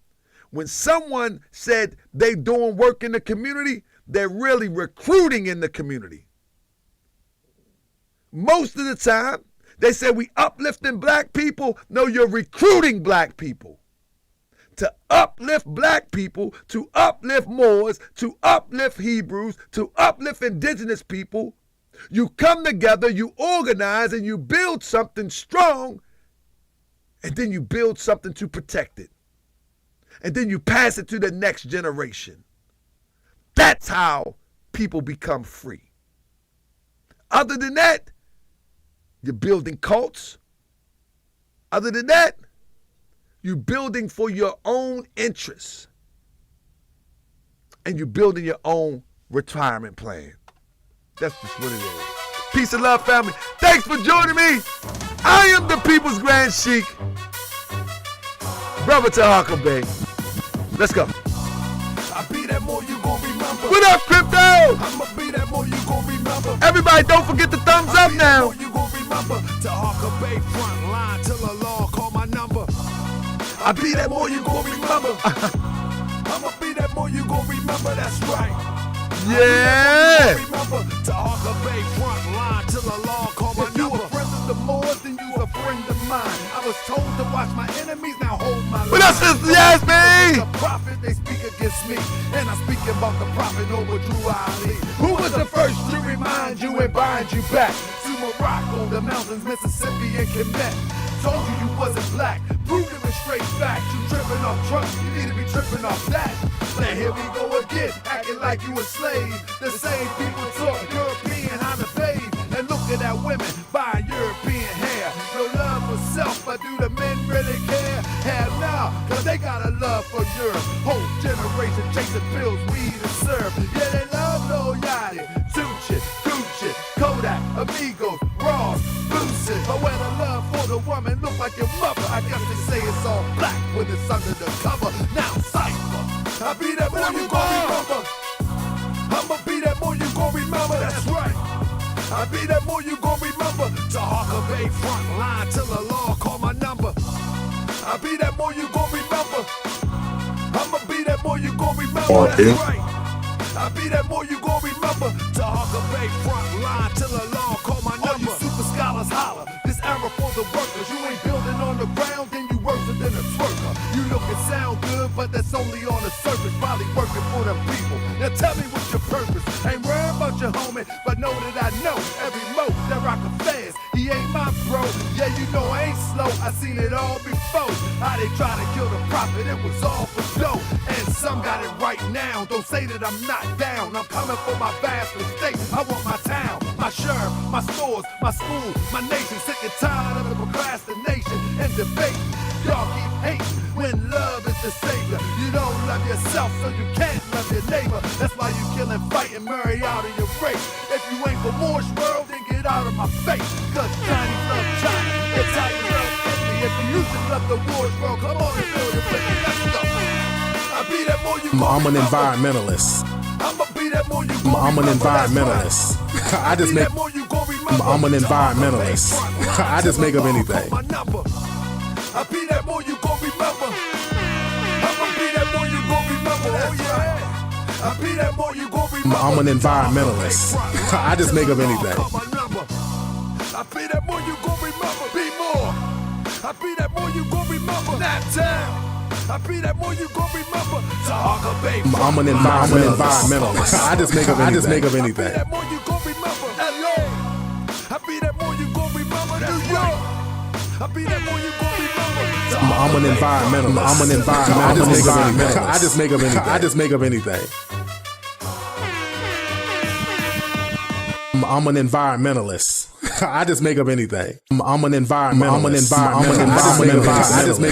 when someone said they doing work in the community, they're really recruiting in the community. Most of the time, they say we uplifting black people. No, you're recruiting black people. To uplift black people, to uplift Moors, to uplift Hebrews, to uplift indigenous people, you come together, you organize, and you build something strong. And then you build something to protect it. And then you pass it to the next generation. That's how people become free. Other than that, you're building cults. Other than that, you're building for your own interests. And you're building your own retirement plan. That's just what it is. Peace and love, family. Thanks for joining me. I am the People's Grand Sheik, Brother Taharkabey. Let's go. I be that more you gon' remember. What up, Crypto? I'ma be that more you gon' remember. Everybody, don't forget the thumbs up now. You gon' remember. Taharkabey front line till the law call my number. I be that more you gon' remember. I'ma be that more you gon' remember. That's right. Yeah. Taharkabey front line till the law call my number. You a friend of the Moors, then you a friend of mine. I was told to watch my enemies, now hold my line. What up, Sister Yasmin? The prophet, they speak against me. And I'm speaking about the prophet over Drew Ali. Who was the first to remind you and bind you back? To Morocco, the mountains, Mississippi, and Quebec. Told you wasn't black, proved it was straight facts. You tripping off trucks, you need to be tripping off that. Now here we go again, acting like you a slave. The same people talk European, how to bathe. And look at that women buying European the men really care? Hell no, cause they got a love for Europe. Whole generation chasing pills, weed and syrup. Yeah, they love Lil Yachty, Tucci, Gucci, Kodak, Amigos, Ross, Boosie. But when the love for the woman look like your mother, I guess they say it's all black when it's under the cover. Now cypher, I be that boy you gon' remember. I'ma be that boy you gon' remember, that's right. I be that boy you gon' remember. Taharkabey front line till the law call my number. I be that boy you gon' remember. I'ma be that boy you gon' remember, that's right. I be that boy you gon' remember. Taharkabey front line till the law call my number. All you super scholars holler, this era for the workers. You ain't building on the ground, then you worse than a twerker. You look and sound good, but that's only on the surface. Probably working for the people. Now tell me what's your purpose. Ain't worried about your homie, but know that I know every mo that rock a fast. He ain't my bro. Yeah, you know I ain't slow. I seen it all before. How they try to kill the prophet, it was all for dough. And some got it right now. Don't say that I'm not down. I'm coming for my vast estate. I want my town, my sheriff, my stores, my school, my nation. Sick and tired of the procrastination and debate. Y'all keep hating when love is the savior. You don't love yourself, so you can't love your neighbor. That's why you kill and fight and marry out of your race. If you ain't for Moore's world, then get out of my face. Cause Chinese love China, Italians love Italy. If you used to love the Moore's world, come on and feel your way. Let's go. I be that boy you I'm an environmentalist. I'ma be that boy you I'm an environmentalist. I just make. I'm an environmentalist. I just make up anything. I be that boy you gon' remember. I'ma be that boy you gon' remember. Oh yeah. I be that boy you gon' remember. I'm an environmentalist. I just make up anything. I be that boy you gon' remember. Be more. I be that boy you gon' remember. That time. I be that boy you gon' remember. Taharkabey. I'm an environmentalist. I just make up anything. I just make up I be anything. that boy you gon' remember. LA. I be that boy you gon' remember. New York. I be that boy you gon' remember. I'm an environmentalist. I'm an environmentalist. I just make up anything. I just make up anything. I'm an environmentalist. I just make up anything. I'm an environmentalist. I just make